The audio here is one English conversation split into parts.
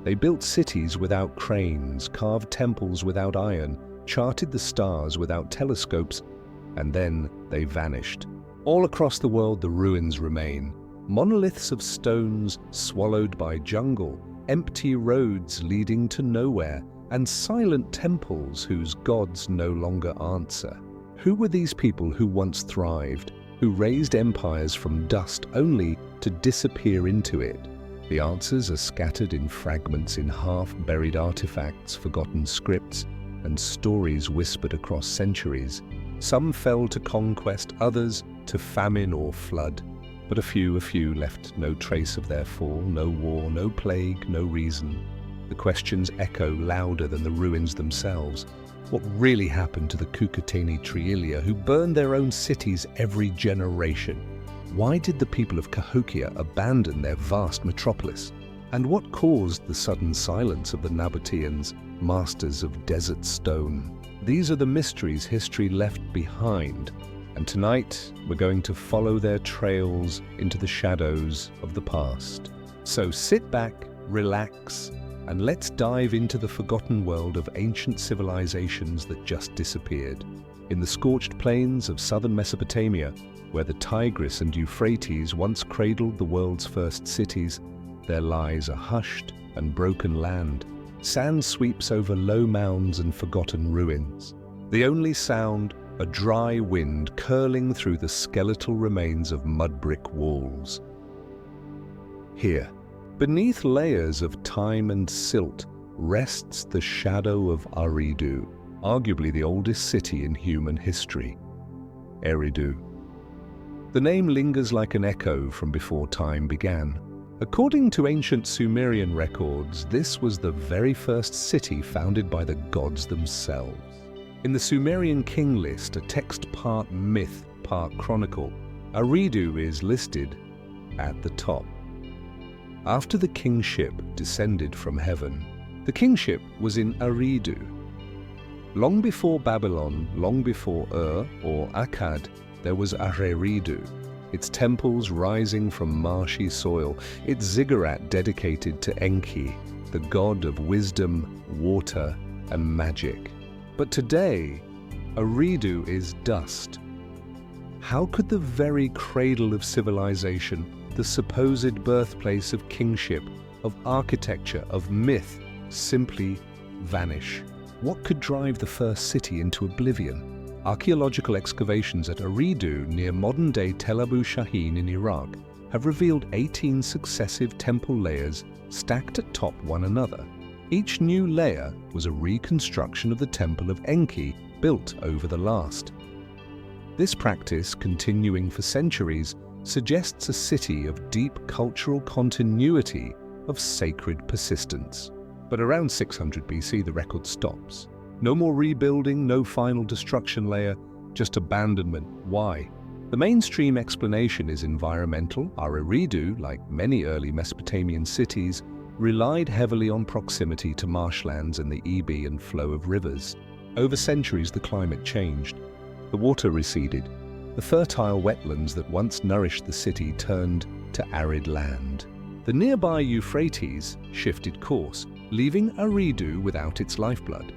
They built cities without cranes, carved temples without iron, charted the stars without telescopes, and then they vanished. All across the world the ruins remain. Monoliths of stones swallowed by jungle, empty roads leading to nowhere, and silent temples whose gods no longer answer. Who were these people who once thrived, who raised empires from dust only to disappear into it? The answers are scattered in fragments, in half-buried artifacts, forgotten scripts, and stories whispered across centuries. Some fell to conquest, others to famine or flood. But a few left no trace of their fall, no war, no plague, no reason. The questions echo louder than the ruins themselves. What really happened to the Cucuteni Triilia, who burned their own cities every generation? Why did the people of Cahokia abandon their vast metropolis? And what caused the sudden silence of the Nabateans, masters of desert stone? These are the mysteries history left behind, and tonight we're going to follow their trails into the shadows of the past. So sit back, relax, and let's dive into the forgotten world of ancient civilizations that just disappeared. In the scorched plains of southern Mesopotamia, where the Tigris and Euphrates once cradled the world's first cities, there lies a hushed and broken land. Sand sweeps over low mounds and forgotten ruins. The only sound, a dry wind curling through the skeletal remains of mud brick walls. Here, beneath layers of time and silt, rests the shadow of Eridu, arguably the oldest city in human history. Eridu. The name lingers like an echo from before time began. According to ancient Sumerian records, this was the very first city founded by the gods themselves. In the Sumerian king list, a text part myth, part chronicle, Eridu is listed at the top. After the kingship descended from heaven, the kingship was in Eridu. Long before Babylon, long before Ur or Akkad, there was Eridu, its temples rising from marshy soil, its ziggurat dedicated to Enki, the god of wisdom, water, and magic. But today, Eridu is dust. How could the very cradle of civilization, the supposed birthplace of kingship, of architecture, of myth, simply vanish? What could drive the first city into oblivion? Archaeological excavations at Eridu near modern-day Tel Abu Shaheen in Iraq have revealed 18 successive temple layers stacked atop one another. Each new layer was a reconstruction of the temple of Enki built over the last. This practice, continuing for centuries, suggests a city of deep cultural continuity, of sacred persistence. But around 600 BC, the record stops. No more rebuilding, no final destruction layer, just abandonment. Why? The mainstream explanation is environmental. Eridu, like many early Mesopotamian cities, relied heavily on proximity to marshlands and the ebb and flow of rivers. Over centuries, the climate changed. The water receded. The fertile wetlands that once nourished the city turned to arid land. The nearby Euphrates shifted course, leaving Eridu without its lifeblood.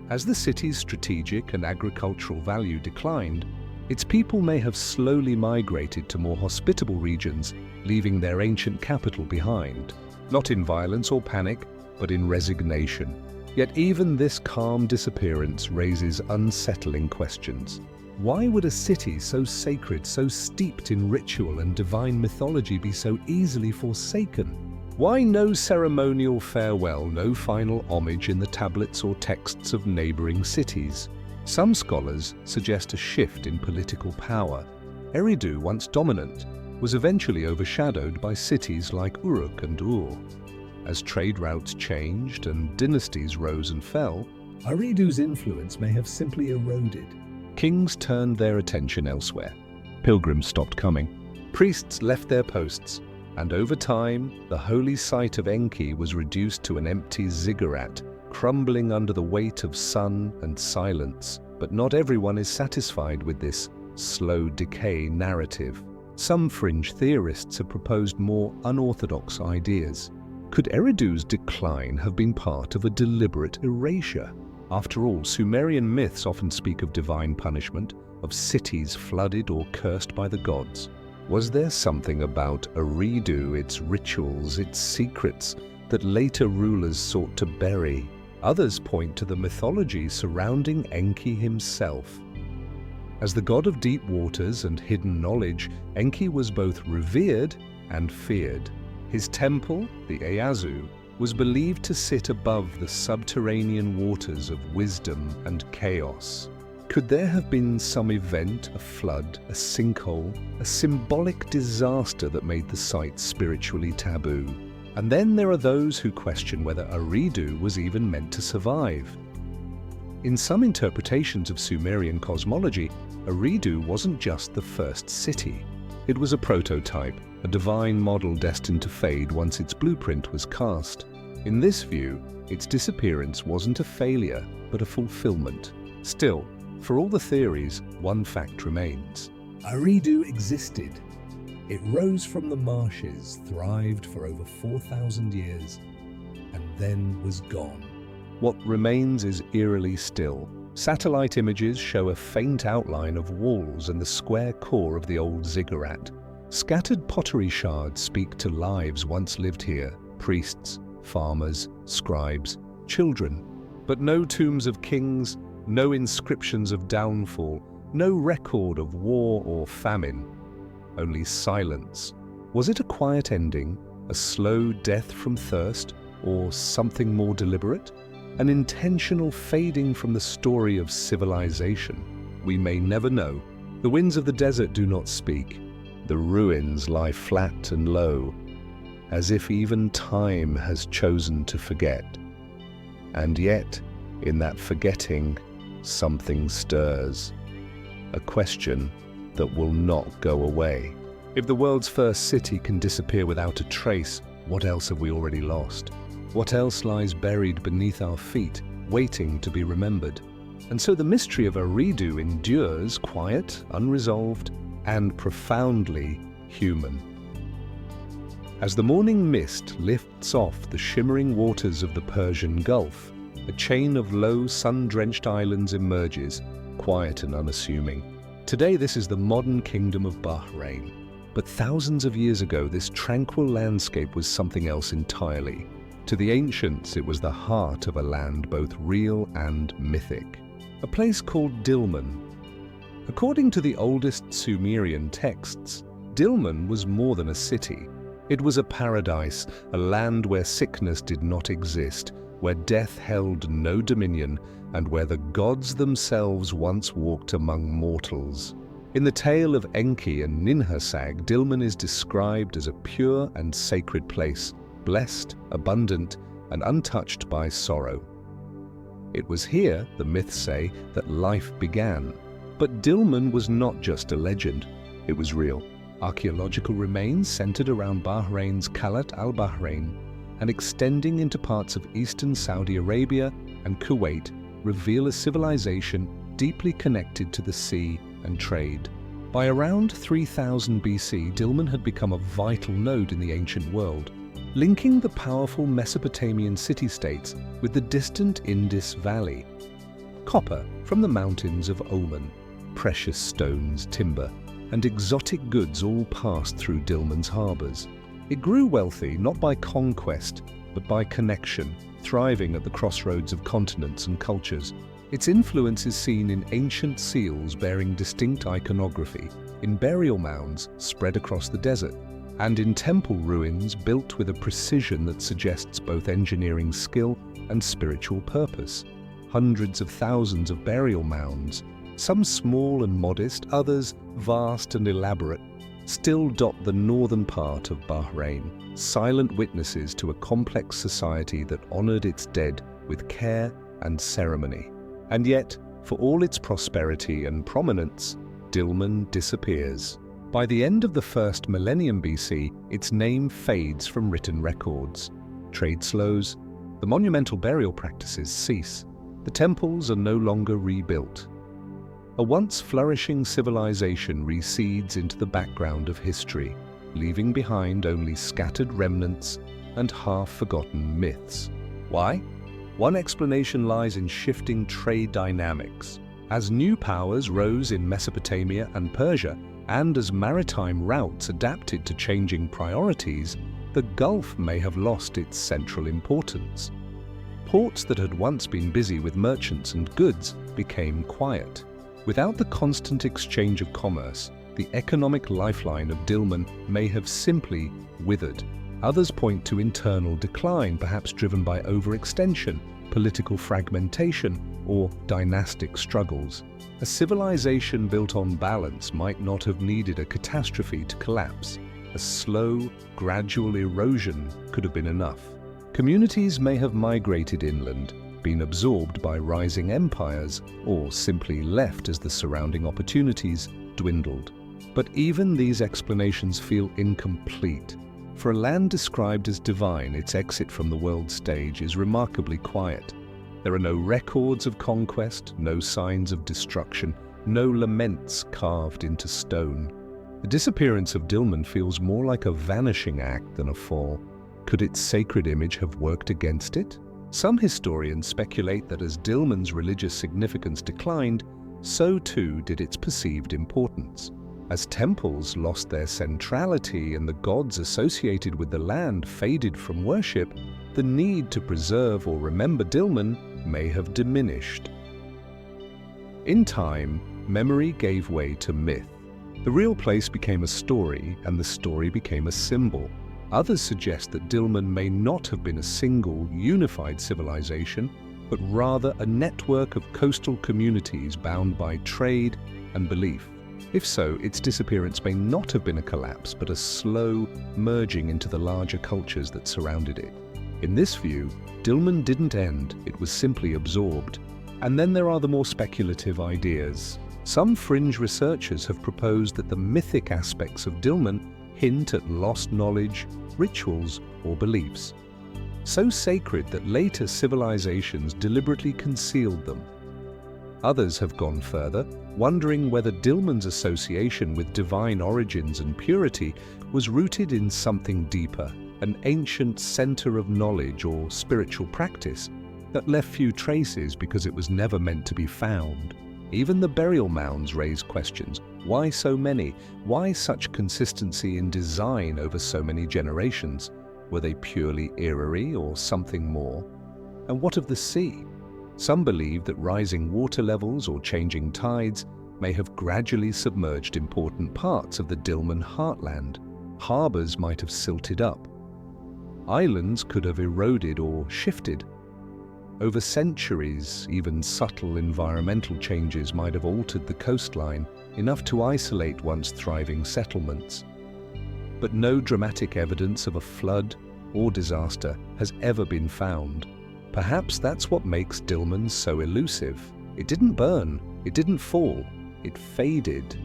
As the city's strategic and agricultural value declined, its people may have slowly migrated to more hospitable regions, leaving their ancient capital behind. Not in violence or panic, but in resignation. Yet even this calm disappearance raises unsettling questions. Why would a city so sacred, so steeped in ritual and divine mythology be so easily forsaken? Why no ceremonial farewell, no final homage in the tablets or texts of neighboring cities? Some scholars suggest a shift in political power. Eridu, once dominant, was eventually overshadowed by cities like Uruk and Ur. As trade routes changed and dynasties rose and fell, Eridu's influence may have simply eroded. Kings turned their attention elsewhere. Pilgrims stopped coming. Priests left their posts. And over time, the holy site of Enki was reduced to an empty ziggurat, crumbling under the weight of sun and silence. But not everyone is satisfied with this slow decay narrative. Some fringe theorists have proposed more unorthodox ideas. Could Eridu's decline have been part of a deliberate erasure? After all, Sumerian myths often speak of divine punishment, of cities flooded or cursed by the gods. Was there something about Eridu, its rituals, its secrets, that later rulers sought to bury? Others point to the mythology surrounding Enki himself. As the god of deep waters and hidden knowledge, Enki was both revered and feared. His temple, the Eyazu, was believed to sit above the subterranean waters of wisdom and chaos. Could there have been some event, a flood, a sinkhole, a symbolic disaster that made the site spiritually taboo? And then there are those who question whether Eridu was even meant to survive. In some interpretations of Sumerian cosmology, Eridu wasn't just the first city. It was a prototype, a divine model destined to fade once its blueprint was cast. In this view, its disappearance wasn't a failure, but a fulfillment. Still, for all the theories, one fact remains. Eridu existed. It rose from the marshes, thrived for over 4,000 years, and then was gone. What remains is eerily still. Satellite images show a faint outline of walls and the square core of the old ziggurat. Scattered pottery shards speak to lives once lived here, priests, farmers, scribes, children. But no tombs of kings, no inscriptions of downfall, no record of war or famine. Only silence. Was it a quiet ending, a slow death from thirst, or something more deliberate? An intentional fading from the story of civilization? We may never know. The winds of the desert do not speak. The ruins lie flat and low, as if even time has chosen to forget. And yet, in that forgetting, something stirs. A question that will not go away. If the world's first city can disappear without a trace, what else have we already lost? What else lies buried beneath our feet, waiting to be remembered? And so the mystery of Eridu endures, quiet, unresolved, and profoundly human. As the morning mist lifts off the shimmering waters of the Persian Gulf, a chain of low, sun-drenched islands emerges, quiet and unassuming. Today, this is the modern kingdom of Bahrain. But thousands of years ago, this tranquil landscape was something else entirely. To the ancients, it was the heart of a land both real and mythic. A place called Dilmun. According to the oldest Sumerian texts, Dilmun was more than a city. It was a paradise, a land where sickness did not exist, where death held no dominion, and where the gods themselves once walked among mortals. In the tale of Enki and Ninhursag, Dilmun is described as a pure and sacred place, blessed, abundant, and untouched by sorrow. It was here, the myths say, that life began. But Dilmun was not just a legend, it was real. Archaeological remains centered around Bahrain's Qalat al-Bahrain and extending into parts of eastern Saudi Arabia and Kuwait reveal a civilization deeply connected to the sea and trade. By around 3000 BC, Dilmun had become a vital node in the ancient world, linking the powerful Mesopotamian city-states with the distant Indus Valley. Copper from the mountains of Oman, precious stones, timber, and exotic goods all passed through Dilmun's harbors. It grew wealthy not by conquest, but by connection, thriving at the crossroads of continents and cultures. Its influence is seen in ancient seals bearing distinct iconography, in burial mounds spread across the desert, and in temple ruins built with a precision that suggests both engineering skill and spiritual purpose. Hundreds of thousands of burial mounds, some small and modest, others vast and elaborate, still dot the northern part of Bahrain, silent witnesses to a complex society that honored its dead with care and ceremony. And yet, for all its prosperity and prominence, Dilmun disappears. By the end of the first millennium BC, its name fades from written records. Trade slows, the monumental burial practices cease, the temples are no longer rebuilt. A once flourishing civilization recedes into the background of history, leaving behind only scattered remnants and half-forgotten myths. Why? One explanation lies in shifting trade dynamics. As new powers rose in Mesopotamia and Persia, and as maritime routes adapted to changing priorities, the Gulf may have lost its central importance. Ports that had once been busy with merchants and goods became quiet. Without the constant exchange of commerce, the economic lifeline of Dilmun may have simply withered. Others point to internal decline, perhaps driven by overextension, political fragmentation, or dynastic struggles. A civilization built on balance might not have needed a catastrophe to collapse. A slow, gradual erosion could have been enough. Communities may have migrated inland, been absorbed by rising empires, or simply left as the surrounding opportunities dwindled. But even these explanations feel incomplete. For a land described as divine, its exit from the world stage is remarkably quiet. There are no records of conquest, no signs of destruction, no laments carved into stone. The disappearance of Dilmun feels more like a vanishing act than a fall. Could its sacred image have worked against it? Some historians speculate that as Dilmun's religious significance declined, so too did its perceived importance. As temples lost their centrality and the gods associated with the land faded from worship, the need to preserve or remember Dilmun may have diminished. In time, memory gave way to myth. The real place became a story, and the story became a symbol. Others suggest that Dilmun may not have been a single, unified civilization, but rather a network of coastal communities bound by trade and belief. If so, its disappearance may not have been a collapse, but a slow merging into the larger cultures that surrounded it. In this view, Dilmun didn't end, it was simply absorbed. And then there are the more speculative ideas. Some fringe researchers have proposed that the mythic aspects of Dilmun hint at lost knowledge, rituals, or beliefs, so sacred that later civilizations deliberately concealed them. Others have gone further, wondering whether Dilmun's association with divine origins and purity was rooted in something deeper, an ancient center of knowledge or spiritual practice that left few traces because it was never meant to be found. Even the burial mounds raise questions. Why so many? Why such consistency in design over so many generations? Were they purely eerie or something more? And what of the sea? Some believe that rising water levels or changing tides may have gradually submerged important parts of the Dilmun heartland. Harbors might have silted up. Islands could have eroded or shifted. Over centuries, even subtle environmental changes might have altered the coastline, enough to isolate once thriving settlements. But no dramatic evidence of a flood or disaster has ever been found. Perhaps that's what makes Dilmun so elusive. It didn't burn, it didn't fall, it faded.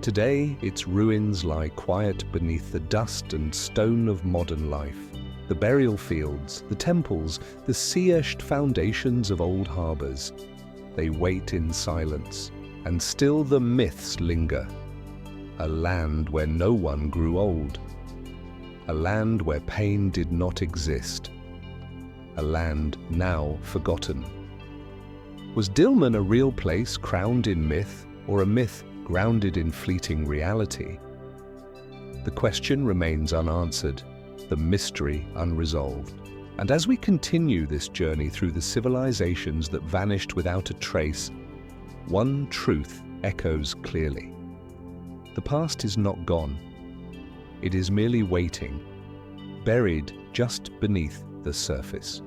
Today, its ruins lie quiet beneath the dust and stone of modern life. The burial fields, the temples, the sea-etched foundations of old harbors. They wait in silence, and still the myths linger. A land where no one grew old. A land where pain did not exist. A land now forgotten. Was Dilmun a real place crowned in myth, or a myth grounded in fleeting reality? The question remains unanswered, the mystery unresolved. And as we continue this journey through the civilizations that vanished without a trace, one truth echoes clearly. The past is not gone. It is merely waiting, buried just beneath the surface.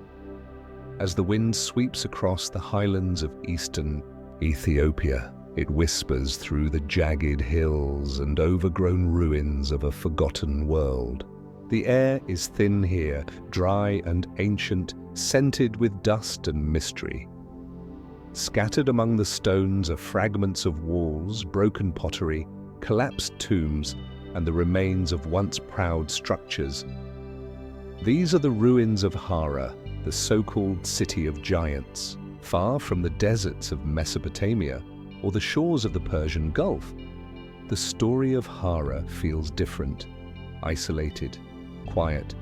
As the wind sweeps across the highlands of eastern Ethiopia, it whispers through the jagged hills and overgrown ruins of a forgotten world. The air is thin here, dry and ancient, scented with dust and mystery. Scattered among the stones are fragments of walls, broken pottery, collapsed tombs, and the remains of once proud structures. These are the ruins of Hara, the so-called city of giants, far from the deserts of Mesopotamia or the shores of the Persian Gulf. The story of Hara feels different, isolated, quiet,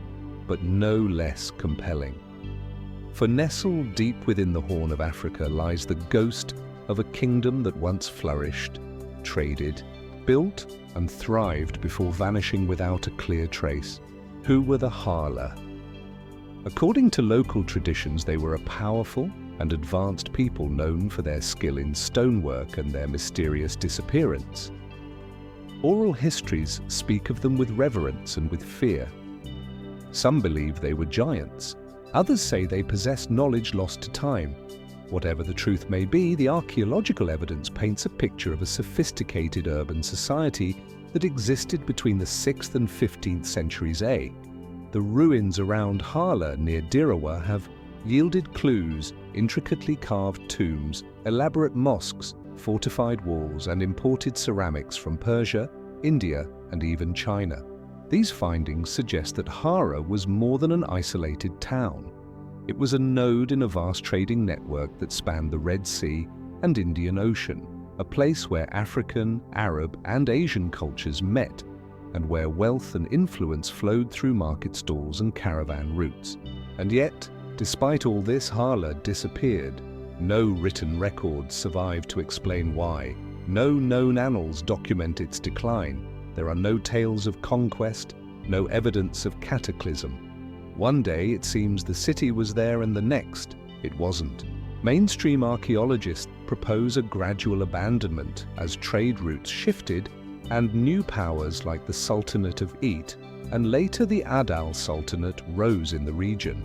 but no less compelling. For nestled deep within the Horn of Africa lies the ghost of a kingdom that once flourished, traded, built and thrived before vanishing without a clear trace. Who were the Hala? According to local traditions, they were a powerful and advanced people known for their skill in stonework and their mysterious disappearance. Oral histories speak of them with reverence and with fear. Some believe they were giants. Others say they possessed knowledge lost to time. Whatever the truth may be, the archaeological evidence paints a picture of a sophisticated urban society that existed between the 6th and 15th centuries A. The ruins around Hala near Dirawa have yielded clues, intricately carved tombs, elaborate mosques, fortified walls, and imported ceramics from Persia, India, and even China. These findings suggest that Hara was more than an isolated town. It was a node in a vast trading network that spanned the Red Sea and Indian Ocean, a place where African, Arab, and Asian cultures met, and where wealth and influence flowed through market stalls and caravan routes. And yet, despite all this, Hala disappeared. No written records survive to explain why. No known annals document its decline. There are no tales of conquest, no evidence of cataclysm. One day it seems the city was there and the next, it wasn't. Mainstream archaeologists propose a gradual abandonment as trade routes shifted and new powers like the Sultanate of Eat and later the Adal Sultanate rose in the region.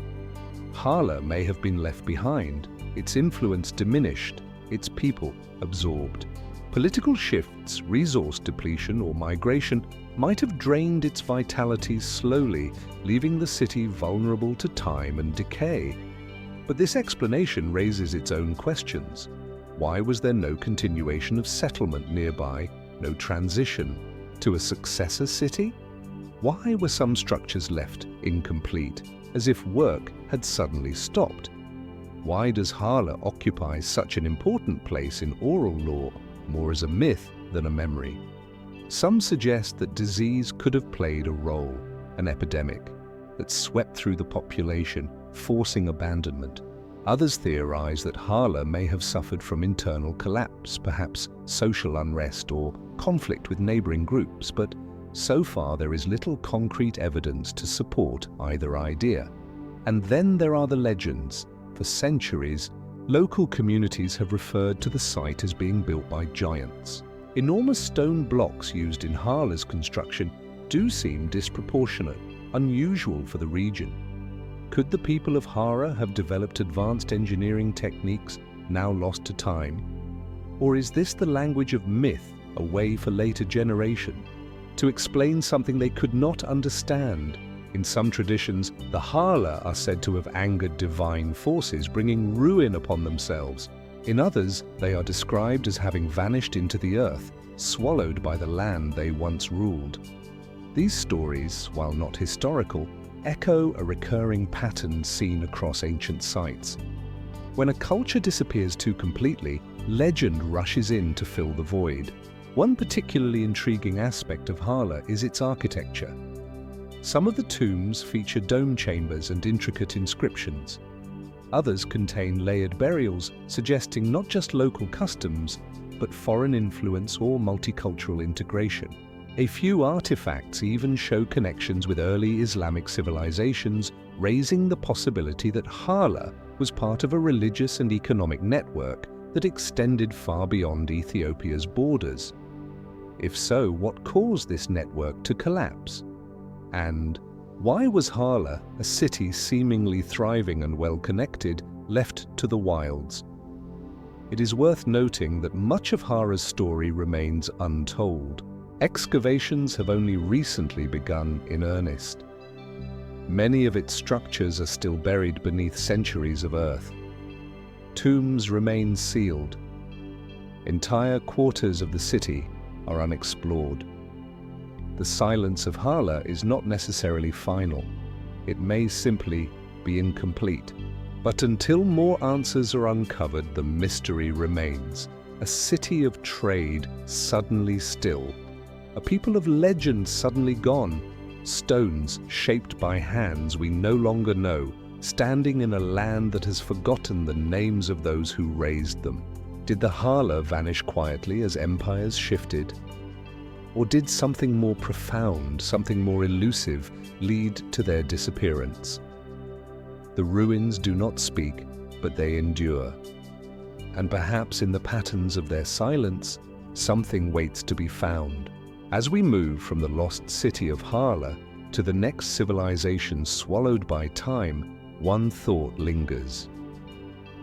Hala may have been left behind, its influence diminished, its people absorbed. Political shifts, resource depletion, or migration might have drained its vitality slowly, leaving the city vulnerable to time and decay. But this explanation raises its own questions. Why was there no continuation of settlement nearby, no transition to a successor city? Why were some structures left incomplete, as if work had suddenly stopped? Why does Hala occupy such an important place in oral lore, more as a myth than a memory? Some suggest that disease could have played a role, an epidemic that swept through the population, forcing abandonment. Others theorize that Hala may have suffered from internal collapse, perhaps social unrest or conflict with neighboring groups, but so far there is little concrete evidence to support either idea. And then there are the legends. For centuries, local communities have referred to the site as being built by giants. Enormous stone blocks used in Hala's construction do seem disproportionate, unusual for the region. Could the people of Hara have developed advanced engineering techniques now lost to time? Or is this the language of myth, a way for later generations to explain something they could not understand? In some traditions, the Hala are said to have angered divine forces, bringing ruin upon themselves. In others, they are described as having vanished into the earth, swallowed by the land they once ruled. These stories, while not historical, echo a recurring pattern seen across ancient sites. When a culture disappears too completely, legend rushes in to fill the void. One particularly intriguing aspect of Hala is its architecture. Some of the tombs feature dome chambers and intricate inscriptions. Others contain layered burials, suggesting not just local customs, but foreign influence or multicultural integration. A few artifacts even show connections with early Islamic civilizations, raising the possibility that Hala was part of a religious and economic network that extended far beyond Ethiopia's borders. If so, what caused this network to collapse? And why was Hala, a city seemingly thriving and well-connected, left to the wilds? It is worth noting that much of Hara's story remains untold. Excavations have only recently begun in earnest. Many of its structures are still buried beneath centuries of earth. Tombs remain sealed. Entire quarters of the city are unexplored. The silence of Hala is not necessarily final. It may simply be incomplete. But until more answers are uncovered, the mystery remains. A city of trade suddenly still. A people of legend suddenly gone. stones shaped by hands we no longer know, standing in a land that has forgotten the names of those who raised them. Did the Hala vanish quietly as empires shifted? Or did something more profound, something more elusive, lead to their disappearance? The ruins do not speak, but they endure. And perhaps in the patterns of their silence, something waits to be found. As we move from the lost city of Hala to the next civilization swallowed by time, one thought lingers.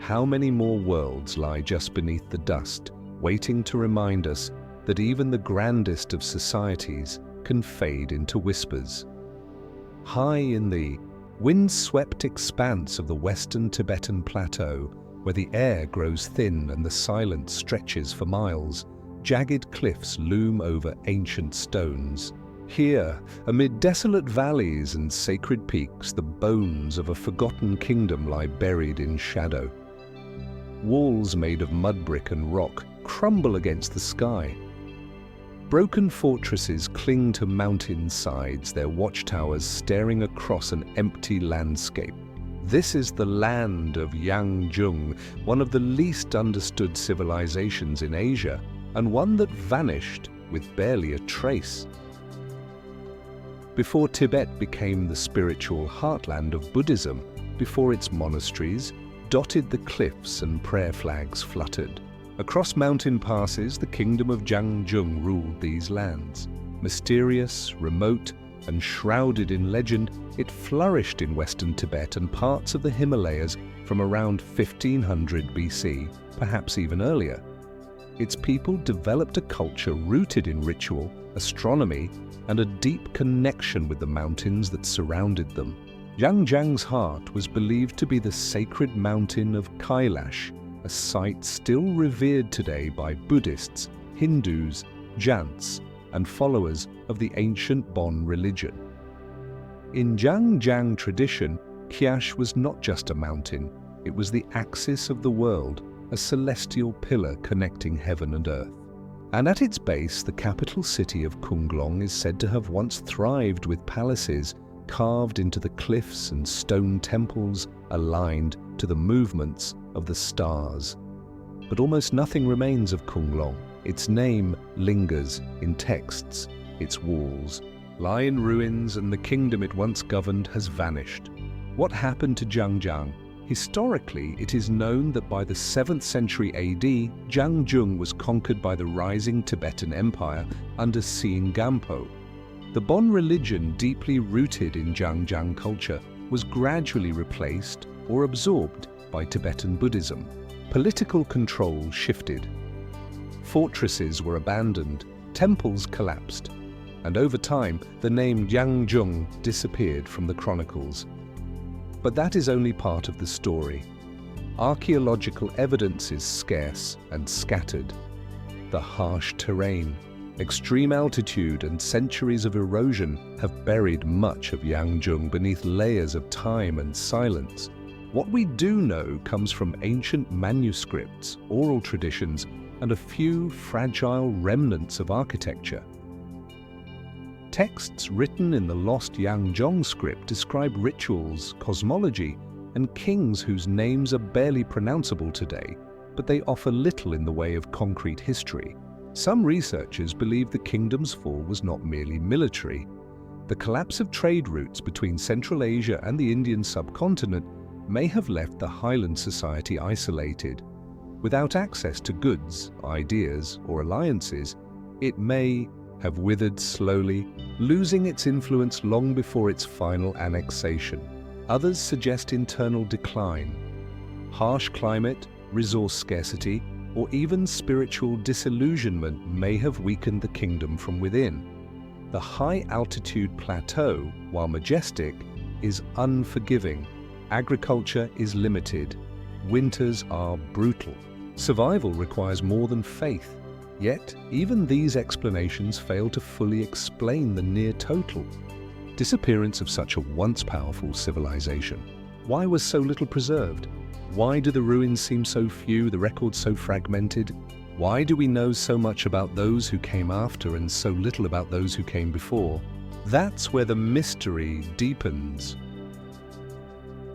How many more worlds lie just beneath the dust, waiting to remind us that even the grandest of societies can fade into whispers? High in the wind-swept expanse of the western Tibetan plateau, where the air grows thin and the silence stretches for miles, jagged cliffs loom over ancient stones. Here, amid desolate valleys and sacred peaks, the bones of a forgotten kingdom lie buried in shadow. Walls made of mud brick and rock crumble against the sky. Broken fortresses cling to mountain sides, their watchtowers staring across an empty landscape. This is the land of Yangjung, one of the least understood civilizations in Asia, and one that vanished with barely a trace. Before Tibet became the spiritual heartland of Buddhism, before its monasteries dotted the cliffs and prayer flags fluttered, across mountain passes the kingdom of Yangjung ruled these lands. Mysterious, remote, and shrouded in legend, it flourished in western Tibet and parts of the Himalayas from around 1500 BC, perhaps even earlier. Its people developed a culture rooted in ritual, astronomy, and a deep connection with the mountains that surrounded them. Yangjung's heart was believed to be the sacred mountain of Kailash, a site still revered today by Buddhists, Hindus, Jains, and followers of the ancient Bon religion. In Yangjung tradition, Kailash was not just a mountain, it was the axis of the world, a celestial pillar connecting heaven and earth. And at its base, the capital city of Kunglong is said to have once thrived with palaces carved into the cliffs and stone temples aligned to the movements of the stars. But almost nothing remains of Kunglong. Its name lingers in texts, its walls lie in ruins, and the kingdom it once governed has vanished. What happened to Yangjung? Historically, it is known that by the 7th century AD, Yangjung was conquered by the rising Tibetan Empire under Gampo. The Bon religion, deeply rooted in Yangjung culture, was gradually replaced or absorbed by Tibetan Buddhism. Political control shifted. Fortresses were abandoned, temples collapsed, and over time, the name Yangjung disappeared from the chronicles. But that is only part of the story. Archaeological evidence is scarce and scattered. The harsh terrain, extreme altitude, and centuries of erosion have buried much of Yangjung beneath layers of time and silence. What we do know comes from ancient manuscripts, oral traditions, and a few fragile remnants of architecture. Texts written in the lost Yangjung script describe rituals, cosmology, and kings whose names are barely pronounceable today, but they offer little in the way of concrete history. Some researchers believe the kingdom's fall was not merely military. The collapse of trade routes between Central Asia and the Indian subcontinent may have left the highland society isolated. Without access to goods, ideas, or alliances, it may have withered slowly, losing its influence long before its final annexation. Others suggest internal decline. Harsh climate, resource scarcity, or even spiritual disillusionment may have weakened the kingdom from within. The high-altitude plateau, while majestic, is unforgiving. Agriculture is limited. Winters are brutal. Survival requires more than faith. Yet, even these explanations fail to fully explain the near-total disappearance of such a once powerful civilization. Why was so little preserved? Why do the ruins seem so few, the records so fragmented? Why do we know so much about those who came after and so little about those who came before? That's where the mystery deepens.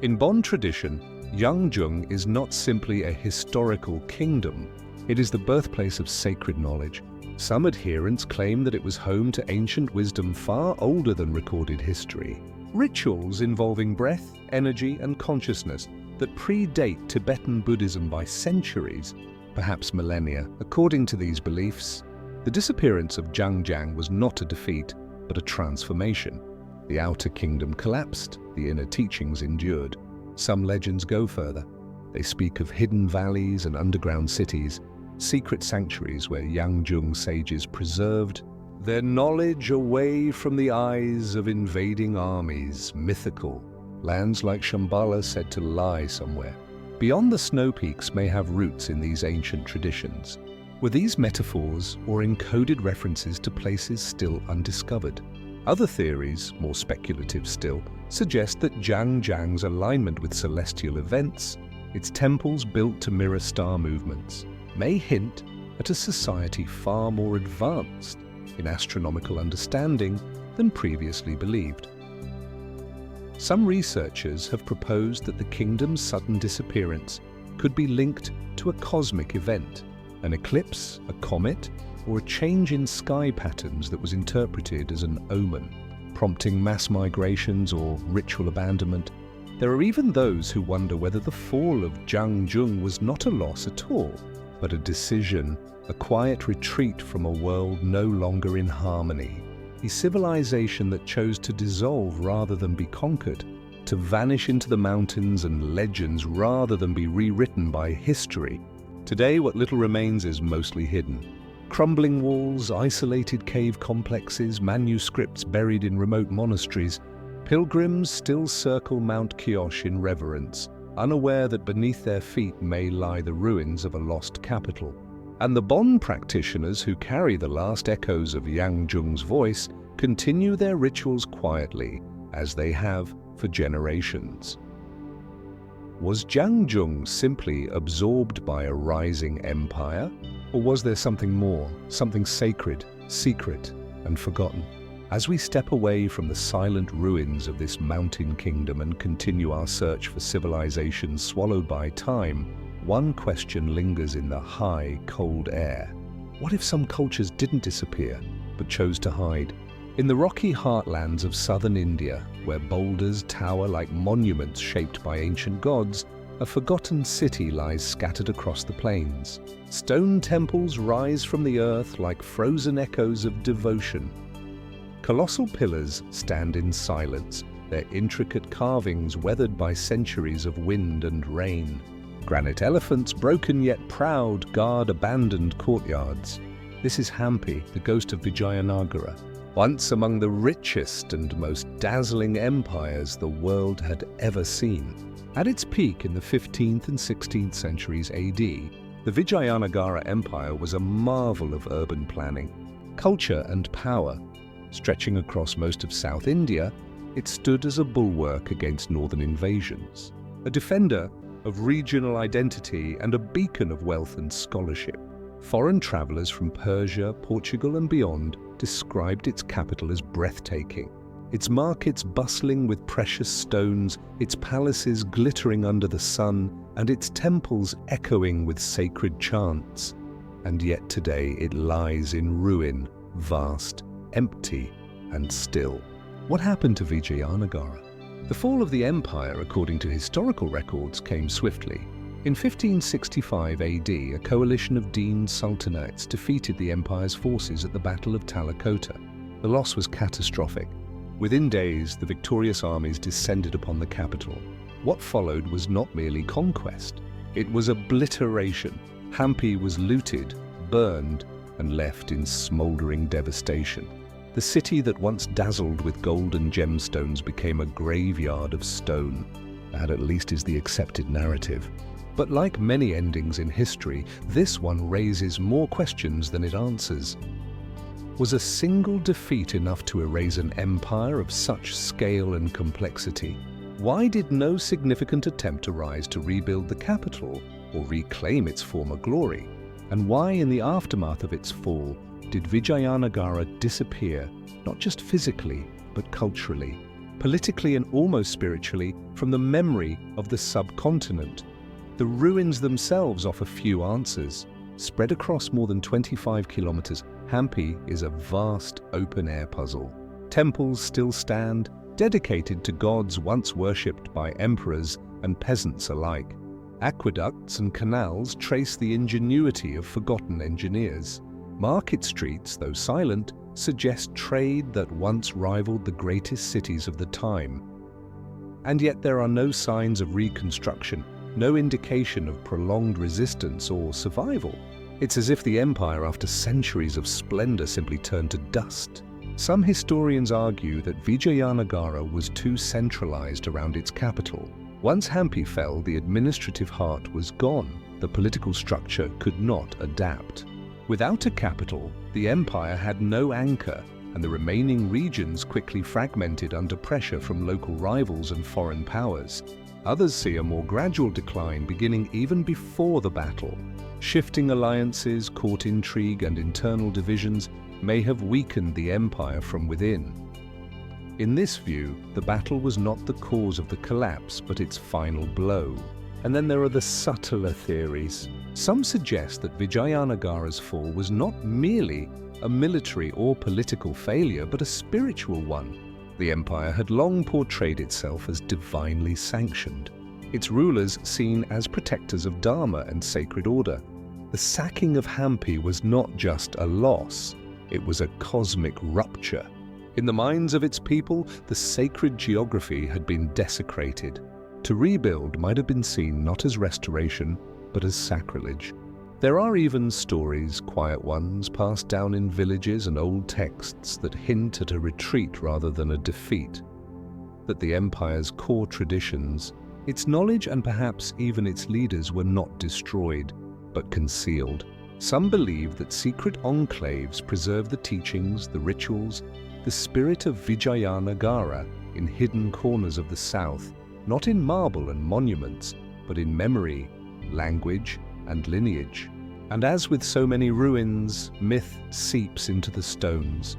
In Bon tradition, Yangjung is not simply a historical kingdom. It is the birthplace of sacred knowledge. Some adherents claim that it was home to ancient wisdom far older than recorded history. Rituals involving breath, energy, and consciousness that predate Tibetan Buddhism by centuries, perhaps millennia. According to these beliefs, the disappearance of Zhangjiang was not a defeat, but a transformation. The outer kingdom collapsed, the inner teachings endured. Some legends go further. They speak of hidden valleys and underground cities, secret sanctuaries where Yangjung sages preserved their knowledge away from the eyes of invading armies. Mythical lands like Shambhala said to lie somewhere beyond the snow peaks may have roots in these ancient traditions. Were these metaphors or encoded references to places still undiscovered? Other theories, more speculative still, suggest that Zhangjiang's alignment with celestial events, its temples built to mirror star movements, may hint at a society far more advanced in astronomical understanding than previously believed. Some researchers have proposed that the kingdom's sudden disappearance could be linked to a cosmic event, an eclipse, a comet, or a change in sky patterns that was interpreted as an omen, prompting mass migrations or ritual abandonment. There are even those who wonder whether the fall of Zhangjung was not a loss at all, but a decision, a quiet retreat from a world no longer in harmony. A civilization that chose to dissolve rather than be conquered, to vanish into the mountains and legends rather than be rewritten by history. Today, what little remains is mostly hidden. Crumbling walls, isolated cave complexes, manuscripts buried in remote monasteries. Pilgrims still circle Mount Kyosh in reverence, unaware that beneath their feet may lie the ruins of a lost capital. And the Bon practitioners who carry the last echoes of Yangjung's voice continue their rituals quietly, as they have for generations. Was Zhangjung simply absorbed by a rising empire? Or was there something more, something sacred, secret, and forgotten? As we step away from the silent ruins of this mountain kingdom and continue our search for civilizations swallowed by time, one question lingers in the high, cold air. What if some cultures didn't disappear, but chose to hide? In the rocky heartlands of southern India, where boulders tower like monuments shaped by ancient gods, a forgotten city lies scattered across the plains. Stone temples rise from the earth like frozen echoes of devotion. Colossal pillars stand in silence, their intricate carvings weathered by centuries of wind and rain. Granite elephants, broken yet proud, guard abandoned courtyards. This is Hampi, the ghost of Vijayanagara, once among the richest and most dazzling empires the world had ever seen. At its peak in the 15th and 16th centuries AD, the Vijayanagara Empire was a marvel of urban planning, culture and power. Stretching across most of South India, it stood as a bulwark against northern invasions, a defender of regional identity and a beacon of wealth and scholarship. Foreign travelers from Persia, Portugal and beyond described its capital as breathtaking. Its markets bustling with precious stones, its palaces glittering under the sun, and its temples echoing with sacred chants. And yet today it lies in ruin, vast, empty, and still. What happened to Vijayanagara? The fall of the empire, according to historical records, came swiftly. In 1565 AD, a coalition of Din sultanates defeated the empire's forces at the Battle of Talakota. The loss was catastrophic. Within days, the victorious armies descended upon the capital. What followed was not merely conquest. It was obliteration. Hampi was looted, burned, and left in smoldering devastation. The city that once dazzled with gold and gemstones became a graveyard of stone. That at least is the accepted narrative. But like many endings in history, this one raises more questions than it answers. Was a single defeat enough to erase an empire of such scale and complexity? Why did no significant attempt arise to rebuild the capital or reclaim its former glory? And why, in the aftermath of its fall, did Vijayanagara disappear, not just physically, but culturally, politically and almost spiritually, from the memory of the subcontinent. The ruins themselves offer few answers. Spread across more than 25 kilometers, Hampi is a vast open-air puzzle. Temples still stand, dedicated to gods once worshipped by emperors and peasants alike. Aqueducts and canals trace the ingenuity of forgotten engineers. Market streets, though silent, suggest trade that once rivaled the greatest cities of the time. And yet there are no signs of reconstruction, no indication of prolonged resistance or survival. It's as if the empire, after centuries of splendor, simply turned to dust. Some historians argue that Vijayanagara was too centralized around its capital. Once Hampi fell, the administrative heart was gone. The political structure could not adapt. Without a capital, the empire had no anchor, and the remaining regions quickly fragmented under pressure from local rivals and foreign powers. Others see a more gradual decline beginning even before the battle. Shifting alliances, court intrigue, and internal divisions may have weakened the empire from within. In this view, the battle was not the cause of the collapse, but its final blow. And then there are the subtler theories. Some suggest that Vijayanagara's fall was not merely a military or political failure, but a spiritual one. The empire had long portrayed itself as divinely sanctioned, its rulers seen as protectors of Dharma and sacred order. The sacking of Hampi was not just a loss, it was a cosmic rupture. In the minds of its people, the sacred geography had been desecrated. To rebuild might have been seen not as restoration, but as sacrilege. There are even stories, quiet ones, passed down in villages and old texts that hint at a retreat rather than a defeat. That the empire's core traditions, its knowledge and perhaps even its leaders were not destroyed, but concealed. Some believe that secret enclaves preserve the teachings, the rituals, the spirit of Vijayanagara in hidden corners of the south, not in marble and monuments, but in memory, language, and lineage. And as with so many ruins, myth seeps into the stones.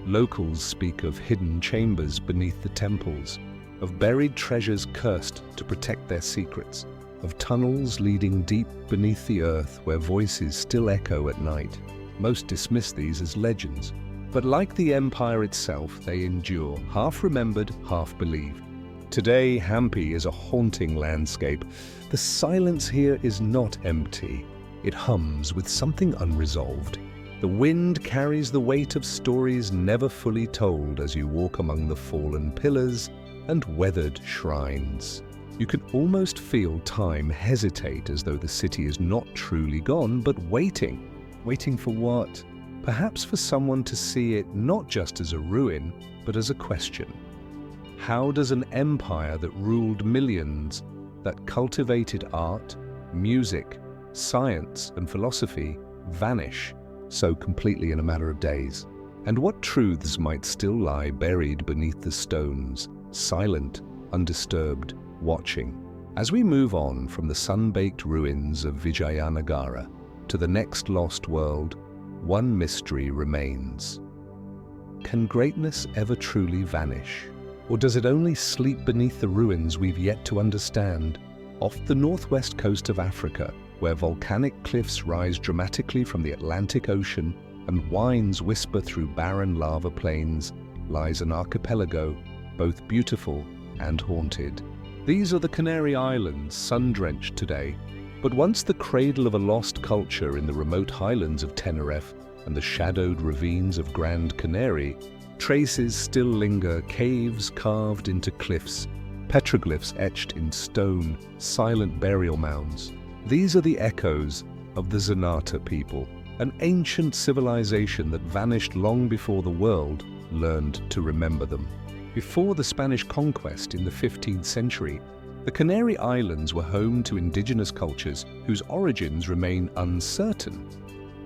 Locals speak of hidden chambers beneath the temples, of buried treasures cursed to protect their secrets, of tunnels leading deep beneath the earth where voices still echo at night. Most dismiss these as legends, but like the empire itself, they endure, half remembered, half believed. Today, Hampi is a haunting landscape. The silence here is not empty. It hums with something unresolved. The wind carries the weight of stories never fully told as you walk among the fallen pillars and weathered shrines. You can almost feel time hesitate, as though the city is not truly gone, but waiting. Waiting for what? Perhaps for someone to see it not just as a ruin, but as a question. How does an empire that ruled millions, that cultivated art, music, science, and philosophy vanish so completely in a matter of days? And what truths might still lie buried beneath the stones, silent, undisturbed, watching? As we move on from the sun-baked ruins of Vijayanagara to the next lost world, one mystery remains. Can greatness ever truly vanish? Or does it only sleep beneath the ruins we've yet to understand? Off the northwest coast of Africa, where volcanic cliffs rise dramatically from the Atlantic Ocean and winds whisper through barren lava plains, lies an archipelago, both beautiful and haunted. These are the Canary Islands, sun-drenched today, but once the cradle of a lost culture in the remote highlands of Tenerife and the shadowed ravines of Grand Canary. Traces still linger, caves carved into cliffs, petroglyphs etched in stone, silent burial mounds. These are the echoes of the Zenata people, an ancient civilization that vanished long before the world learned to remember them. Before the Spanish conquest in the 15th century, the Canary Islands were home to indigenous cultures whose origins remain uncertain.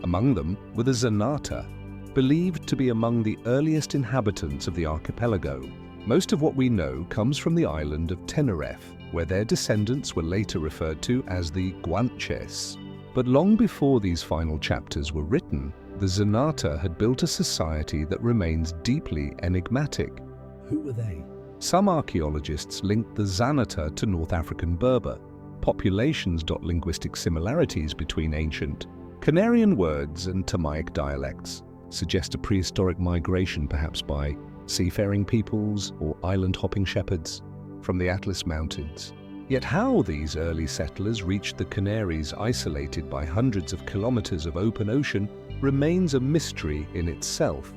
Among them were the Zenata, believed to be among the earliest inhabitants of the archipelago. Most of what we know comes from the island of Tenerife, where their descendants were later referred to as the Guanches. But long before these final chapters were written, the Zanata had built a society that remains deeply enigmatic. Who were they? Some archaeologists linked the Zanata to North African Berber. Populations dot linguistic similarities between ancient Canarian words and Tamaic dialects suggest a prehistoric migration, perhaps by seafaring peoples or island-hopping shepherds from the Atlas Mountains. Yet how these early settlers reached the Canaries, isolated by hundreds of kilometers of open ocean, remains a mystery in itself.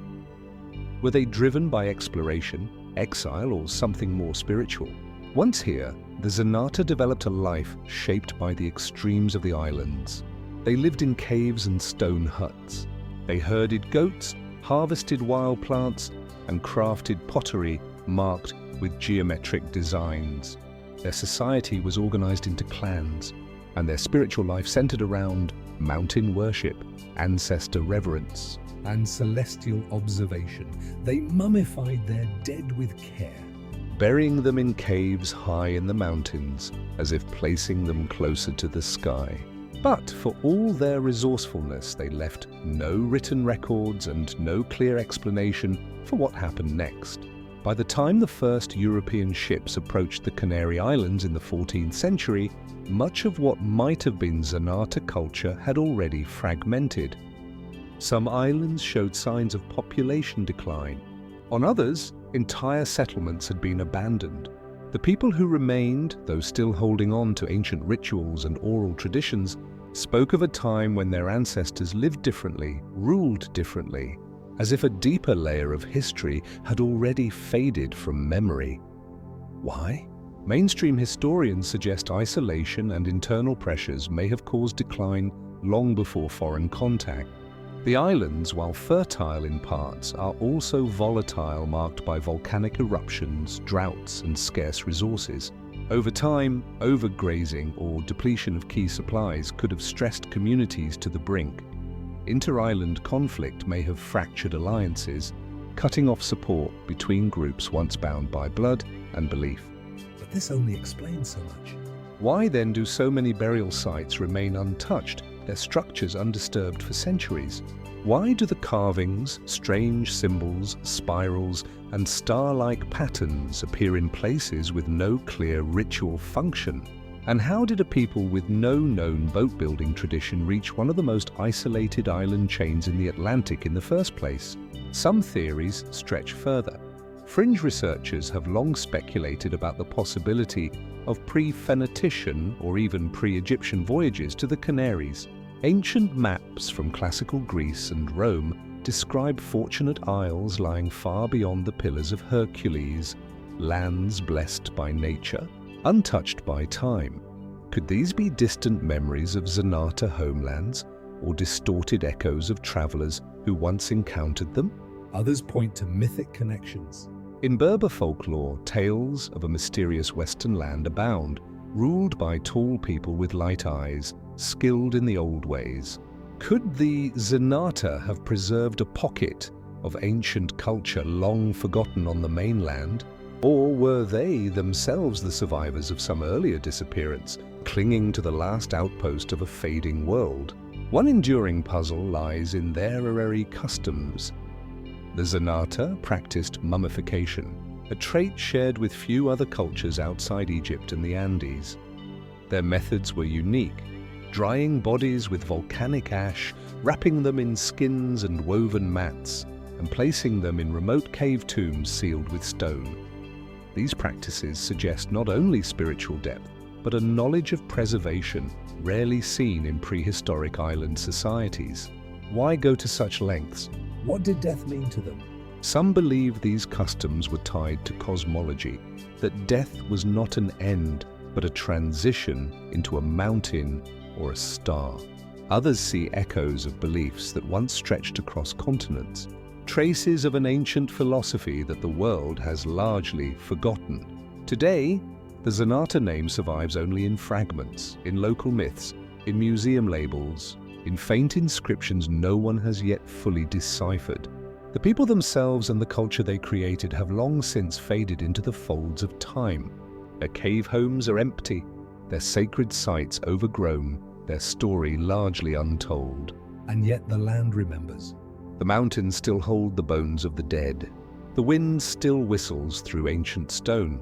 Were they driven by exploration, exile, or something more spiritual? Once here, the Zanata developed a life shaped by the extremes of the islands. They lived in caves and stone huts. They herded goats, harvested wild plants, and crafted pottery marked with geometric designs. Their society was organized into clans, and their spiritual life centered around mountain worship, ancestor reverence, and celestial observation. They mummified their dead with care, burying them in caves high in the mountains, as if placing them closer to the sky. But for all their resourcefulness, they left no written records and no clear explanation for what happened next. By the time the first European ships approached the Canary Islands in the 14th century, much of what might have been Zanata culture had already fragmented. Some islands showed signs of population decline. On others, entire settlements had been abandoned. The people who remained, though still holding on to ancient rituals and oral traditions, spoke of a time when their ancestors lived differently, ruled differently, as if a deeper layer of history had already faded from memory. Why? Mainstream historians suggest isolation and internal pressures may have caused decline long before foreign contact. The islands, while fertile in parts, are also volatile, marked by volcanic eruptions, droughts, and scarce resources. Over time, overgrazing or depletion of key supplies could have stressed communities to the brink. Inter-island conflict may have fractured alliances, cutting off support between groups once bound by blood and belief. But this only explains so much. Why then do so many burial sites remain untouched, their structures undisturbed for centuries? Why do the carvings, strange symbols, spirals, and star-like patterns appear in places with no clear ritual function? And how did a people with no known boat-building tradition reach one of the most isolated island chains in the Atlantic in the first place? Some theories stretch further. Fringe researchers have long speculated about the possibility of pre-Phoenician or even pre-Egyptian voyages to the Canaries. Ancient maps from classical Greece and Rome describe fortunate isles lying far beyond the Pillars of Hercules, lands blessed by nature, untouched by time. Could these be distant memories of Zanata homelands, or distorted echoes of travelers who once encountered them? Others point to mythic connections. In Berber folklore, tales of a mysterious western land abound, ruled by tall people with light eyes, skilled in the old ways. Could the Zanata have preserved a pocket of ancient culture long forgotten on the mainland? Or were they themselves the survivors of some earlier disappearance, clinging to the last outpost of a fading world? One enduring puzzle lies in their orrery customs. The Zanata practiced mummification, a trait shared with few other cultures outside Egypt and the Andes. Their methods were unique, drying bodies with volcanic ash, wrapping them in skins and woven mats, and placing them in remote cave tombs sealed with stone. These practices suggest not only spiritual depth, but a knowledge of preservation rarely seen in prehistoric island societies. Why go to such lengths? What did death mean to them? Some believe these customs were tied to cosmology, that death was not an end, but a transition into a mountain or a star. Others see echoes of beliefs that once stretched across continents, traces of an ancient philosophy that the world has largely forgotten. Today, the Zanata name survives only in fragments, in local myths, in museum labels, in faint inscriptions no one has yet fully deciphered. The people themselves and the culture they created have long since faded into the folds of time. Their cave homes are empty, their sacred sites overgrown, their story largely untold. And yet the land remembers. The mountains still hold the bones of the dead. The wind still whistles through ancient stone.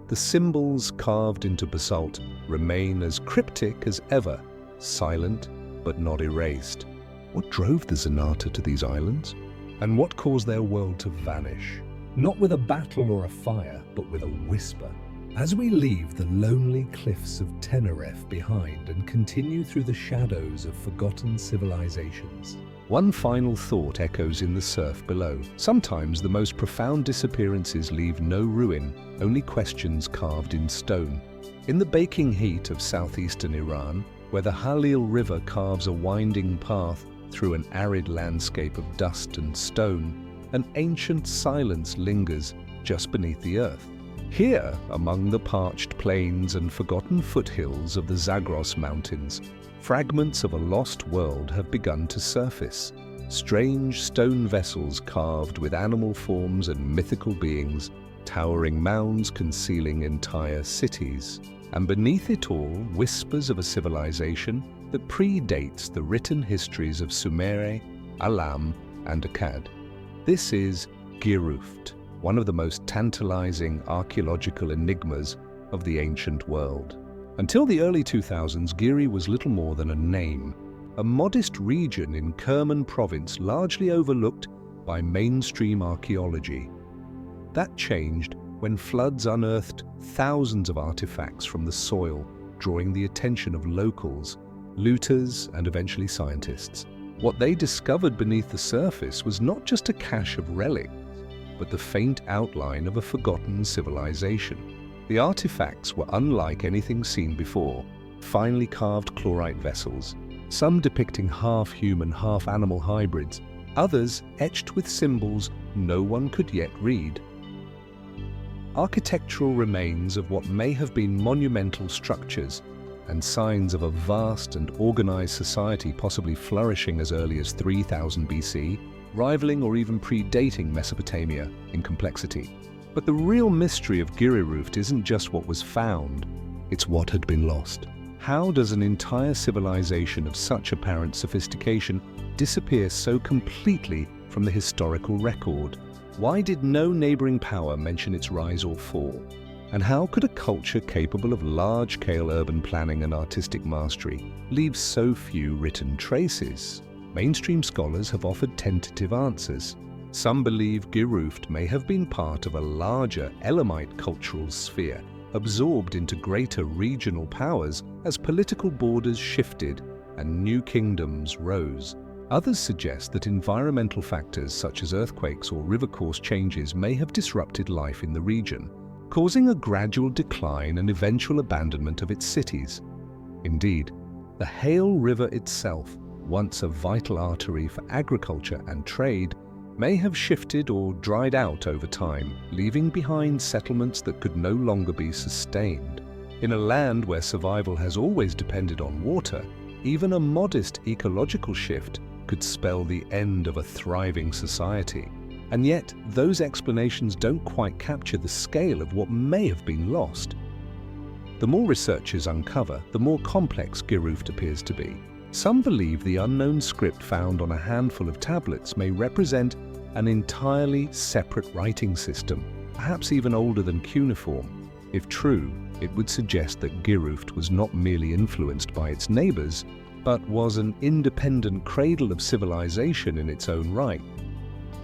The symbols carved into basalt remain as cryptic as ever, silent but not erased. What drove the Zenata to these islands? And what caused their world to vanish? Not with a battle or a fire, but with a whisper. As we leave the lonely cliffs of Tenerife behind and continue through the shadows of forgotten civilizations, one final thought echoes in the surf below. Sometimes the most profound disappearances leave no ruin, only questions carved in stone. In the baking heat of southeastern Iran, where the Halil River carves a winding path through an arid landscape of dust and stone, an ancient silence lingers just beneath the earth. Here, among the parched plains and forgotten foothills of the Zagros Mountains, fragments of a lost world have begun to surface. Strange stone vessels carved with animal forms and mythical beings, towering mounds concealing entire cities. And beneath it all, whispers of a civilization that predates the written histories of Sumere, Alam, and Akkad. This is Giruft, one of the most tantalizing archaeological enigmas of the ancient world. Until the early 2000s, Giri was little more than a name, a modest region in Kerman province largely overlooked by mainstream archaeology. That changed when floods unearthed thousands of artifacts from the soil, drawing the attention of locals, looters, and eventually scientists. What they discovered beneath the surface was not just a cache of relics, but the faint outline of a forgotten civilization. The artifacts were unlike anything seen before, finely carved chlorite vessels, some depicting half-human, half-animal hybrids, others etched with symbols no one could yet read. Architectural remains of what may have been monumental structures and signs of a vast and organized society possibly flourishing as early as 3000 BC, rivaling or even predating Mesopotamia in complexity. But the real mystery of Giruft isn't just what was found, it's what had been lost. How does an entire civilization of such apparent sophistication disappear so completely from the historical record? Why did no neighboring power mention its rise or fall? And how could a culture capable of large-scale urban planning and artistic mastery leave so few written traces? Mainstream scholars have offered tentative answers. Some believe Giruft may have been part of a larger Elamite cultural sphere, absorbed into greater regional powers as political borders shifted and new kingdoms rose. Others suggest that environmental factors such as earthquakes or river course changes may have disrupted life in the region, causing a gradual decline and eventual abandonment of its cities. Indeed, the Hale River itself, once a vital artery for agriculture and trade, may have shifted or dried out over time, leaving behind settlements that could no longer be sustained. In a land where survival has always depended on water, even a modest ecological shift could spell the end of a thriving society. And yet, those explanations don't quite capture the scale of what may have been lost. The more researchers uncover, the more complex Giruft appears to be. Some believe the unknown script found on a handful of tablets may represent an entirely separate writing system, perhaps even older than cuneiform. If true, it would suggest that Giruft was not merely influenced by its neighbors, but was an independent cradle of civilization in its own right.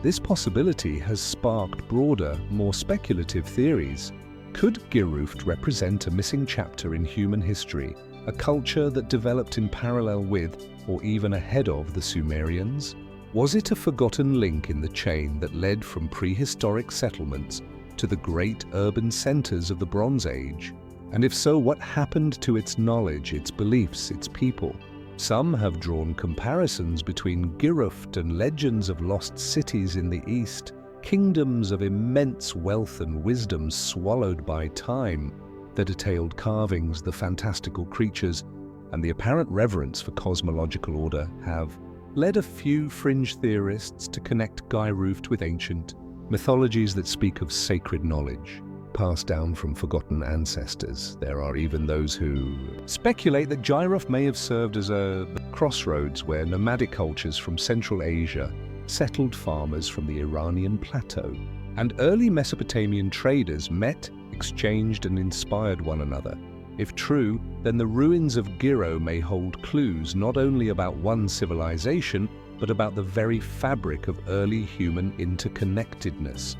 This possibility has sparked broader, more speculative theories. Could Giruft represent a missing chapter in human history, a culture that developed in parallel with, or even ahead of, the Sumerians? Was it a forgotten link in the chain that led from prehistoric settlements to the great urban centers of the Bronze Age? And if so, what happened to its knowledge, its beliefs, its people? Some have drawn comparisons between Giruft and legends of lost cities in the East, kingdoms of immense wealth and wisdom swallowed by time. The detailed carvings, the fantastical creatures, and the apparent reverence for cosmological order have led a few fringe theorists to connect Giruft with ancient mythologies that speak of sacred knowledge, passed down from forgotten ancestors. There are even those who speculate that Giruft may have served as a crossroads where nomadic cultures from Central Asia settled farmers from the Iranian plateau. And early Mesopotamian traders met, exchanged, and inspired one another. If true, then the ruins of Giro may hold clues not only about one civilization, but about the very fabric of early human interconnectedness.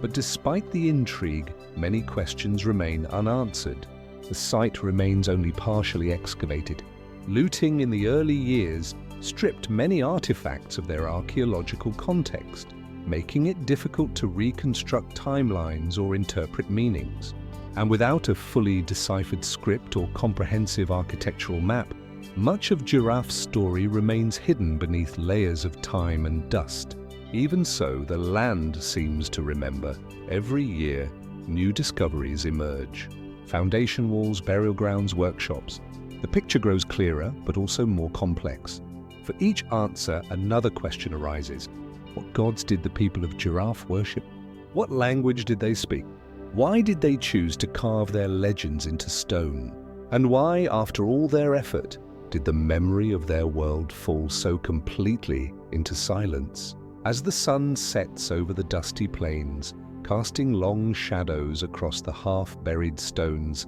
But despite the intrigue, many questions remain unanswered. The site remains only partially excavated. Looting in the early years stripped many artifacts of their archaeological context, making it difficult to reconstruct timelines or interpret meanings. And without a fully deciphered script or comprehensive architectural map, much of Giraffe's story remains hidden beneath layers of time and dust. Even so, the land seems to remember. Every year, new discoveries emerge. Foundation walls, burial grounds, workshops. The picture grows clearer, but also more complex. For each answer, another question arises. What gods did the people of Giraffe worship? What language did they speak? Why did they choose to carve their legends into stone? And why, after all their effort, did the memory of their world fall so completely into silence? As the sun sets over the dusty plains, casting long shadows across the half-buried stones,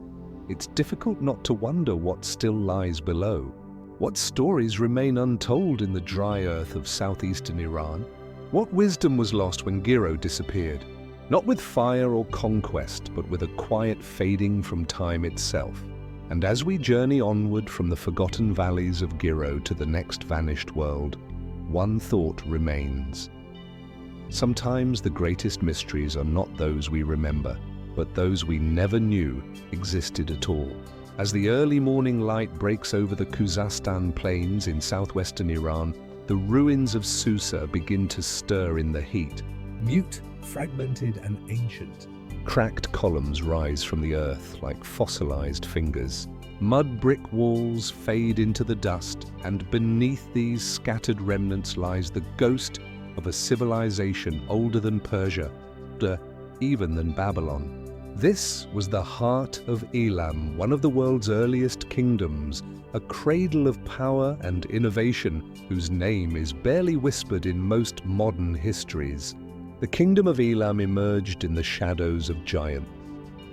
it's difficult not to wonder what still lies below. What stories remain untold in the dry earth of southeastern Iran? What wisdom was lost when Giro disappeared? Not with fire or conquest, but with a quiet fading from time itself. And as we journey onward from the forgotten valleys of Giro to the next vanished world, one thought remains. Sometimes the greatest mysteries are not those we remember, but those we never knew existed at all. As the early morning light breaks over the Khuzestan plains in southwestern Iran, the ruins of Susa begin to stir in the heat. Mute, fragmented, and ancient. Cracked columns rise from the earth like fossilized fingers. Mud brick walls fade into the dust, and beneath these scattered remnants lies the ghost of a civilization older than Persia, older even than Babylon. This was the heart of Elam, one of the world's earliest kingdoms, a cradle of power and innovation whose name is barely whispered in most modern histories. The kingdom of Elam emerged in the shadows of giants.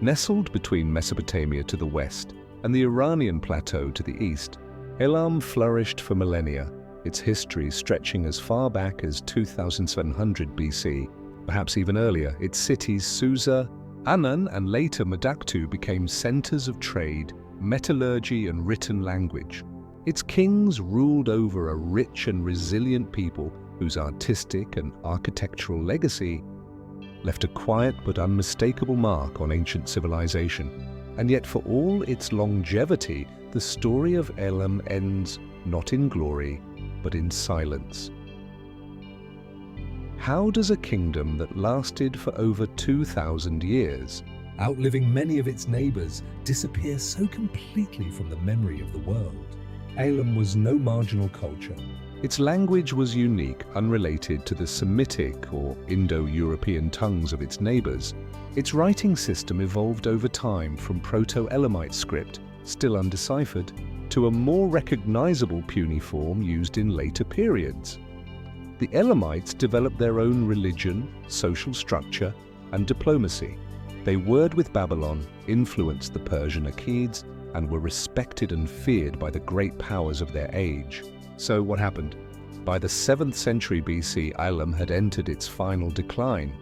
Nestled between Mesopotamia to the west and the Iranian plateau to the east, Elam flourished for millennia, its history stretching as far back as 2700 BC. Perhaps even earlier, its cities Susa, Anan, and later Madaktu became centers of trade, metallurgy, and written language. Its kings ruled over a rich and resilient people whose artistic and architectural legacy left a quiet but unmistakable mark on ancient civilization. And yet, for all its longevity, the story of Elam ends not in glory, but in silence. How does a kingdom that lasted for over 2,000 years, outliving many of its neighbors, disappear so completely from the memory of the world? Elam was no marginal culture. Its language was unique, unrelated to the Semitic or Indo-European tongues of its neighbors. Its writing system evolved over time from Proto-Elamite script, still undeciphered, to a more recognizable cuneiform used in later periods. The Elamites developed their own religion, social structure, and diplomacy. They warred with Babylon, influenced the Persian Achaeans, and were respected and feared by the great powers of their age. So what happened? By the 7th century BC, Elam had entered its final decline.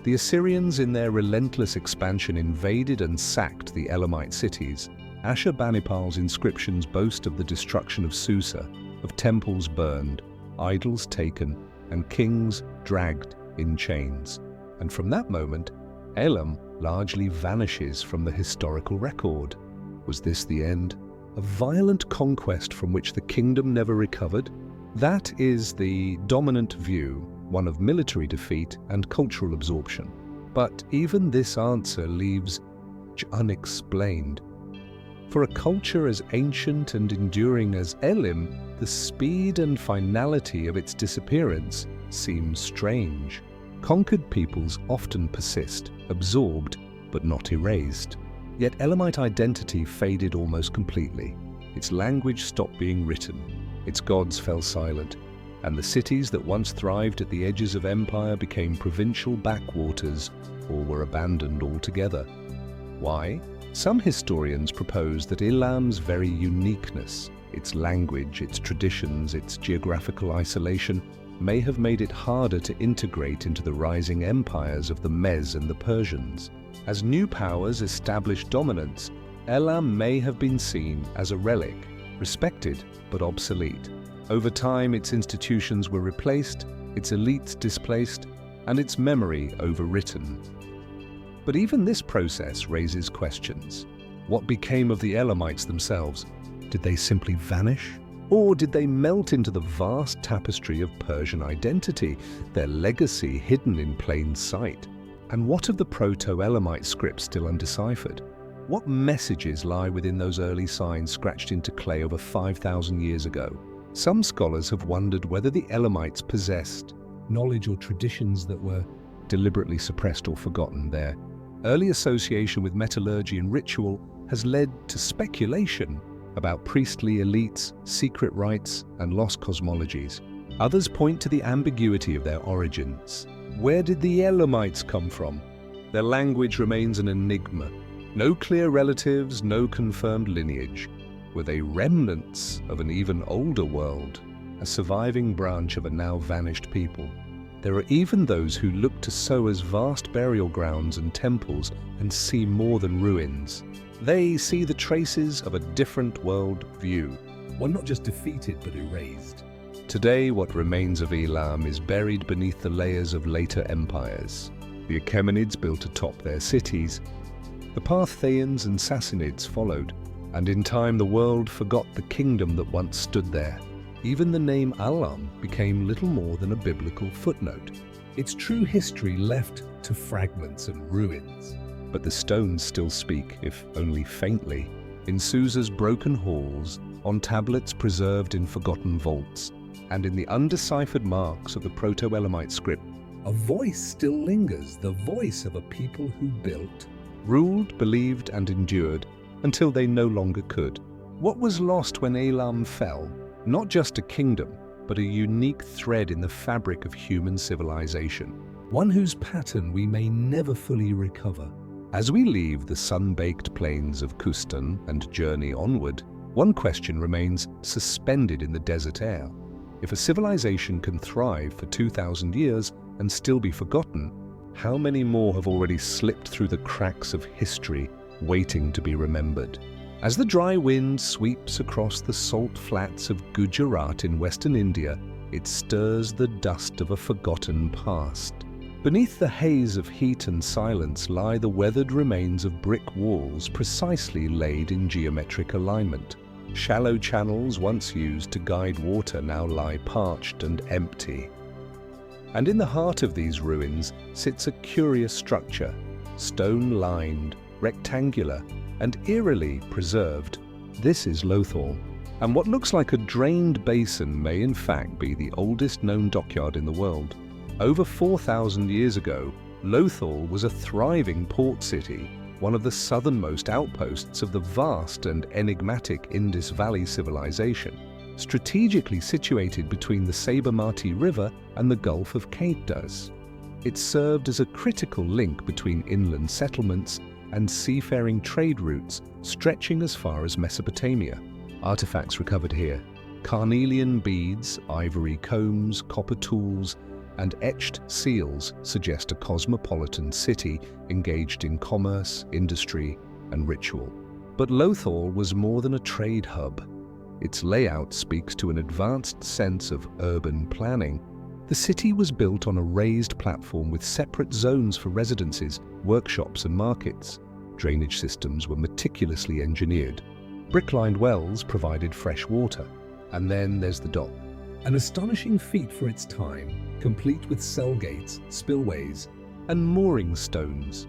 The Assyrians, in their relentless expansion, invaded and sacked the Elamite cities. Ashurbanipal's inscriptions boast of the destruction of Susa, of temples burned, idols taken, and kings dragged in chains. And from that moment, Elam largely vanishes from the historical record. Was this the end? A violent conquest from which the kingdom never recovered? That is the dominant view, one of military defeat and cultural absorption. But even this answer leaves unexplained. For a culture as ancient and enduring as Elam, the speed and finality of its disappearance seems strange. Conquered peoples often persist, absorbed but not erased. Yet Elamite identity faded almost completely. Its language stopped being written. its gods fell silent, and the cities that once thrived at the edges of empire became provincial backwaters or were abandoned altogether. Why? Some historians propose that Elam's very uniqueness, its language, its traditions, its geographical isolation, may have made it harder to integrate into the rising empires of the Mez and the Persians. As new powers established dominance, Elam may have been seen as a relic, respected but obsolete. Over time, its institutions were replaced, its elites displaced, and its memory overwritten. But even this process raises questions. What became of the Elamites themselves? Did they simply vanish? Or did they melt into the vast tapestry of Persian identity, their legacy hidden in plain sight? And what of the Proto-Elamite script still undeciphered? What messages lie within those early signs scratched into clay over 5,000 years ago? Some scholars have wondered whether the Elamites possessed knowledge or traditions that were deliberately suppressed or forgotten. Their early association with metallurgy and ritual has led to speculation about priestly elites, secret rites, and lost cosmologies. Others point to the ambiguity of their origins. Where did the Elamites come from? Their language remains an enigma. No clear relatives, no confirmed lineage. Were they remnants of an even older world, a surviving branch of a now vanished people? There are even those who look to Soa's vast burial grounds and temples and see more than ruins. They see the traces of a different world view, one not just defeated but erased. Today, what remains of Elam is buried beneath the layers of later empires. The Achaemenids built atop their cities. The Parthians and Sassanids followed, and in time the world forgot the kingdom that once stood there. Even the name Elam became little more than a biblical footnote. Its true history left to fragments and ruins. But the stones still speak, if only faintly, in Susa's broken halls, on tablets preserved in forgotten vaults, and in the undeciphered marks of the Proto-Elamite script. A voice still lingers, the voice of a people who built, ruled, believed, and endured until they no longer could. What was lost when Elam fell? Not just a kingdom, but a unique thread in the fabric of human civilization, one whose pattern we may never fully recover. As we leave the sun-baked plains of Kustan and journey onward, one question remains suspended in the desert air. If a civilization can thrive for 2,000 years and still be forgotten, how many more have already slipped through the cracks of history, waiting to be remembered? As the dry wind sweeps across the salt flats of Gujarat in western India, it stirs the dust of a forgotten past. Beneath the haze of heat and silence lie the weathered remains of brick walls precisely laid in geometric alignment. Shallow channels once used to guide water now lie parched and empty. And in the heart of these ruins sits a curious structure, stone-lined, rectangular, and eerily preserved. This is Lothal, and what looks like a drained basin may in fact be the oldest known dockyard in the world. Over 4,000 years ago, Lothal was a thriving port city, one of the southernmost outposts of the vast and enigmatic Indus Valley civilization, strategically situated between the Sabermati River and the Gulf of Qaddas. It served as a critical link between inland settlements and seafaring trade routes stretching as far as Mesopotamia. Artifacts recovered here: carnelian beads, ivory combs, copper tools, and etched seals suggest a cosmopolitan city engaged in commerce, industry, and ritual. But Lothal was more than a trade hub. Its layout speaks to an advanced sense of urban planning. The city was built on a raised platform with separate zones for residences, workshops, and markets. Drainage systems were meticulously engineered. Brick-lined wells provided fresh water. And then there's the dock. An astonishing feat for its time, complete with cell gates, spillways, and mooring stones.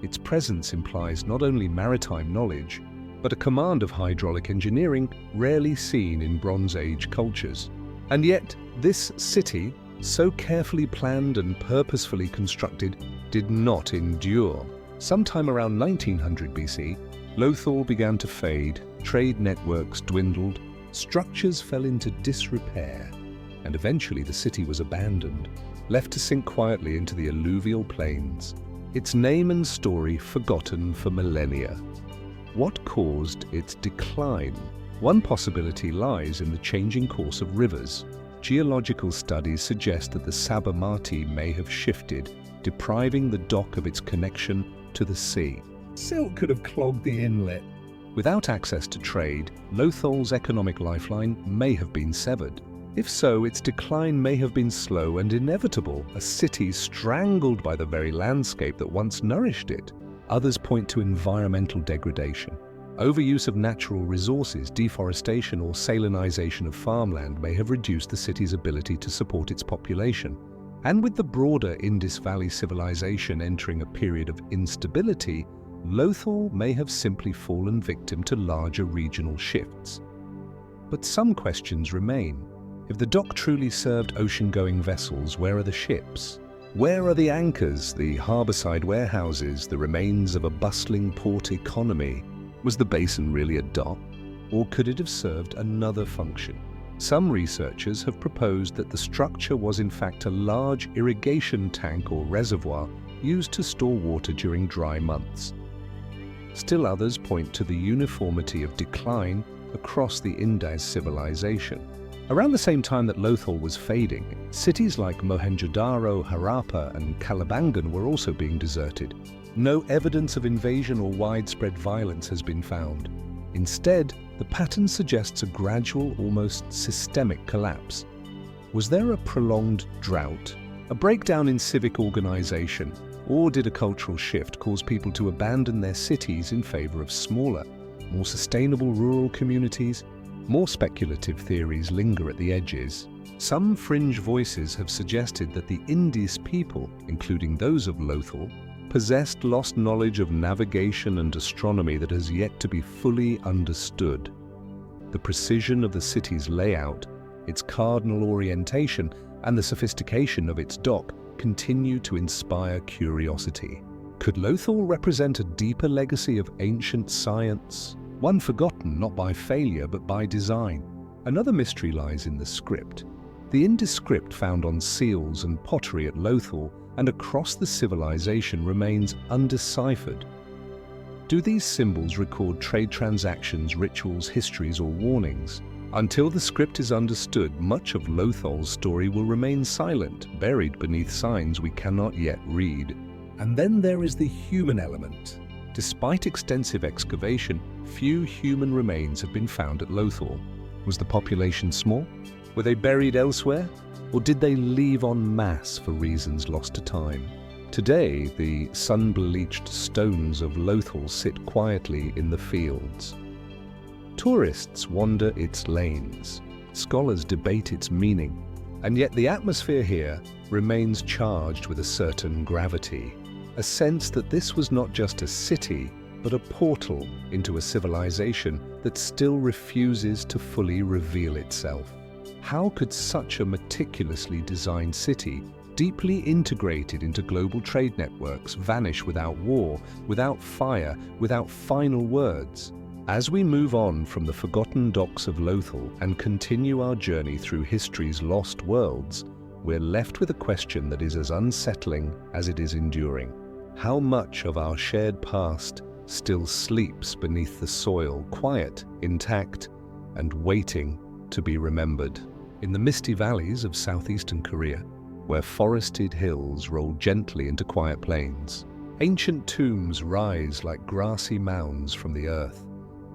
Its presence implies not only maritime knowledge, but a command of hydraulic engineering rarely seen in Bronze Age cultures. And yet, this city, so carefully planned and purposefully constructed, did not endure. Sometime around 1900 BC, Lothal began to fade, trade networks dwindled, Structures fell into disrepair, and eventually the city was abandoned, left to sink quietly into the alluvial plains, its name and story forgotten for millennia. What caused its decline? One possibility lies in the changing course of rivers. Geological studies suggest that the Sabarmati may have shifted, depriving the dock of its connection to the sea. Silt could have clogged the inlet. Without access to trade, Lothol's economic lifeline may have been severed. If so, its decline may have been slow and inevitable, a city strangled by the very landscape that once nourished it. Others point to environmental degradation. Overuse of natural resources, deforestation or salinization of farmland may have reduced the city's ability to support its population. And with the broader Indus Valley civilization entering a period of instability, Lothal may have simply fallen victim to larger regional shifts. But some questions remain. If the dock truly served ocean-going vessels, where are the ships? Where are the anchors, the harborside warehouses, the remains of a bustling port economy? Was the basin really a dock, or could it have served another function? Some researchers have proposed that the structure was in fact a large irrigation tank or reservoir used to store water during dry months. Still others point to the uniformity of decline across the Indus civilization. Around the same time that Lothal was fading, cities like Mohenjo-daro, Harappa and Kalibangan were also being deserted. No evidence of invasion or widespread violence has been found. Instead, the pattern suggests a gradual, almost systemic collapse. Was there a prolonged drought, a breakdown in civic organization, or did a cultural shift cause people to abandon their cities in favor of smaller, more sustainable rural communities? More speculative theories linger at the edges. Some fringe voices have suggested that the Indus people, including those of Lothal, possessed lost knowledge of navigation and astronomy that has yet to be fully understood. The precision of the city's layout, its cardinal orientation, and the sophistication of its dock continue to inspire curiosity. Could Lothal represent a deeper legacy of ancient science, one forgotten not by failure but by design? Another mystery lies in the script. The Indus script found on seals and pottery at Lothal and across the civilization remains undeciphered. Do these symbols record trade transactions, rituals, histories, or warnings? Until the script is understood, much of Lothal's story will remain silent, buried beneath signs we cannot yet read. And then there is the human element. Despite extensive excavation, few human remains have been found at Lothal. Was the population small? Were they buried elsewhere? Or did they leave en masse for reasons lost to time? Today, the sun-bleached stones of Lothal sit quietly in the fields. Tourists wander its lanes. Scholars debate its meaning. And yet the atmosphere here remains charged with a certain gravity. A sense that this was not just a city, but a portal into a civilization that still refuses to fully reveal itself. How could such a meticulously designed city, deeply integrated into global trade networks, vanish without war, without fire, without final words? As we move on from the forgotten docks of Lothal and continue our journey through history's lost worlds, we're left with a question that is as unsettling as it is enduring. How much of our shared past still sleeps beneath the soil, quiet, intact, and waiting to be remembered? In the misty valleys of southeastern Korea, where forested hills roll gently into quiet plains, ancient tombs rise like grassy mounds from the earth.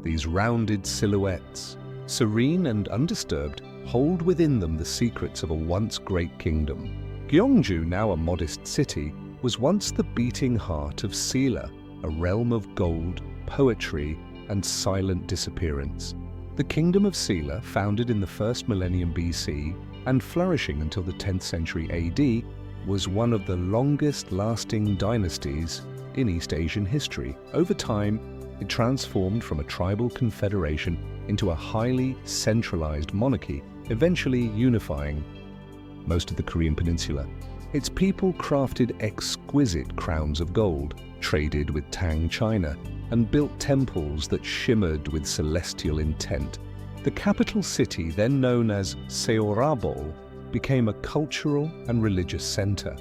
These rounded silhouettes, serene and undisturbed, hold within them the secrets of a once great kingdom. Gyeongju, now a modest city, was once the beating heart of Silla, a realm of gold, poetry, and silent disappearance. The kingdom of Silla, founded in the first millennium BC and flourishing until the 10th century AD, was one of the longest-lasting dynasties in East Asian history. Over time, it transformed from a tribal confederation into a highly centralized monarchy, eventually unifying most of the Korean peninsula. Its people crafted exquisite crowns of gold, traded with Tang china, and built temples that shimmered with celestial intent. The capital city, then known as Seorabol, became a cultural and religious center,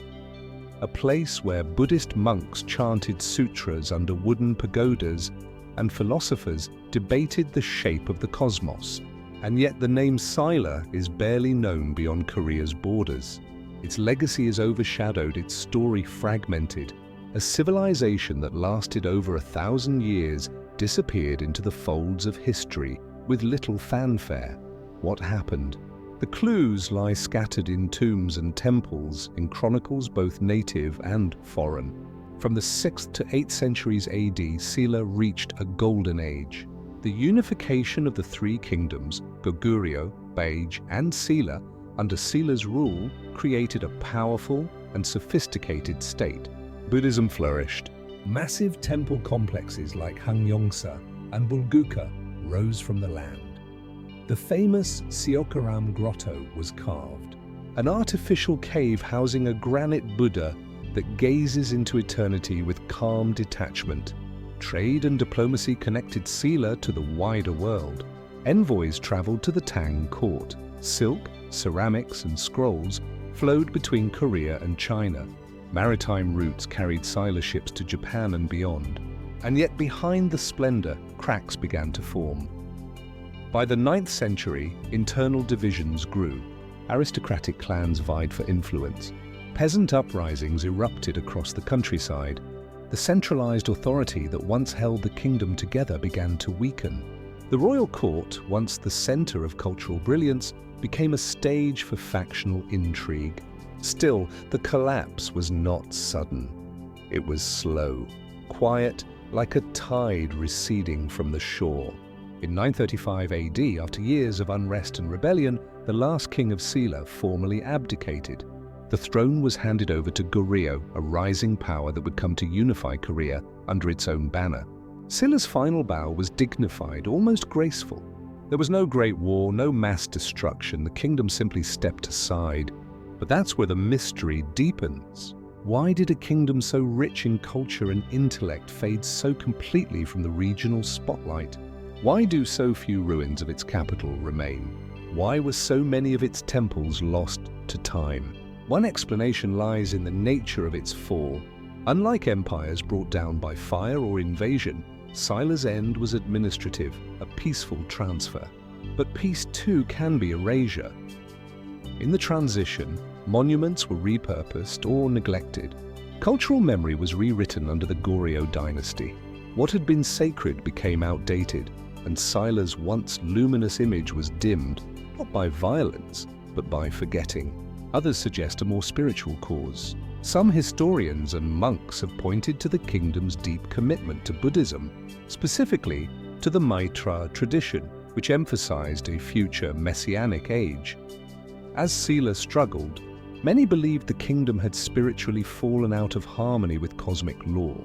a place where Buddhist monks chanted sutras under wooden pagodas and philosophers debated the shape of the cosmos. And yet the name Silla is barely known beyond Korea's borders. Its legacy is overshadowed, its story fragmented. A civilization that lasted over 1,000 years disappeared into the folds of history with little fanfare. What happened? The clues lie scattered in tombs and temples, in chronicles both native and foreign. From the 6th to 8th centuries AD, Silla reached a golden age. The unification of the three kingdoms, Goguryeo, Baekje, and Silla, under Silla's rule, created a powerful and sophisticated state. Buddhism flourished. Massive temple complexes like Hangyongsa and Bulgukha rose from the land. The famous Seokaram Grotto was carved, an artificial cave housing a granite Buddha that gazes into eternity with calm detachment. Trade and diplomacy connected Silla to the wider world. Envoys traveled to the Tang court. Silk, ceramics, and scrolls flowed between Korea and China. Maritime routes carried Silla ships to Japan and beyond. And yet behind the splendor, cracks began to form. By the 9th century, internal divisions grew. Aristocratic clans vied for influence. Peasant uprisings erupted across the countryside. The centralized authority that once held the kingdom together began to weaken. The royal court, once the center of cultural brilliance, became a stage for factional intrigue. Still, the collapse was not sudden. It was slow, quiet, like a tide receding from the shore. In 935 AD, after years of unrest and rebellion, the last king of Silla formally abdicated. The throne was handed over to Goryeo, a rising power that would come to unify Korea under its own banner. Silla's final bow was dignified, almost graceful. There was no great war, no mass destruction. The kingdom simply stepped aside. But that's where the mystery deepens. Why did a kingdom so rich in culture and intellect fade so completely from the regional spotlight? Why do so few ruins of its capital remain? Why were so many of its temples lost to time? One explanation lies in the nature of its fall. Unlike empires brought down by fire or invasion, Silla's end was administrative, a peaceful transfer. But peace too can be erasure. In the transition, monuments were repurposed or neglected. Cultural memory was rewritten under the Goryeo dynasty. What had been sacred became outdated, and Silla's once luminous image was dimmed, not by violence, but by forgetting. Others suggest a more spiritual cause. Some historians and monks have pointed to the kingdom's deep commitment to Buddhism, specifically to the Maitra tradition, which emphasized a future messianic age. As Silla struggled, many believed the kingdom had spiritually fallen out of harmony with cosmic law,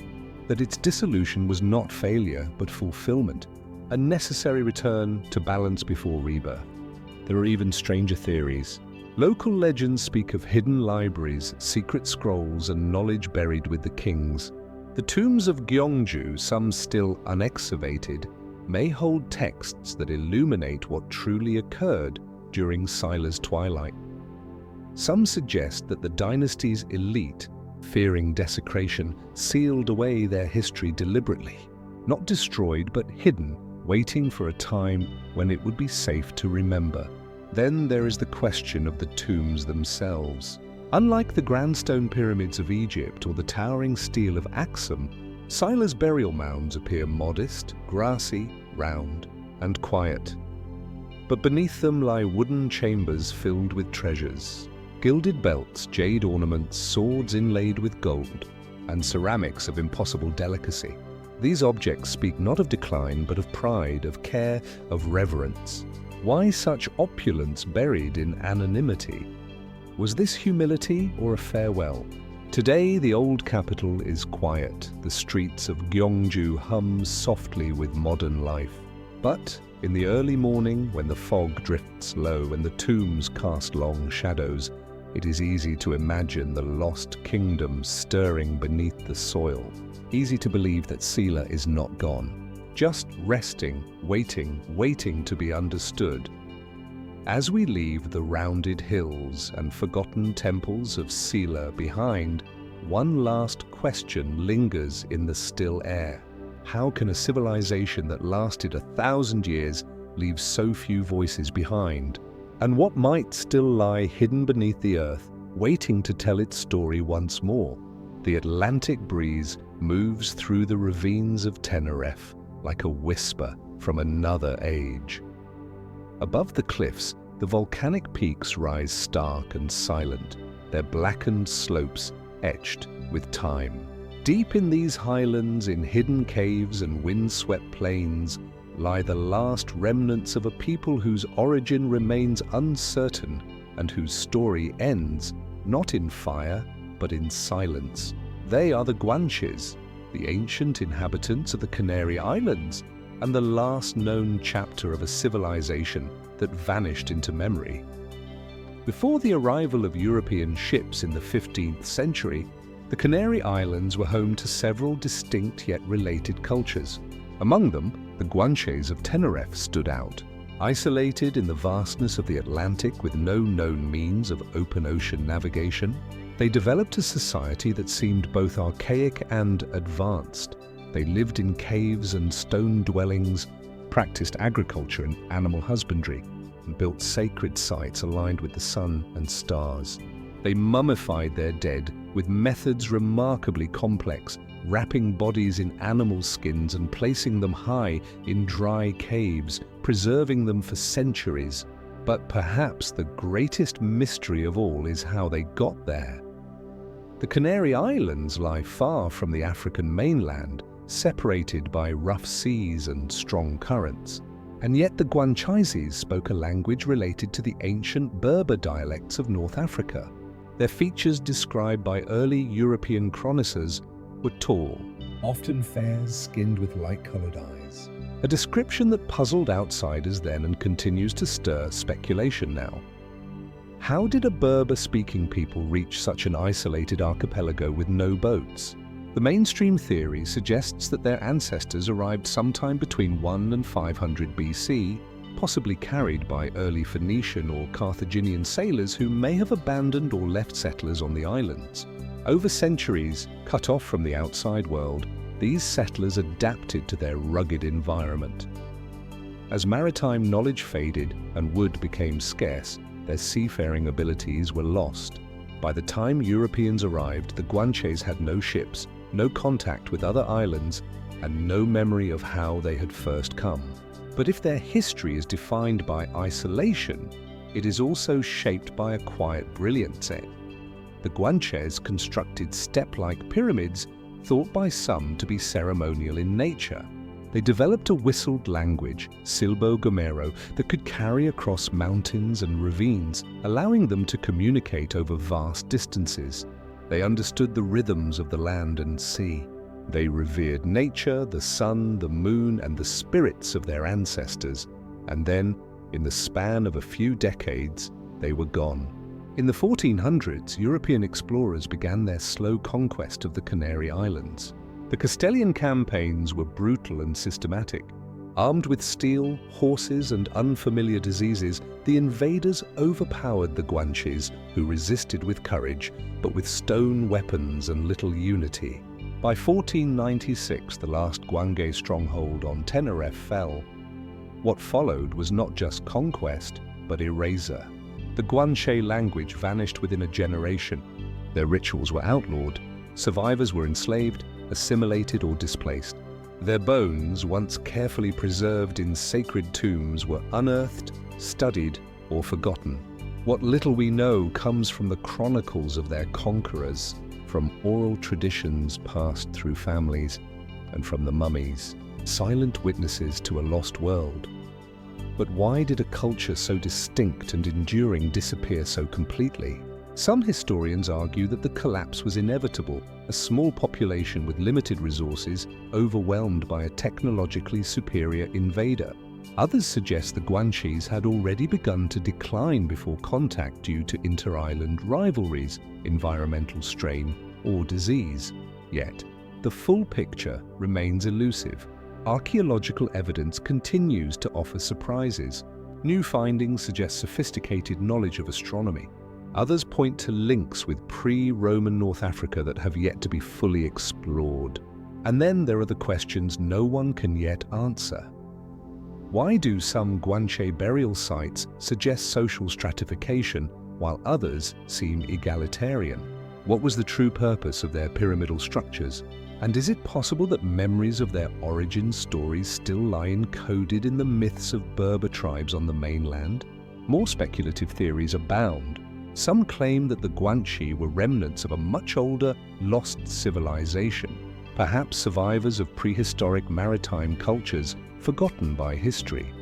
that its dissolution was not failure but fulfillment, a necessary return to balance before rebirth. There are even stranger theories. Local legends speak of hidden libraries, secret scrolls, and knowledge buried with the kings. The tombs of Gyeongju, some still unexcavated, may hold texts that illuminate what truly occurred during Silla's twilight. Some suggest that the dynasty's elite, fearing desecration, sealed away their history deliberately, not destroyed but hidden, waiting for a time when it would be safe to remember. Then there is the question of the tombs themselves. Unlike the grand stone pyramids of Egypt or the towering stele of Axum, Silla's burial mounds appear modest, grassy, round, and quiet. But beneath them lie wooden chambers filled with treasures. Gilded belts, jade ornaments, swords inlaid with gold, and ceramics of impossible delicacy. These objects speak not of decline, but of pride, of care, of reverence. Why such opulence buried in anonymity? Was this humility or a farewell? Today, the old capital is quiet. The streets of Gyeongju hum softly with modern life. But in the early morning, when the fog drifts low and the tombs cast long shadows, it is easy to imagine the lost kingdom stirring beneath the soil. Easy to believe that Silla is not gone, just resting, waiting to be understood. As we leave the rounded hills and forgotten temples of Sela behind, one last question lingers in the still air. How can a civilization that lasted 1,000 years leave so few voices behind? And what might still lie hidden beneath the earth, waiting to tell its story once more? The Atlantic breeze moves through the ravines of Tenerife like a whisper from another age. Above the cliffs, the volcanic peaks rise stark and silent, their blackened slopes etched with time. Deep in these highlands, in hidden caves and wind-swept plains, lie the last remnants of a people whose origin remains uncertain and whose story ends not in fire, but in silence. They are the Guanches, the ancient inhabitants of the Canary Islands, and the last known chapter of a civilization that vanished into memory. Before the arrival of European ships in the 15th century, the Canary Islands were home to several distinct yet related cultures. Among them, the Guanches of Tenerife stood out. Isolated in the vastness of the Atlantic with no known means of open ocean navigation, they developed a society that seemed both archaic and advanced. They lived in caves and stone dwellings, practiced agriculture and animal husbandry, and built sacred sites aligned with the sun and stars. They mummified their dead with methods remarkably complex, wrapping bodies in animal skins and placing them high in dry caves, preserving them for centuries. But perhaps the greatest mystery of all is how they got there. The Canary Islands lie far from the African mainland, separated by rough seas and strong currents. And yet the Guanches spoke a language related to the ancient Berber dialects of North Africa. Their features described by early European chroniclers were tall, often fair, skinned with light-colored eyes. A description that puzzled outsiders then and continues to stir speculation now. How did a Berber-speaking people reach such an isolated archipelago with no boats? The mainstream theory suggests that their ancestors arrived sometime between 1 and 500 BC, possibly carried by early Phoenician or Carthaginian sailors who may have abandoned or left settlers on the islands. Over centuries, cut off from the outside world, these settlers adapted to their rugged environment. As maritime knowledge faded and wood became scarce, their seafaring abilities were lost. By the time Europeans arrived, the Guanches had no ships, no contact with other islands, and no memory of how they had first come. But if their history is defined by isolation, it is also shaped by a quiet brilliance. The Guanches constructed step-like pyramids thought by some to be ceremonial in nature. They developed a whistled language, Silbo Gomero, that could carry across mountains and ravines, allowing them to communicate over vast distances. They understood the rhythms of the land and sea. They revered nature, the sun, the moon, and the spirits of their ancestors. And then, in the span of a few decades, they were gone. In the 1400s, European explorers began their slow conquest of the Canary Islands. The Castilian campaigns were brutal and systematic. Armed with steel, horses, and unfamiliar diseases, the invaders overpowered the Guanches, who resisted with courage, but with stone weapons and little unity. By 1496, the last Guanche stronghold on Tenerife fell. What followed was not just conquest, but erasure. The Guanche language vanished within a generation. Their rituals were outlawed. Survivors were enslaved, assimilated, or displaced. Their bones, once carefully preserved in sacred tombs, were unearthed, studied, or forgotten. What little we know comes from the chronicles of their conquerors, from oral traditions passed through families, and from the mummies, silent witnesses to a lost world. But why did a culture so distinct and enduring disappear so completely? Some historians argue that the collapse was inevitable, a small population with limited resources, overwhelmed by a technologically superior invader. Others suggest the Guanches had already begun to decline before contact due to inter-island rivalries, environmental strain, or disease. Yet, the full picture remains elusive. Archaeological evidence continues to offer surprises. New findings suggest sophisticated knowledge of astronomy. Others point to links with pre-Roman North Africa that have yet to be fully explored. And then there are the questions no one can yet answer. Why do some Guanche burial sites suggest social stratification while others seem egalitarian? What was the true purpose of their pyramidal structures? And is it possible that memories of their origin stories still lie encoded in the myths of Berber tribes on the mainland? More speculative theories abound. Some claim that the Guanche were remnants of a much older, lost civilization, perhaps survivors of prehistoric maritime cultures forgotten by history.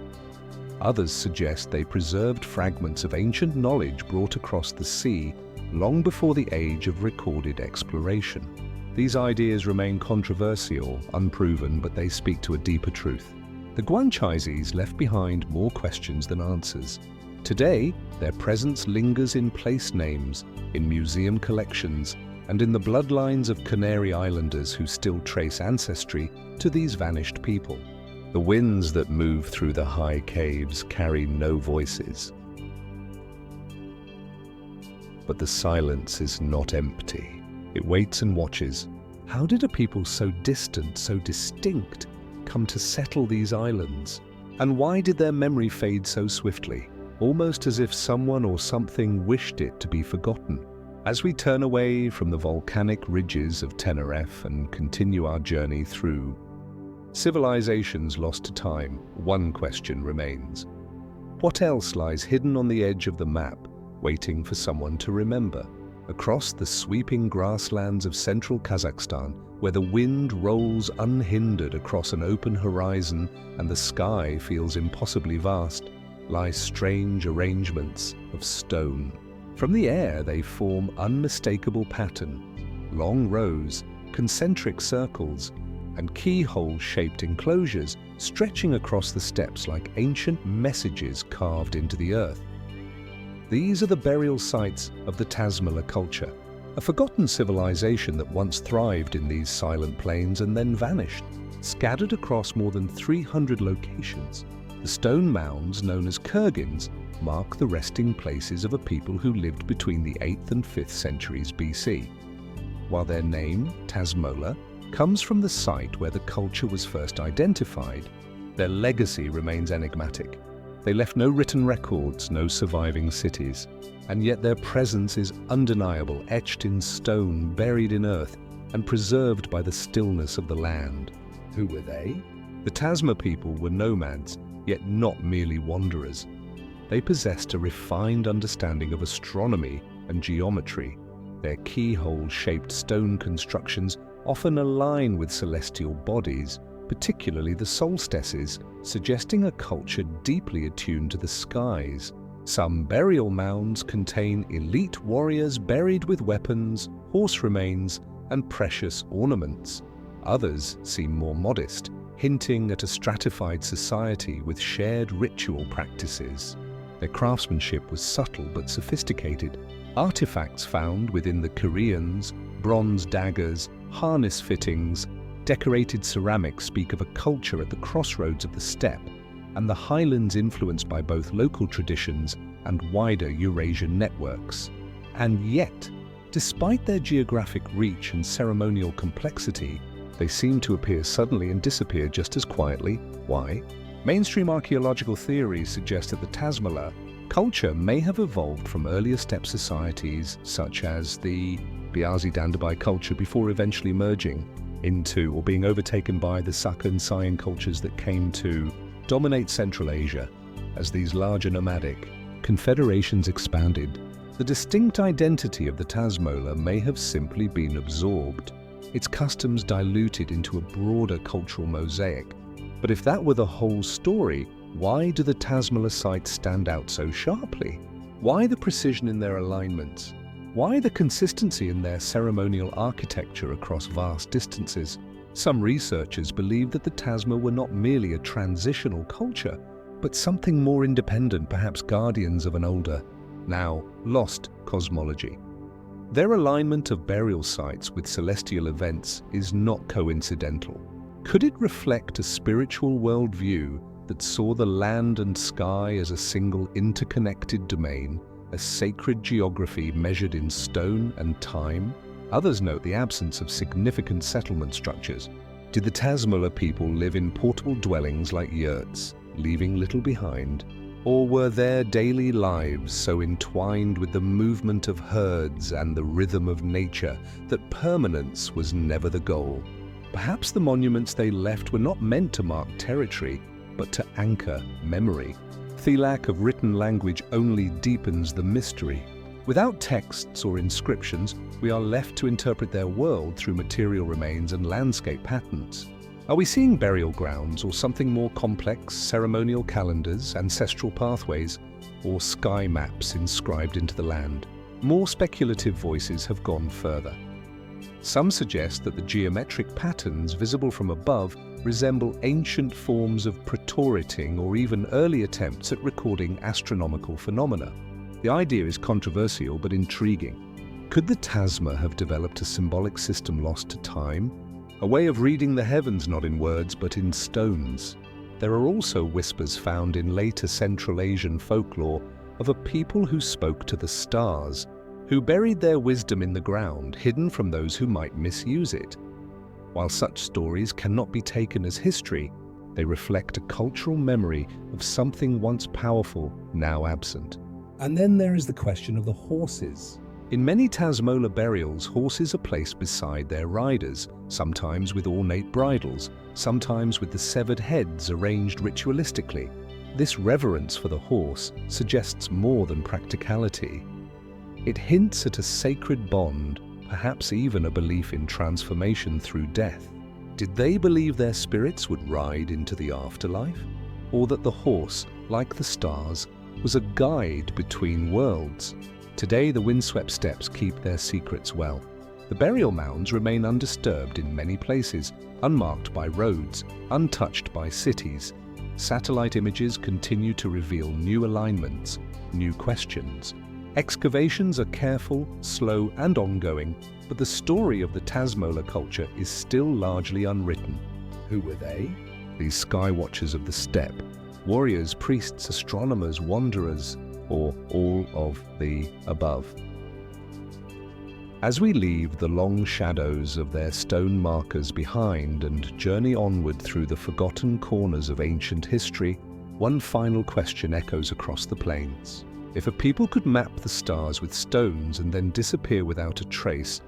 Others suggest they preserved fragments of ancient knowledge brought across the sea long before the age of recorded exploration. These ideas remain controversial, unproven, but they speak to a deeper truth. The Guanches left behind more questions than answers. Today, their presence lingers in place names, in museum collections, and in the bloodlines of Canary Islanders who still trace ancestry to these vanished people. The winds that move through the high caves carry no voices. But the silence is not empty. It waits and watches. How did a people so distant, so distinct, come to settle these islands? And why did their memory fade so swiftly, almost as if someone or something wished it to be forgotten? As we turn away from the volcanic ridges of Tenerife and continue our journey through civilizations lost to time, one question remains. What else lies hidden on the edge of the map, waiting for someone to remember? Across the sweeping grasslands of central Kazakhstan, where the wind rolls unhindered across an open horizon and the sky feels impossibly vast, lie strange arrangements of stone. From the air they form unmistakable pattern, long rows, concentric circles, and keyhole-shaped enclosures stretching across the steppes like ancient messages carved into the earth. These are the burial sites of the Tasmala culture, a forgotten civilization that once thrived in these silent plains and then vanished. Scattered across more than 300 locations, the stone mounds known as kurgans mark the resting places of a people who lived between the 8th and 5th centuries BC. While their name, Tasmala, comes from the site where the culture was first identified, their legacy remains enigmatic. They left no written records, no surviving cities, and yet their presence is undeniable, etched in stone, buried in earth, and preserved by the stillness of the land. Who were they? The Tasma people were nomads, yet not merely wanderers. They possessed a refined understanding of astronomy and geometry. Their keyhole-shaped stone constructions often align with celestial bodies, particularly the solstices, suggesting a culture deeply attuned to the skies. Some burial mounds contain elite warriors buried with weapons, horse remains, and precious ornaments. Others seem more modest, hinting at a stratified society with shared ritual practices. Their craftsmanship was subtle but sophisticated. Artifacts found within the Koreans, bronze daggers, harness fittings, decorated ceramics speak of a culture at the crossroads of the steppe, and the highlands influenced by both local traditions and wider Eurasian networks. And yet, despite their geographic reach and ceremonial complexity, they seem to appear suddenly and disappear just as quietly. Why? Mainstream archaeological theories suggest that the Tasmala culture may have evolved from earlier steppe societies such as the Biazi Dandabai culture before eventually merging into or being overtaken by the Saka and Sayan cultures that came to dominate Central Asia. As these larger nomadic confederations expanded, the distinct identity of the Tasmala may have simply been absorbed, its customs diluted into a broader cultural mosaic. But if that were the whole story, why do the Tasmala sites stand out so sharply? Why the precision in their alignments? Why the consistency in their ceremonial architecture across vast distances? Some researchers believe that the Tasma were not merely a transitional culture, but something more independent, perhaps guardians of an older, now lost cosmology. Their alignment of burial sites with celestial events is not coincidental. Could it reflect a spiritual worldview that saw the land and sky as a single interconnected domain, a sacred geography measured in stone and time? Others note the absence of significant settlement structures. Did the Tasmula people live in portable dwellings like yurts, leaving little behind? Or were their daily lives so entwined with the movement of herds and the rhythm of nature that permanence was never the goal? Perhaps the monuments they left were not meant to mark territory, but to anchor memory. The lack of written language only deepens the mystery. Without texts or inscriptions, we are left to interpret their world through material remains and landscape patterns. Are we seeing burial grounds or something more complex, ceremonial calendars, ancestral pathways, or sky maps inscribed into the land? More speculative voices have gone further. Some suggest that the geometric patterns visible from above resemble ancient forms of praetoriting or even early attempts at recording astronomical phenomena. The idea is controversial but intriguing. Could the Tasma have developed a symbolic system lost to time? A way of reading the heavens not in words but in stones? There are also whispers found in later Central Asian folklore of a people who spoke to the stars, who buried their wisdom in the ground, hidden from those who might misuse it. While such stories cannot be taken as history, they reflect a cultural memory of something once powerful, now absent. And then there is the question of the horses. In many Tasmola burials, horses are placed beside their riders, sometimes with ornate bridles, sometimes with the severed heads arranged ritualistically. This reverence for the horse suggests more than practicality. It hints at a sacred bond, perhaps even a belief in transformation through death. Did they believe their spirits would ride into the afterlife? Or that the horse, like the stars, was a guide between worlds? Today, the windswept steppes keep their secrets well. The burial mounds remain undisturbed in many places, unmarked by roads, untouched by cities. Satellite images continue to reveal new alignments, new questions. Excavations are careful, slow, and ongoing, but the story of the Tasmola culture is still largely unwritten. Who were they? These sky watchers of the steppe. Warriors, priests, astronomers, wanderers, or all of the above. As we leave the long shadows of their stone markers behind and journey onward through the forgotten corners of ancient history, one final question echoes across the plains. If a people could map the stars with stones and then disappear without a trace,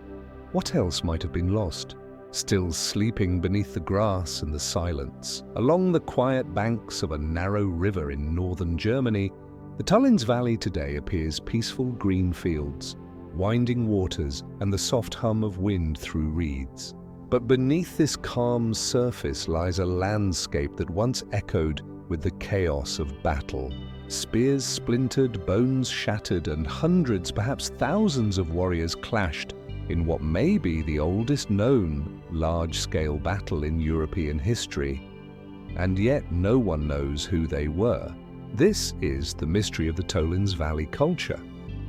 what else might have been lost? Still sleeping beneath the grass and the silence, along the quiet banks of a narrow river in northern Germany, the Tullins Valley today appears peaceful green fields, winding waters, and the soft hum of wind through reeds. But beneath this calm surface lies a landscape that once echoed with the chaos of battle. Spears splintered, bones shattered, and hundreds, perhaps thousands of warriors clashed in what may be the oldest known large-scale battle in European history. And yet no one knows who they were. This is the mystery of the Tullins Valley culture.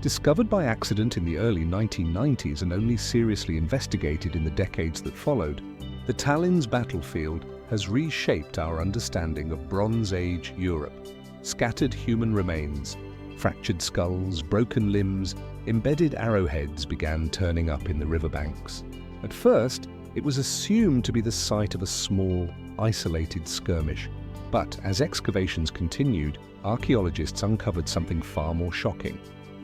Discovered by accident in the early 1990s and only seriously investigated in the decades that followed, the Tullins battlefield has reshaped our understanding of Bronze Age Europe. Scattered human remains, fractured skulls, broken limbs, embedded arrowheads began turning up in the riverbanks. At first, it was assumed to be the site of a small, isolated skirmish. But as excavations continued, archaeologists uncovered something far more shocking.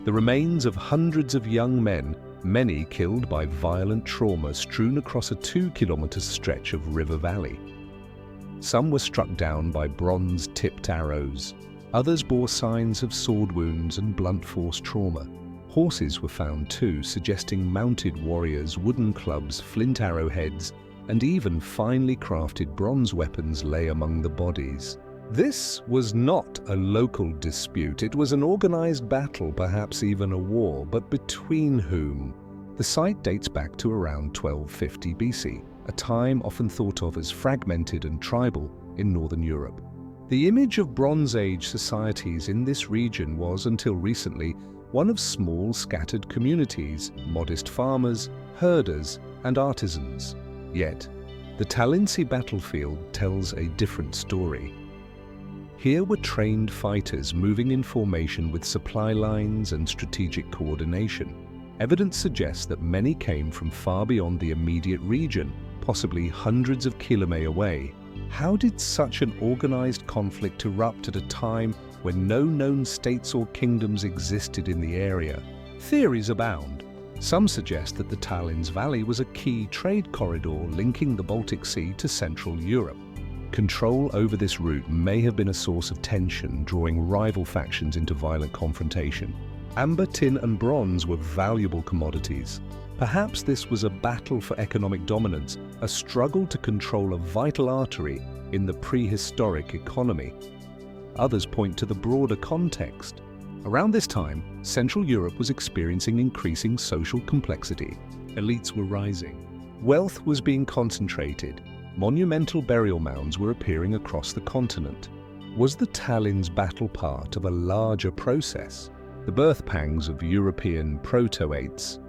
The remains of hundreds of young men, many killed by violent trauma, strewn across a 2-kilometer stretch of river valley. Some were struck down by bronze-tipped arrows. Others bore signs of sword wounds and blunt force trauma. Horses were found too, suggesting mounted warriors, wooden clubs, flint arrowheads, and even finely crafted bronze weapons lay among the bodies. This was not a local dispute. It was an organized battle, perhaps even a war, but between whom? The site dates back to around 1250 BC, a time often thought of as fragmented and tribal in northern Europe. The image of Bronze Age societies in this region was, until recently, one of small scattered communities, modest farmers, herders, and artisans. Yet, The Tallinsee battlefield tells a different story. Here were trained fighters moving in formation with supply lines and strategic coordination. Evidence suggests that many came from far beyond the immediate region, possibly hundreds of kilometers away. How did such an organized conflict erupt at a time when no known states or kingdoms existed in the area? Theories abound. Some suggest that the Tallinn's Valley was a key trade corridor linking the Baltic Sea to Central Europe. Control over this route may have been a source of tension, drawing rival factions into violent confrontation. Amber, tin, and bronze were valuable commodities. Perhaps this was a battle for economic dominance, a struggle to control a vital artery in the prehistoric economy. Others point to the broader context. Around this time, Central Europe was experiencing increasing social complexity. Elites were rising. Wealth was being concentrated. Monumental burial mounds were appearing across the continent. Was the Tallinn's battle part of a larger process? The birth pangs of European proto-8s?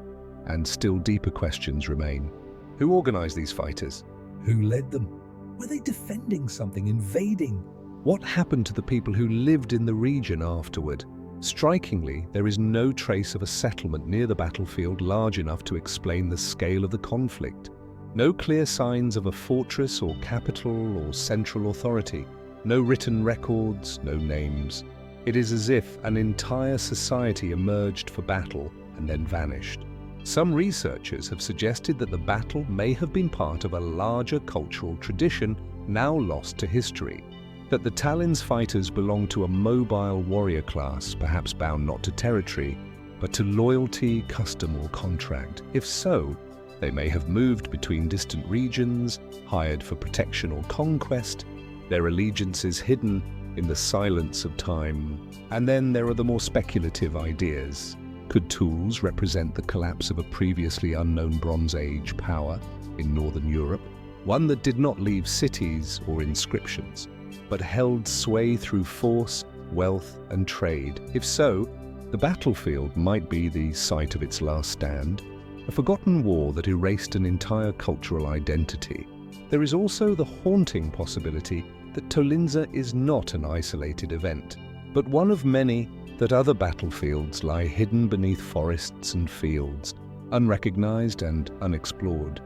And still deeper questions remain. Who organized these fighters? Who led them? Were they defending something, invading? What happened to the people who lived in the region afterward? Strikingly, there is no trace of a settlement near the battlefield large enough to explain the scale of the conflict. No clear signs of a fortress or capital or central authority. No written records, no names. It is as if an entire society emerged for battle and then vanished. Some researchers have suggested that the battle may have been part of a larger cultural tradition now lost to history. That the Tallinn's fighters belonged to a mobile warrior class, perhaps bound not to territory, but to loyalty, custom, or contract. If so, they may have moved between distant regions, hired for protection or conquest, their allegiances hidden in the silence of time. And then there are the more speculative ideas. Could tools represent the collapse of a previously unknown Bronze Age power in Northern Europe? One that did not leave cities or inscriptions, but held sway through force, wealth, and trade. If so, the battlefield might be the site of its last stand, a forgotten war that erased an entire cultural identity. There is also the haunting possibility that Tallinnse is not an isolated event, but one of many that other battlefields lie hidden beneath forests and fields, unrecognized and unexplored.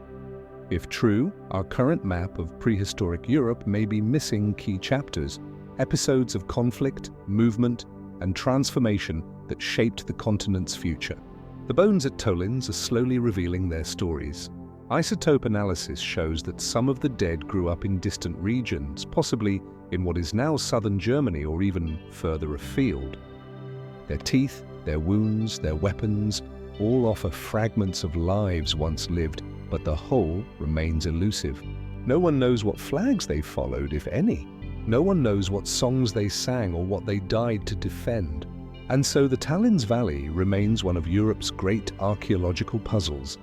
If true, our current map of prehistoric Europe may be missing key chapters, episodes of conflict, movement, and transformation that shaped the continent's future. The bones at Tallinn's are slowly revealing their stories. Isotope analysis shows that some of the dead grew up in distant regions, possibly in what is now southern Germany or even further afield. Their teeth, their wounds, their weapons, all offer fragments of lives once lived, but the whole remains elusive. No one knows what flags they followed, if any. No one knows what songs they sang or what they died to defend. And so the Tallinn's Valley remains one of Europe's great archaeological puzzles.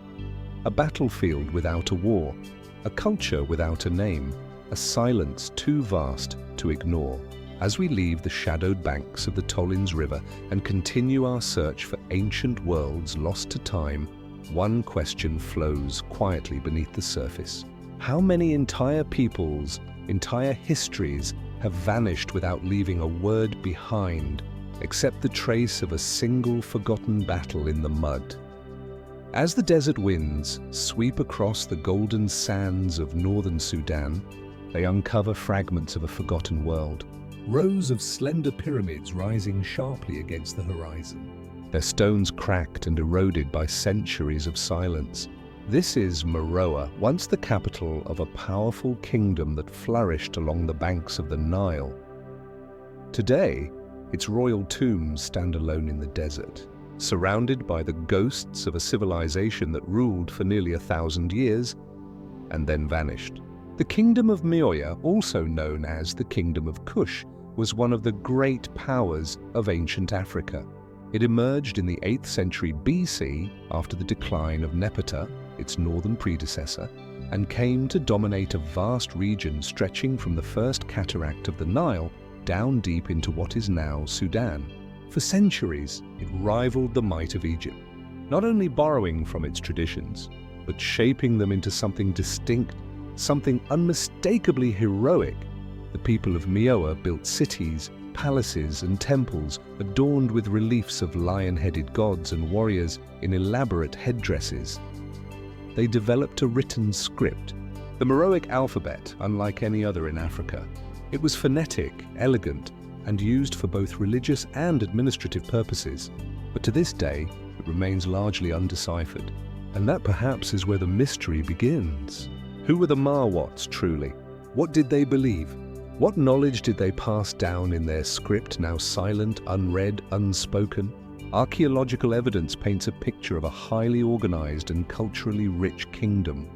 A battlefield without a war, a culture without a name, a silence too vast to ignore. As we leave the shadowed banks of the Tallinn's River and continue our search for ancient worlds lost to time, one question flows quietly beneath the surface. How many entire peoples, entire histories have vanished without leaving a word behind, except the trace of a single forgotten battle in the mud? As the desert winds sweep across the golden sands of northern Sudan, they uncover fragments of a forgotten world. Rows of slender pyramids rising sharply against the horizon, their stones cracked and eroded by centuries of silence. This is Meroe, once the capital of a powerful kingdom that flourished along the banks of the Nile. Today, its royal tombs stand alone in the desert, surrounded by the ghosts of a civilization that ruled for nearly 1,000 years and then vanished. The Kingdom of Meroe, also known as the Kingdom of Kush, was one of the great powers of ancient Africa. It emerged in the 8th century BC after the decline of Nepeta, its northern predecessor, and came to dominate a vast region stretching from the first cataract of the Nile down deep into what is now Sudan. For centuries, it rivaled the might of Egypt, not only borrowing from its traditions, but shaping them into something distinct, something unmistakably heroic. The people of Mioa built cities, palaces, and temples adorned with reliefs of lion-headed gods and warriors in elaborate headdresses. They developed a written script, the Meroic alphabet, unlike any other in Africa. It was phonetic, elegant, and used for both religious and administrative purposes, but to this day it remains largely undeciphered. And that perhaps is where the mystery begins. Who were the Marwats truly? What did they believe? What knowledge did they pass down in their script, now silent, unread, unspoken? Archaeological evidence paints a picture of a highly organized and culturally rich kingdom.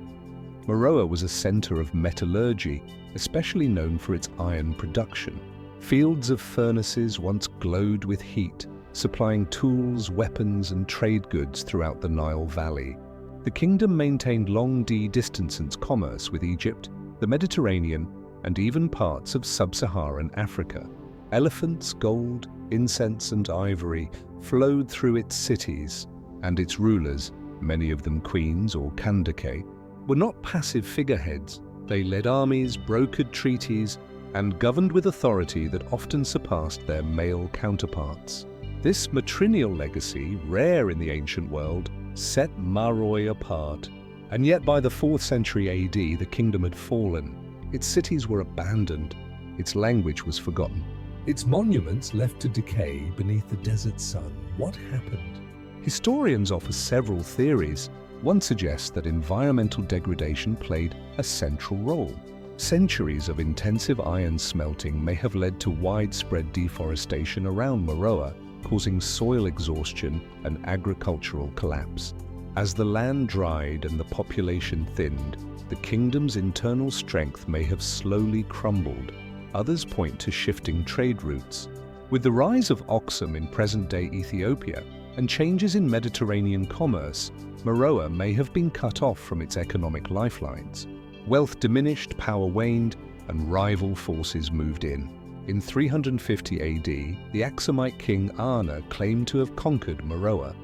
Meroa was a center of metallurgy, especially known for its iron production. Fields of furnaces once glowed with heat, supplying tools, weapons, and trade goods throughout the Nile Valley. The kingdom maintained long-distance commerce with Egypt, the Mediterranean, and even parts of sub-Saharan Africa. Elephants, gold, incense, and ivory flowed through its cities, and its rulers, many of them queens or kandake, were not passive figureheads. They led armies, brokered treaties, and governed with authority that often surpassed their male counterparts. This matrilineal legacy, rare in the ancient world, set Maroi apart. And yet by the 4th century AD, the kingdom had fallen. Its cities were abandoned. Its language was forgotten. Its monuments left to decay beneath the desert sun. What happened? Historians offer several theories. One suggests that environmental degradation played a central role. Centuries of intensive iron smelting may have led to widespread deforestation around Meroa, causing soil exhaustion and agricultural collapse. As the land dried and the population thinned, the kingdom's internal strength may have slowly crumbled. Others point to shifting trade routes. With the rise of Oxum in present-day Ethiopia and changes in Mediterranean commerce, Meroa may have been cut off from its economic lifelines. Wealth diminished, power waned, and rival forces moved in. In 350 AD, the Aksumite king Ana claimed to have conquered Meroa.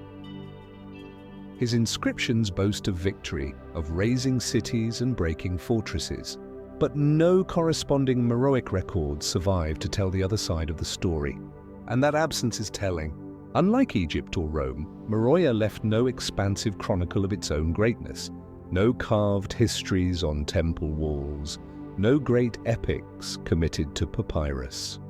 His inscriptions boast of victory, of razing cities and breaking fortresses. But no corresponding Meroic records survive to tell the other side of the story. And that absence is telling. Unlike Egypt or Rome, Meroia left no expansive chronicle of its own greatness. No carved histories on temple walls. No great epics committed to papyrus.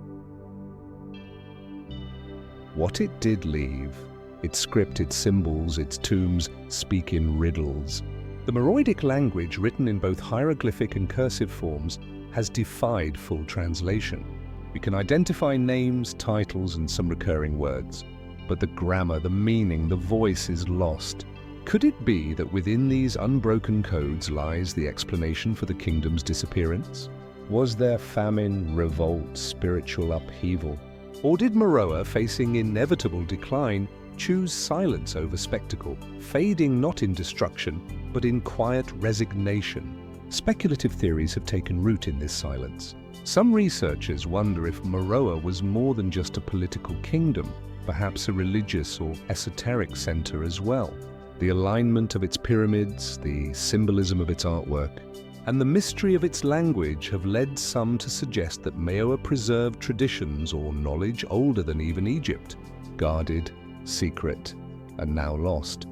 What it did leave, its script, its symbols, its tombs, speak in riddles. The Meroitic language, written in both hieroglyphic and cursive forms, has defied full translation. We can identify names, titles, and some recurring words, but the grammar, the meaning, the voice is lost. Could it be that within these unbroken codes lies the explanation for the kingdom's disappearance? Was there famine, revolt, spiritual upheaval? Or did Meroa, facing inevitable decline, choose silence over spectacle, fading not in destruction, but in quiet resignation? Speculative theories have taken root in this silence. Some researchers wonder if Meroa was more than just a political kingdom, perhaps a religious or esoteric center as well. The alignment of its pyramids, the symbolism of its artwork, and the mystery of its language have led some to suggest that Meroa preserved traditions or knowledge older than even Egypt, guarded, secret, and now lost.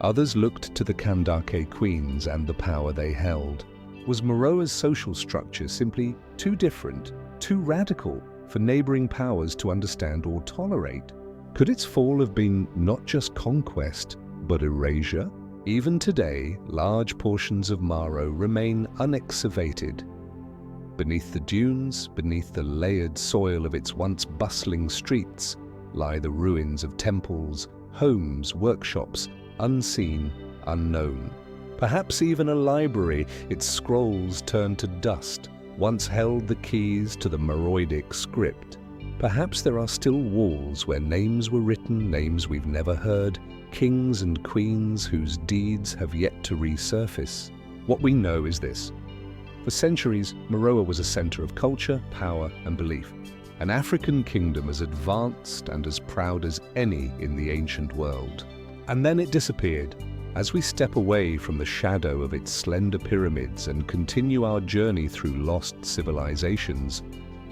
Others looked to the Kandake queens and the power they held. Was Meroa's social structure simply too different, too radical for neighboring powers to understand or tolerate? Could its fall have been not just conquest, but erasure? Even today, large portions of Maro remain unexcavated. Beneath the dunes, beneath the layered soil of its once bustling streets, lie the ruins of temples, homes, workshops, unseen, unknown. Perhaps even a library, its scrolls turned to dust, once held the keys to the Meroitic script. Perhaps there are still walls where names were written, names we've never heard, kings and queens whose deeds have yet to resurface. What we know is this. For centuries, Meroa was a center of culture, power, and belief. An African kingdom as advanced and as proud as any in the ancient world. And then it disappeared. As we step away from the shadow of its slender pyramids and continue our journey through lost civilizations,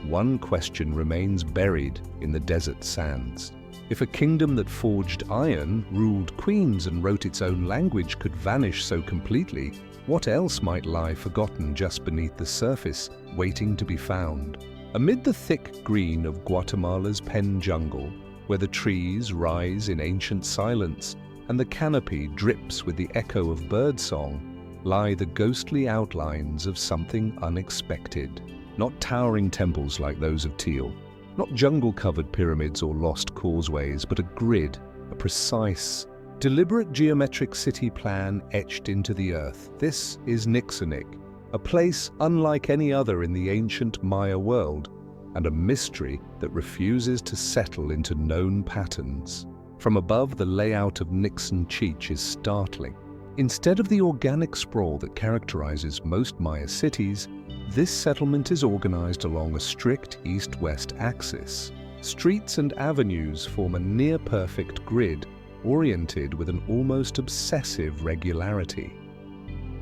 one question remains buried in the desert sands. If a kingdom that forged iron, ruled queens, and wrote its own language could vanish so completely, what else might lie forgotten just beneath the surface, waiting to be found? Amid the thick green of Guatemala's Pen jungle, where the trees rise in ancient silence and the canopy drips with the echo of birdsong, lie the ghostly outlines of something unexpected. Not towering temples like those of Teal, not jungle-covered pyramids or lost causeways, but a grid, a precise, deliberate geometric city plan etched into the earth. This is Nixonik, a place unlike any other in the ancient Maya world, and a mystery that refuses to settle into known patterns. From above, the layout of Nixon Cheech is startling. Instead of the organic sprawl that characterizes most Maya cities, this settlement is organized along a strict east-west axis. Streets and avenues form a near-perfect grid, oriented with an almost obsessive regularity.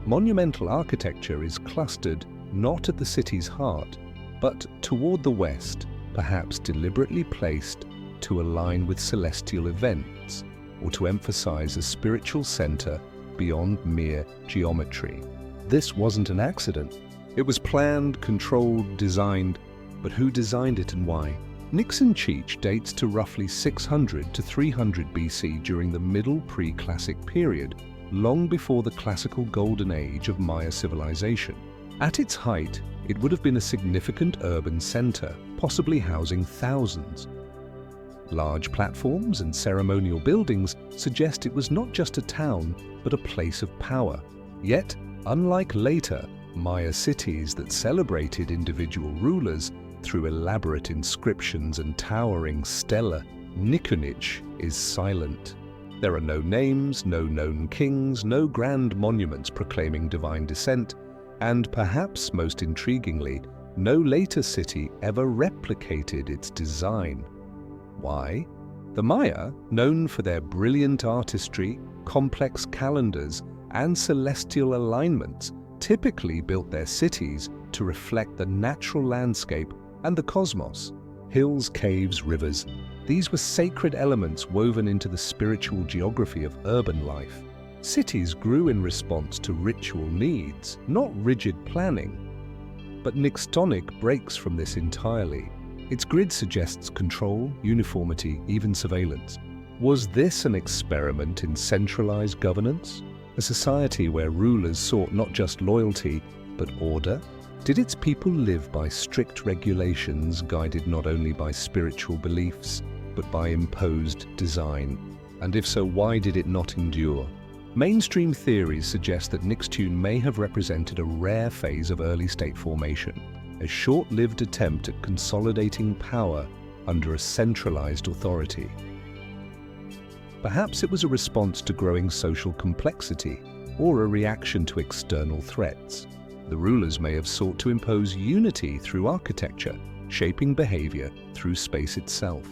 Monumental architecture is clustered not at the city's heart, but toward the west, perhaps deliberately placed to align with celestial events or to emphasize a spiritual center beyond mere geometry. This wasn't an accident. It was planned, controlled, designed, but who designed it and why? Nixon Cheech dates to roughly 600 to 300 BC during the Middle Pre-Classic period, long before the classical golden age of Maya civilization. At its height, it would have been a significant urban center, possibly housing thousands. Large platforms and ceremonial buildings suggest it was not just a town, but a place of power. Yet, unlike later Maya cities that celebrated individual rulers through elaborate inscriptions and towering stela, Nixonik is silent. There are no names, no known kings, no grand monuments proclaiming divine descent, and perhaps most intriguingly, no later city ever replicated its design. Why? The Maya, known for their brilliant artistry, complex calendars, and celestial alignments, typically built their cities to reflect the natural landscape and the cosmos. Hills, caves, rivers, these were sacred elements woven into the spiritual geography of urban life. Cities grew in response to ritual needs, not rigid planning. But Nixonik breaks from this entirely. Its grid suggests control, uniformity, even surveillance. Was this an experiment in centralized governance? A society where rulers sought not just loyalty, but order? Did its people live by strict regulations guided not only by spiritual beliefs, but by imposed design? And if so, why did it not endure? Mainstream theories suggest that Nixtune may have represented a rare phase of early state formation, a short-lived attempt at consolidating power under a centralized authority. Perhaps it was a response to growing social complexity or a reaction to external threats. The rulers may have sought to impose unity through architecture, shaping behavior through space itself.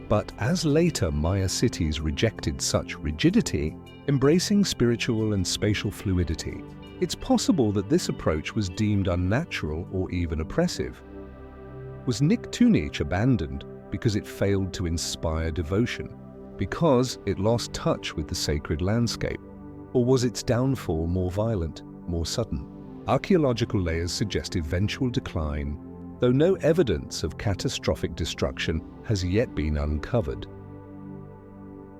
But as later Maya cities rejected such rigidity, embracing spiritual and spatial fluidity, it's possible that this approach was deemed unnatural or even oppressive. Was Nixonik abandoned because it failed to inspire devotion? Because it lost touch with the sacred landscape? Or was its downfall more violent, more sudden? Archaeological layers suggest eventual decline, though no evidence of catastrophic destruction has yet been uncovered.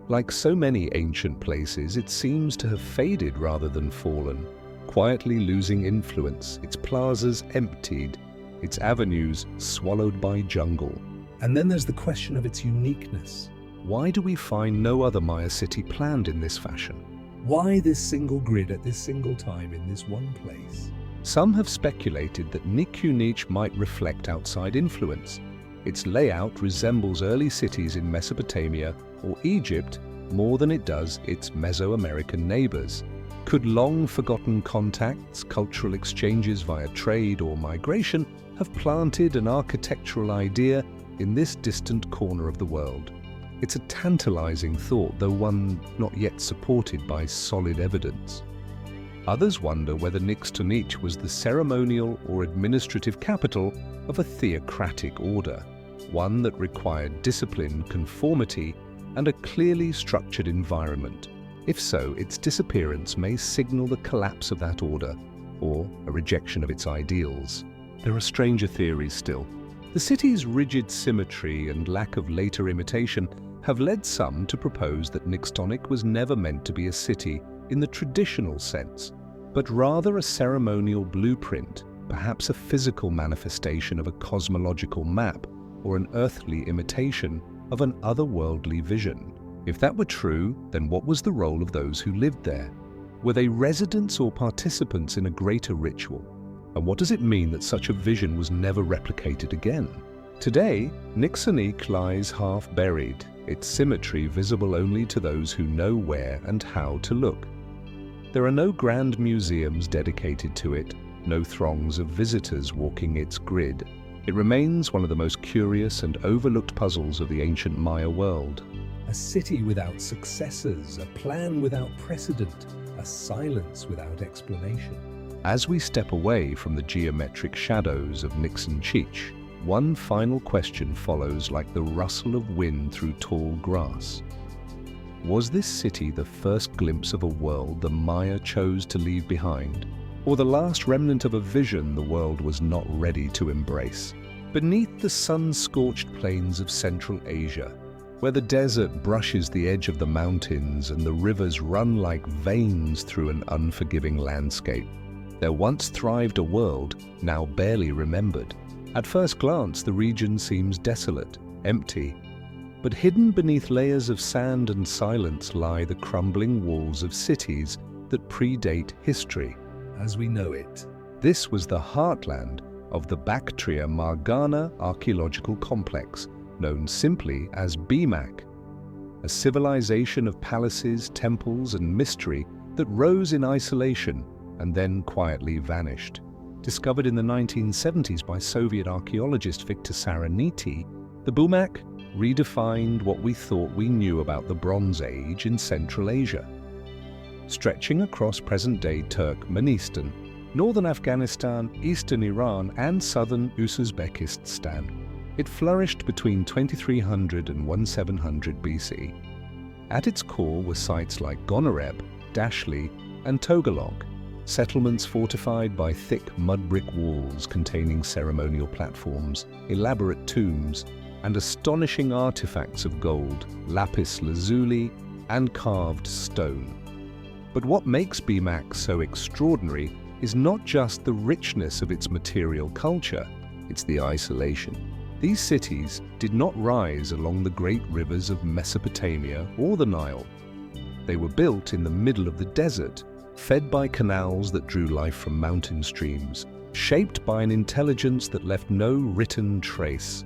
Like so many ancient places, it seems to have faded rather than fallen, quietly losing influence, its plazas emptied, its avenues swallowed by jungle. And then there's the question of its uniqueness. Why do we find no other Maya city planned in this fashion? Why this single grid at this single time in this one place? Some have speculated that Nixonik might reflect outside influence. Its layout resembles early cities in Mesopotamia or Egypt more than it does its Mesoamerican neighbors. Could long-forgotten contacts, cultural exchanges via trade or migration have planted an architectural idea in this distant corner of the world? It's a tantalizing thought, though one not yet supported by solid evidence. Others wonder whether Nix was the ceremonial or administrative capital of a theocratic order, one that required discipline, conformity, and a clearly structured environment. If so, its disappearance may signal the collapse of that order, or a rejection of its ideals. There are stranger theories still. The city's rigid symmetry and lack of later imitation have led some to propose that Nix was never meant to be a city in the traditional sense, but rather a ceremonial blueprint, perhaps a physical manifestation of a cosmological map or an earthly imitation of an otherworldly vision. If that were true, then what was the role of those who lived there? Were they residents or participants in a greater ritual? And what does it mean that such a vision was never replicated again? Today, Nix lies half buried, its symmetry visible only to those who know where and how to look. There are no grand museums dedicated to it, no throngs of visitors walking its grid. It remains one of the most curious and overlooked puzzles of the ancient Maya world. A city without successors, a plan without precedent, a silence without explanation. As we step away from the geometric shadows of Nix, one final question follows like the rustle of wind through tall grass. Was this city the first glimpse of a world the Maya chose to leave behind, or the last remnant of a vision the world was not ready to embrace? Beneath the sun-scorched plains of Central Asia, where the desert brushes the edge of the mountains and the rivers run like veins through an unforgiving landscape, there once thrived a world now barely remembered. At first glance, the region seems desolate, empty, but hidden beneath layers of sand and silence lie the crumbling walls of cities that predate history as we know it. This was the heartland of the Bactria Margana archaeological complex, known simply as BMAC, a civilization of palaces, temples, and mystery that rose in isolation and then quietly vanished. Discovered in the 1970s by Soviet archaeologist Viktor Saranity, the BMAC redefined what we thought we knew about the Bronze Age in Central Asia. Stretching across present-day Turkmenistan, northern Afghanistan, eastern Iran, and southern Uzbekistan, it flourished between 2300 and 1700 BC. At its core were sites like Gonareb, Dashli, and Togalog, settlements fortified by thick mud brick walls containing ceremonial platforms, elaborate tombs, and astonishing artifacts of gold, lapis lazuli, and carved stone. But what makes BMAC so extraordinary is not just the richness of its material culture, it's the isolation. These cities did not rise along the great rivers of Mesopotamia or the Nile. They were built in the middle of the desert, fed by canals that drew life from mountain streams, shaped by an intelligence that left no written trace.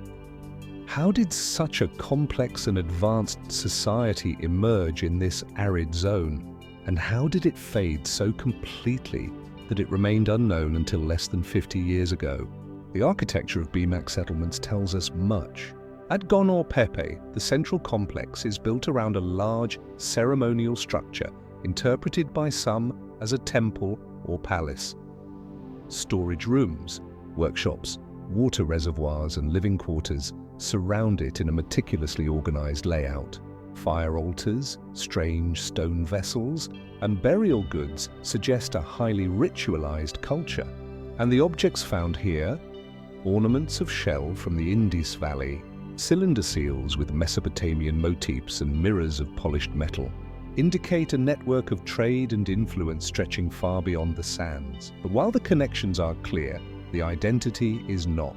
How did such a complex and advanced society emerge in this arid zone? And how did it fade so completely that it remained unknown until less than 50 years ago? The architecture of BMAC settlements tells us much. At Gonor Pepe, the central complex is built around a large ceremonial structure interpreted by some as a temple or palace. Storage rooms, workshops, water reservoirs, and living quarters surround it in a meticulously organized layout. Fire altars, strange stone vessels, and burial goods suggest a highly ritualized culture. And the objects found here, ornaments of shell from the Indus Valley, cylinder seals with Mesopotamian motifs and mirrors of polished metal, indicate a network of trade and influence stretching far beyond the sands. But while the connections are clear, the identity is not.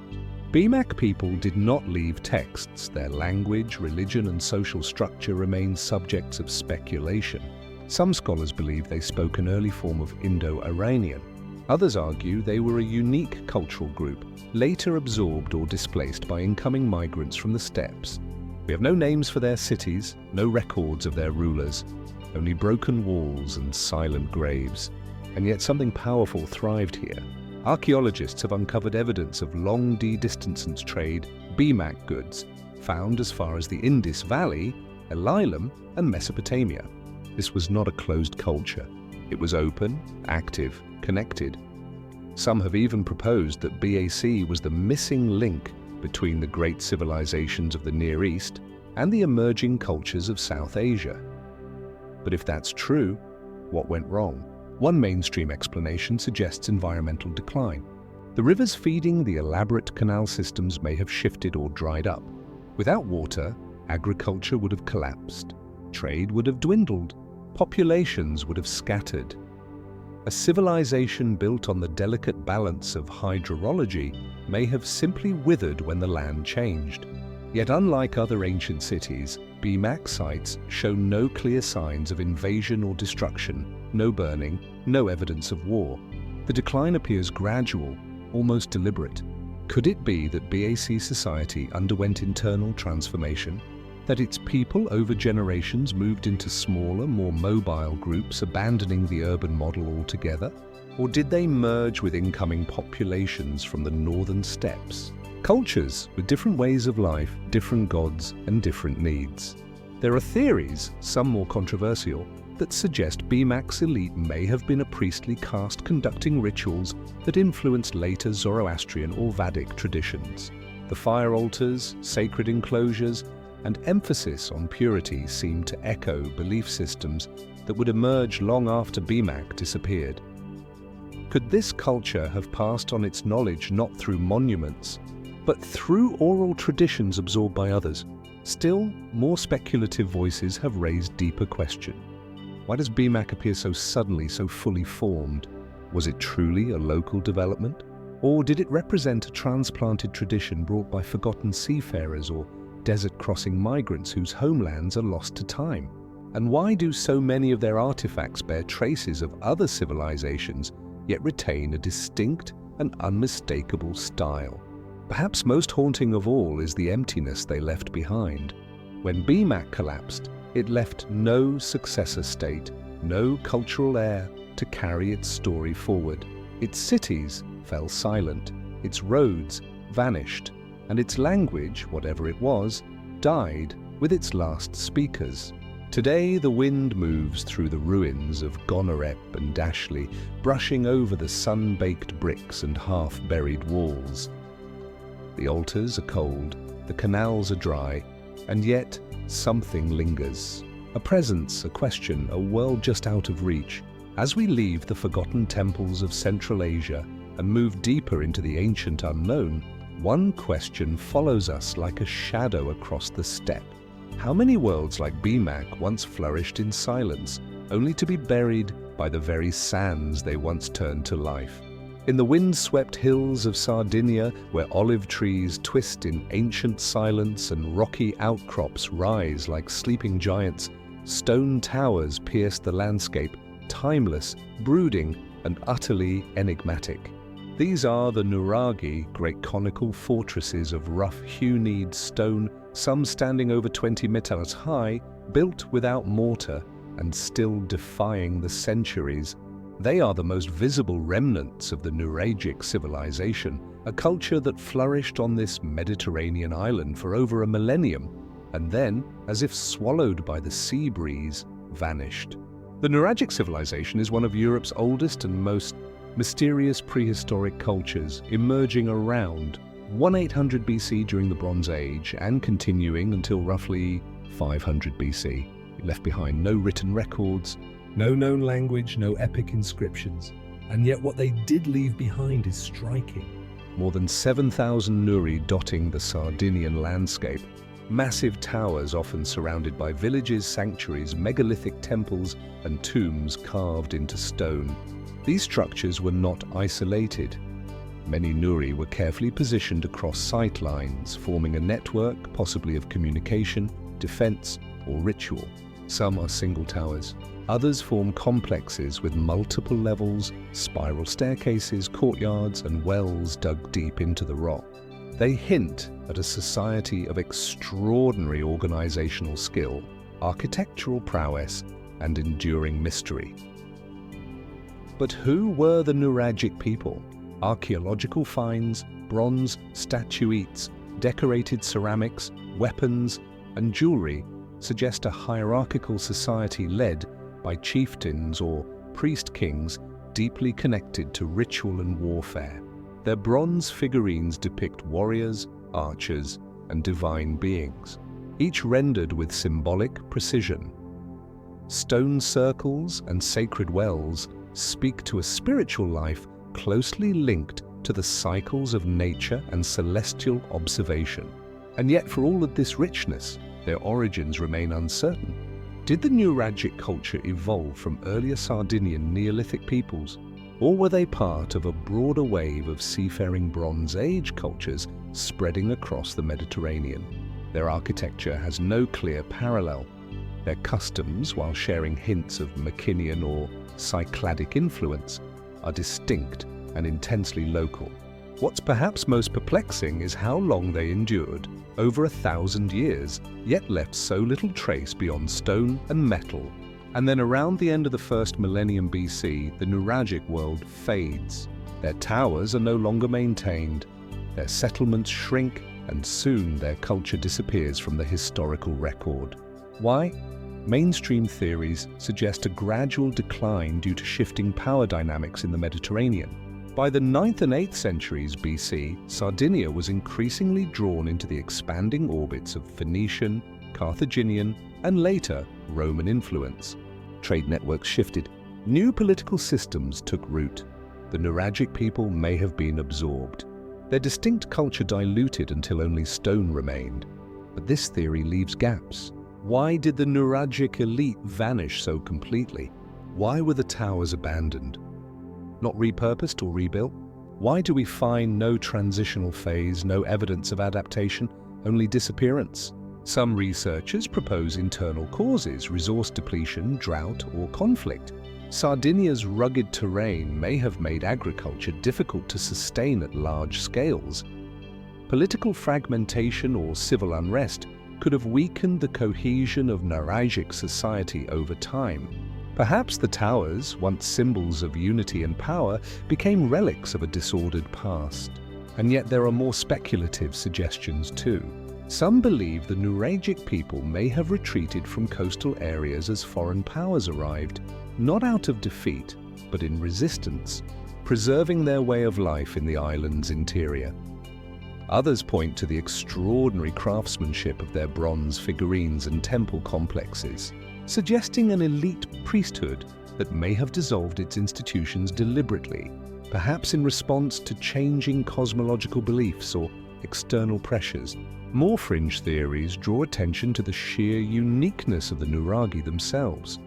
BMAC people did not leave texts. Their language, religion, and social structure remain subjects of speculation. Some scholars believe they spoke an early form of Indo-Iranian. Others argue they were a unique cultural group, later absorbed or displaced by incoming migrants from the steppes. We have no names for their cities, no records of their rulers, only broken walls and silent graves. And yet something powerful thrived here. Archaeologists have uncovered evidence of long de-distancing trade, BMAC goods, found as far as the Indus Valley, Elam, and Mesopotamia. This was not a closed culture. It was open, active, connected. Some have even proposed that BAC was the missing link between the great civilizations of the Near East and the emerging cultures of South Asia. But if that's true, what went wrong? One mainstream explanation suggests environmental decline. The rivers feeding the elaborate canal systems may have shifted or dried up. Without water, agriculture would have collapsed, trade would have dwindled, populations would have scattered. A civilization built on the delicate balance of hydrology may have simply withered when the land changed. Yet unlike other ancient cities, BMAC sites show no clear signs of invasion or destruction, no burning, no evidence of war. The decline appears gradual, almost deliberate. Could it be that BAC society underwent internal transformation? That its people over generations moved into smaller, more mobile groups, abandoning the urban model altogether? Or did they merge with incoming populations from the northern steppes? Cultures with different ways of life, different gods, and different needs. There are theories, some more controversial, that suggest BMAC's elite may have been a priestly caste conducting rituals that influenced later Zoroastrian or Vedic traditions. The fire altars, sacred enclosures, and emphasis on purity seem to echo belief systems that would emerge long after BMAC disappeared. Could this culture have passed on its knowledge not through monuments, but through oral traditions absorbed by others? Still, more speculative voices have raised deeper questions. Why does BMAC appear so suddenly, so fully formed? Was it truly a local development? Or did it represent a transplanted tradition brought by forgotten seafarers or desert-crossing migrants whose homelands are lost to time? And why do so many of their artifacts bear traces of other civilizations, yet retain a distinct and unmistakable style? Perhaps most haunting of all is the emptiness they left behind. When BMAC collapsed, it left no successor state, no cultural heir to carry its story forward. Its cities fell silent, its roads vanished, and its language, whatever it was, died with its last speakers. Today the wind moves through the ruins of Gonorep and Dashley, brushing over the sun-baked bricks and half-buried walls. The altars are cold, the canals are dry, and yet something lingers. A presence, a question, a world just out of reach. As we leave the forgotten temples of Central Asia and move deeper into the ancient unknown, one question follows us like a shadow across the steppe. How many worlds like BMAC once flourished in silence, only to be buried by the very sands they once turned to life? In the wind-swept hills of Sardinia, where olive trees twist in ancient silence and rocky outcrops rise like sleeping giants, stone towers pierce the landscape, timeless, brooding, and utterly enigmatic. These are the Nuragi, great conical fortresses of rough hewn-kneed stone, some standing over 20 meters high, built without mortar and still defying the centuries. They are the most visible remnants of the Nuragic civilization, a culture that flourished on this Mediterranean island for over a millennium, and then, as if swallowed by the sea breeze, vanished. The Nuragic civilization is one of Europe's oldest and most mysterious prehistoric cultures, emerging around 1800 BC during the Bronze Age and continuing until roughly 500 BC. It left behind no written records, no known language, no epic inscriptions, and yet what they did leave behind is striking. More than 7,000 Nuri dotting the Sardinian landscape, massive towers often surrounded by villages, sanctuaries, megalithic temples, and tombs carved into stone. These structures were not isolated. Many Nuri were carefully positioned across sight lines, forming a network, possibly of communication, defense, or ritual. Some are single towers. Others form complexes with multiple levels, spiral staircases, courtyards, and wells dug deep into the rock. They hint at a society of extraordinary organizational skill, architectural prowess, and enduring mystery. But who were the Nuragic people? Archaeological finds, bronze statuettes, decorated ceramics, weapons, and jewelry suggest a hierarchical society led by chieftains or priest-kings deeply connected to ritual and warfare. Their bronze figurines depict warriors, archers, and divine beings, each rendered with symbolic precision. Stone circles and sacred wells speak to a spiritual life closely linked to the cycles of nature and celestial observation. And yet, for all of this richness, their origins remain uncertain. Did the Nuragic culture evolve from earlier Sardinian Neolithic peoples, or were they part of a broader wave of seafaring Bronze Age cultures spreading across the Mediterranean? Their architecture has no clear parallel. Their customs, while sharing hints of Mycenaean or Cycladic influence, are distinct and intensely local. What's perhaps most perplexing is how long they endured, over 1,000 years, yet left so little trace beyond stone and metal. And then around the end of the first millennium BC, the Nuragic world fades. Their towers are no longer maintained, their settlements shrink, and soon their culture disappears from the historical record. Why? Mainstream theories suggest a gradual decline due to shifting power dynamics in the Mediterranean. By the 9th and 8th centuries BC, Sardinia was increasingly drawn into the expanding orbits of Phoenician, Carthaginian, and later Roman influence. Trade networks shifted. New political systems took root. The Nuragic people may have been absorbed. Their distinct culture diluted until only stone remained. But this theory leaves gaps. Why did the Nuragic elite vanish so completely? Why were the towers abandoned? Not repurposed or rebuilt? Why do we find no transitional phase, no evidence of adaptation, only disappearance? Some researchers propose internal causes, resource depletion, drought, or conflict. Sardinia's rugged terrain may have made agriculture difficult to sustain at large scales. Political fragmentation or civil unrest could have weakened the cohesion of Nuragic society over time. Perhaps the towers, once symbols of unity and power, became relics of a disordered past. And yet there are more speculative suggestions too. Some believe the Nuragic people may have retreated from coastal areas as foreign powers arrived, not out of defeat, but in resistance, preserving their way of life in the island's interior. Others point to the extraordinary craftsmanship of their bronze figurines and temple complexes, suggesting an elite priesthood that may have dissolved its institutions deliberately, perhaps in response to changing cosmological beliefs or external pressures. More fringe theories draw attention to the sheer uniqueness of the Nuragi themselves.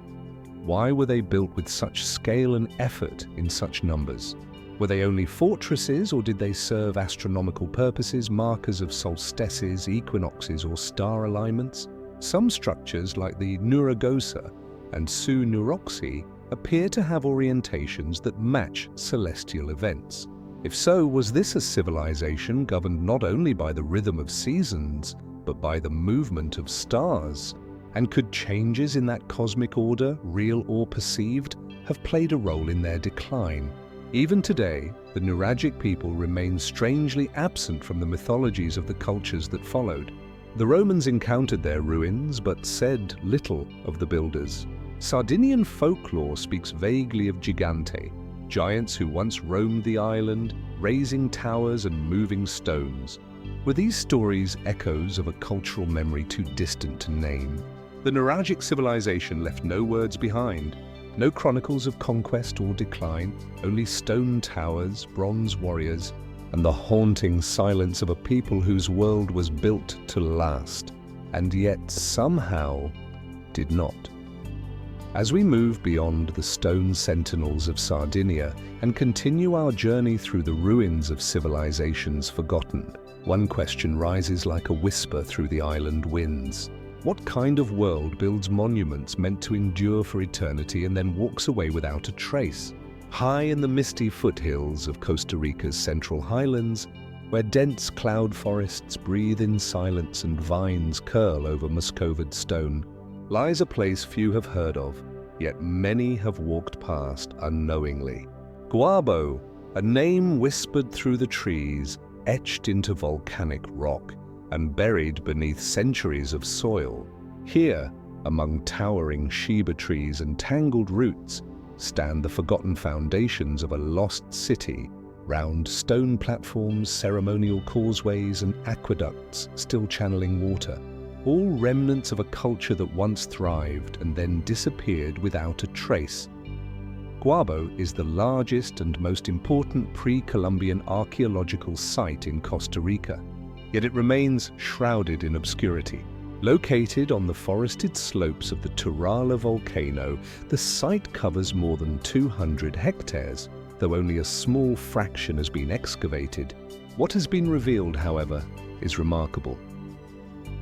Why were they built with such scale and effort in such numbers? Were they only fortresses, or did they serve astronomical purposes, markers of solstices, equinoxes, or star alignments? Some structures, like the Nuragosa and Su Nuroxi, appear to have orientations that match celestial events. If so, was this a civilization governed not only by the rhythm of seasons, but by the movement of stars? And could changes in that cosmic order, real or perceived, have played a role in their decline? Even today, the Nuragic people remain strangely absent from the mythologies of the cultures that followed. The Romans encountered their ruins, but said little of the builders. Sardinian folklore speaks vaguely of Gigante, giants who once roamed the island, raising towers and moving stones. Were these stories echoes of a cultural memory too distant to name? The Nuragic civilization left no words behind. No chronicles of conquest or decline, only stone towers, bronze warriors, and the haunting silence of a people whose world was built to last, and yet somehow did not. As we move beyond the stone sentinels of Sardinia and continue our journey through the ruins of civilizations forgotten, one question rises like a whisper through the island winds. What kind of world builds monuments meant to endure for eternity and then walks away without a trace? High in the misty foothills of Costa Rica's Central Highlands, where dense cloud forests breathe in silence and vines curl over Muscoved stone, lies a place few have heard of, yet many have walked past unknowingly. Guabo, a name whispered through the trees, etched into volcanic rock, and buried beneath centuries of soil. Here, among towering Sheba trees and tangled roots, stand the forgotten foundations of a lost city. Round stone platforms, ceremonial causeways, and aqueducts still channeling water. All remnants of a culture that once thrived and then disappeared without a trace. Guabo is the largest and most important pre-Columbian archaeological site in Costa Rica, yet it remains shrouded in obscurity. Located on the forested slopes of the Turala volcano, the site covers more than 200 hectares, though only a small fraction has been excavated. What has been revealed, however, is remarkable.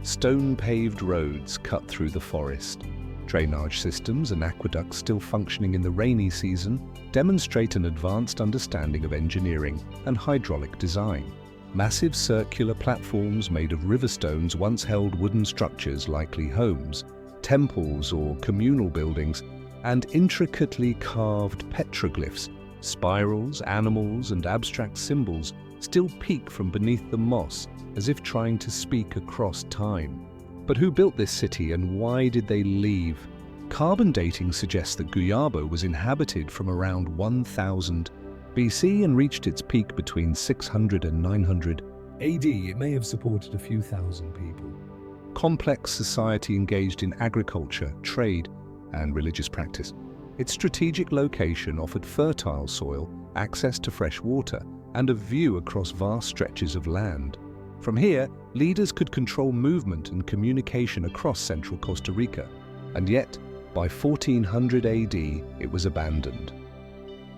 Stone-paved roads cut through the forest. Drainage systems and aqueducts still functioning in the rainy season demonstrate an advanced understanding of engineering and hydraulic design. Massive circular platforms made of river stones once held wooden structures, likely homes, temples or communal buildings, and intricately carved petroglyphs, spirals, animals, and abstract symbols still peek from beneath the moss as if trying to speak across time. But who built this city and why did they leave? Carbon dating suggests that Guabo was inhabited from around 1000 BC and reached its peak between 600 and 900 AD. It may have supported a few thousand people. Complex society engaged in agriculture, trade, and religious practice. Its strategic location offered fertile soil, access to fresh water, and a view across vast stretches of land. From here, leaders could control movement and communication across central Costa Rica. And yet, by 1400 AD, it was abandoned.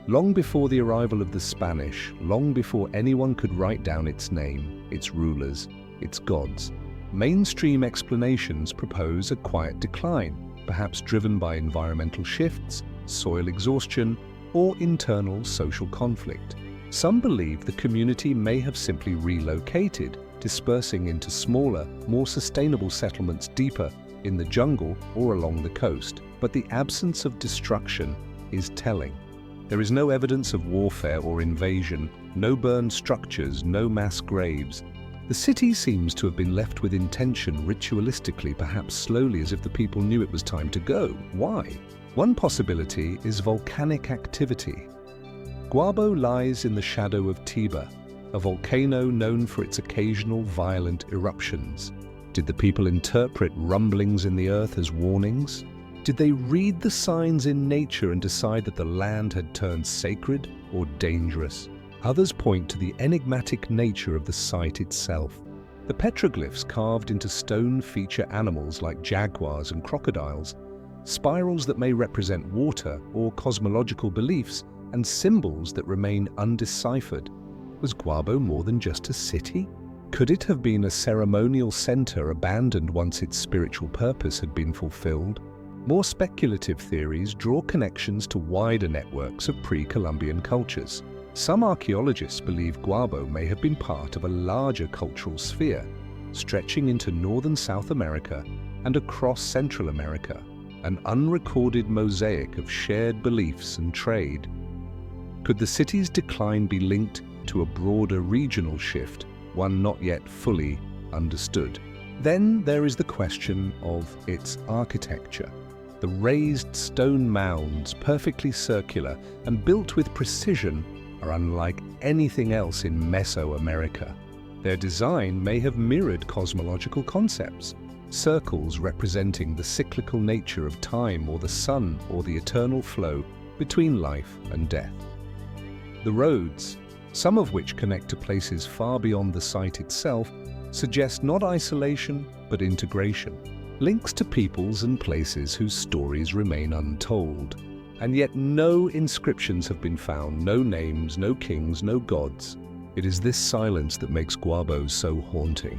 Long before the arrival of the Spanish, long before anyone could write down its name, its rulers, its gods, mainstream explanations propose a quiet decline, perhaps driven by environmental shifts, soil exhaustion, or internal social conflict. Some believe the community may have simply relocated, dispersing into smaller, more sustainable settlements deeper in the jungle or along the coast. But the absence of destruction is telling. There is no evidence of warfare or invasion, no burned structures, no mass graves. The city seems to have been left with intention, ritualistically, perhaps slowly, as if the people knew it was time to go. Why? One possibility is volcanic activity. Guabo lies in the shadow of Tiba, a volcano known for its occasional violent eruptions. Did the people interpret rumblings in the earth as warnings? Did they read the signs in nature and decide that the land had turned sacred or dangerous? Others point to the enigmatic nature of the site itself. The petroglyphs carved into stone feature animals like jaguars and crocodiles, spirals that may represent water or cosmological beliefs, and symbols that remain undeciphered. Was Guabo more than just a city? Could it have been a ceremonial center abandoned once its spiritual purpose had been fulfilled? More speculative theories draw connections to wider networks of pre-Columbian cultures. Some archaeologists believe Guabo may have been part of a larger cultural sphere, stretching into northern South America and across Central America, an unrecorded mosaic of shared beliefs and trade. Could the city's decline be linked to a broader regional shift, one not yet fully understood? Then there is the question of its architecture. The raised stone mounds, perfectly circular and built with precision, are unlike anything else in Mesoamerica. Their design may have mirrored cosmological concepts, circles representing the cyclical nature of time or the sun or the eternal flow between life and death. The roads, some of which connect to places far beyond the site itself, suggest not isolation but integration. Links to peoples and places whose stories remain untold. And yet no inscriptions have been found, no names, no kings, no gods. It is this silence that makes Guabo so haunting.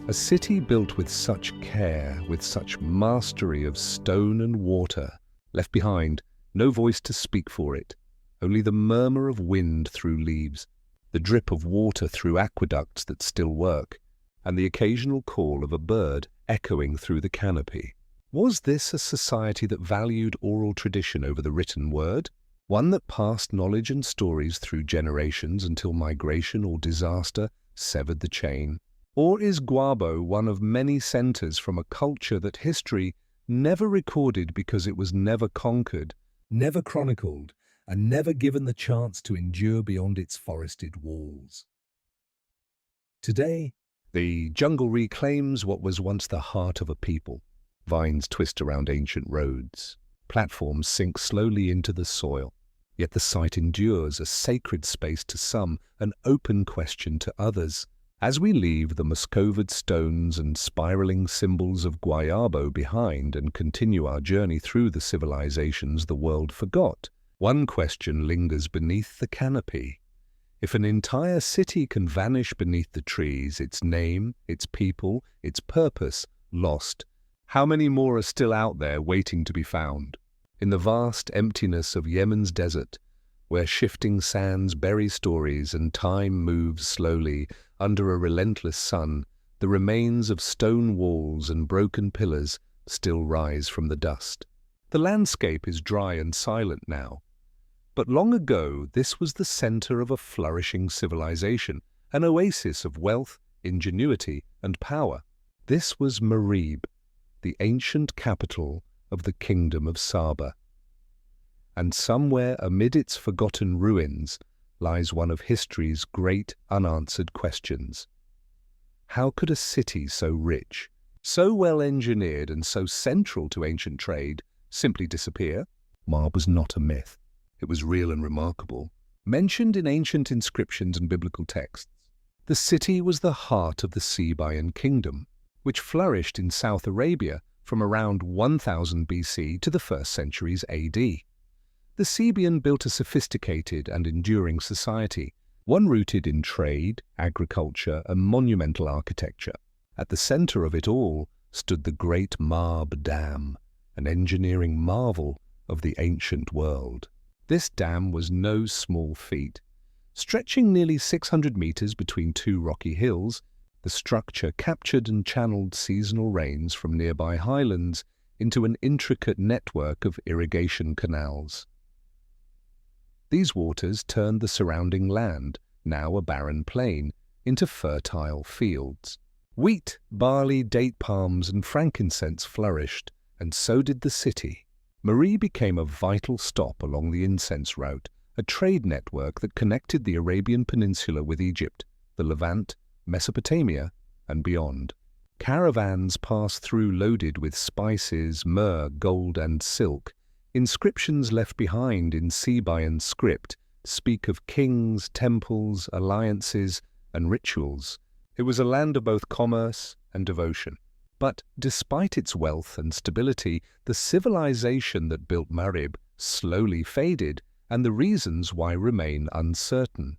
A city built with such care, with such mastery of stone and water, left behind, no voice to speak for it, only the murmur of wind through leaves, the drip of water through aqueducts that still work, and the occasional call of a bird echoing through the canopy. Was this a society that valued oral tradition over the written word? One that passed knowledge and stories through generations until migration or disaster severed the chain? Or is Guabo one of many centers from a culture that history never recorded because it was never conquered, never chronicled, and never given the chance to endure beyond its forested walls? Today, the jungle reclaims what was once the heart of a people. Vines twist around ancient roads. Platforms sink slowly into the soil. Yet the site endures, a sacred space to some, an open question to others. As we leave the Muscovite stones and spiraling symbols of Guayabo behind and continue our journey through the civilizations the world forgot, one question lingers beneath the canopy. If an entire city can vanish beneath the trees, its name, its people, its purpose lost, how many more are still out there waiting to be found? In the vast emptiness of Yemen's desert, where shifting sands bury stories and time moves slowly under a relentless sun, the remains of stone walls and broken pillars still rise from the dust. The landscape is dry and silent now. But long ago, this was the center of a flourishing civilization, an oasis of wealth, ingenuity, and power. This was Marib, the ancient capital of the Kingdom of Saba. And somewhere amid its forgotten ruins lies one of history's great unanswered questions. How could a city so rich, so well engineered and so central to ancient trade simply disappear? Mar was not a myth. It was real and remarkable, mentioned in ancient inscriptions and biblical texts. The city was the heart of the Sabaean kingdom, which flourished in South Arabia from around 1000 BC to the 1st centuries AD. The Sabaean built a sophisticated and enduring society, one rooted in trade, agriculture, and monumental architecture. At the center of it all stood the Great Marb Dam, an engineering marvel of the ancient world. This dam was no small feat. Stretching nearly 600 meters between two rocky hills, the structure captured and channeled seasonal rains from nearby highlands into an intricate network of irrigation canals. These waters turned the surrounding land, now a barren plain, into fertile fields. Wheat, barley, date palms, and frankincense flourished, and so did the city. Marib became a vital stop along the incense route, a trade network that connected the Arabian Peninsula with Egypt, the Levant, Mesopotamia, and beyond. Caravans passed through loaded with spices, myrrh, gold, and silk. Inscriptions left behind in Sabaean script speak of kings, temples, alliances, and rituals. It was a land of both commerce and devotion. But despite its wealth and stability, the civilization that built Marib slowly faded, and the reasons why remain uncertain.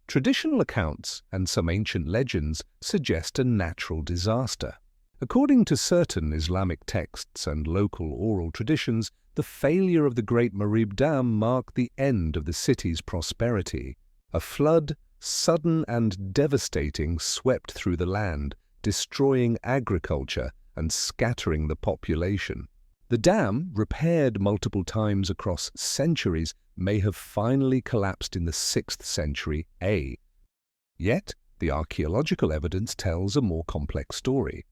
Traditional accounts and some ancient legends suggest a natural disaster. According to certain Islamic texts and local oral traditions, the failure of the Great Marib Dam marked the end of the city's prosperity. A flood, sudden and devastating, swept through the land, destroying agriculture and scattering the population. The dam, repaired multiple times across centuries, may have finally collapsed in the 6th century A. Yet, the archaeological evidence tells a more complex story.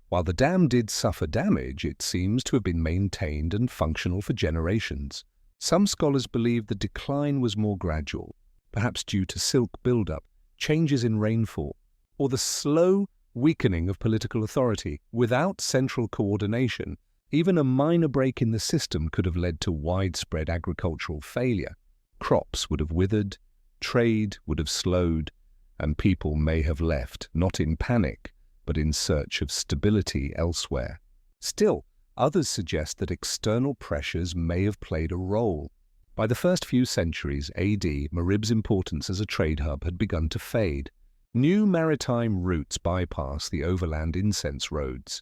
While the dam did suffer damage, it seems to have been maintained and functional for generations. Some scholars believe the decline was more gradual, perhaps due to silk buildup, changes in rainfall, or the slow weakening of political authority. Without central coordination, even a minor break in the system could have led to widespread agricultural failure. Crops would have withered, trade would have slowed, and people may have left, not in panic, but in search of stability elsewhere. Still, others suggest that external pressures may have played a role. By the first few centuries AD, Marib's importance as a trade hub had begun to fade. New maritime routes bypassed the overland incense roads.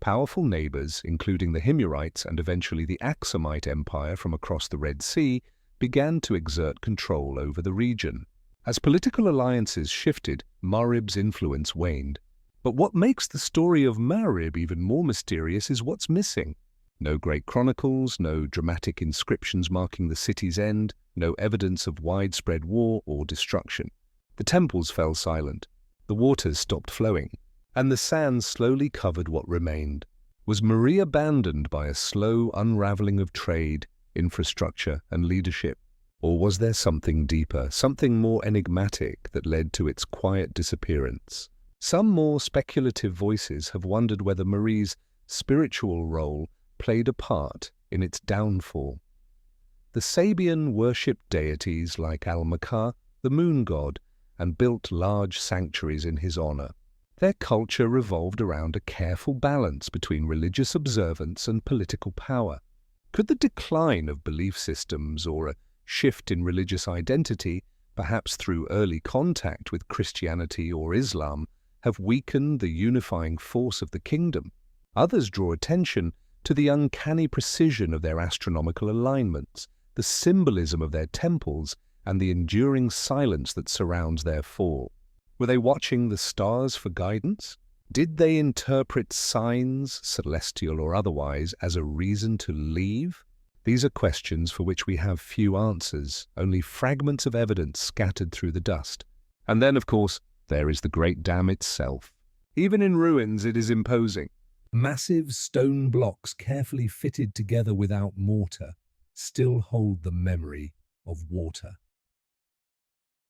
Powerful neighbors, including the Himyarites and eventually the Aksumite Empire from across the Red Sea, began to exert control over the region. As political alliances shifted, Marib's influence waned. But what makes the story of Marib even more mysterious is what's missing. No great chronicles, no dramatic inscriptions marking the city's end, no evidence of widespread war or destruction. The temples fell silent. The waters stopped flowing, and the sand slowly covered what remained. Was Marie abandoned by a slow unraveling of trade, infrastructure, and leadership? Or was there something deeper, something more enigmatic that led to its quiet disappearance? Some more speculative voices have wondered whether Marie's spiritual role played a part in its downfall. The Sabian worshipped deities like Al-Makar, the moon god, and built large sanctuaries in his honor. Their culture revolved around a careful balance between religious observance and political power. Could the decline of belief systems or a shift in religious identity, perhaps through early contact with Christianity or Islam, have weakened the unifying force of the kingdom? Others draw attention to the uncanny precision of their astronomical alignments, the symbolism of their temples, and the enduring silence that surrounds their fall. Were they watching the stars for guidance? Did they interpret signs, celestial or otherwise, as a reason to leave? These are questions for which we have few answers, only fragments of evidence scattered through the dust. And then, of course, there is the Great Dam itself. Even in ruins, it is imposing. Massive stone blocks carefully fitted together without mortar still hold the memory of water.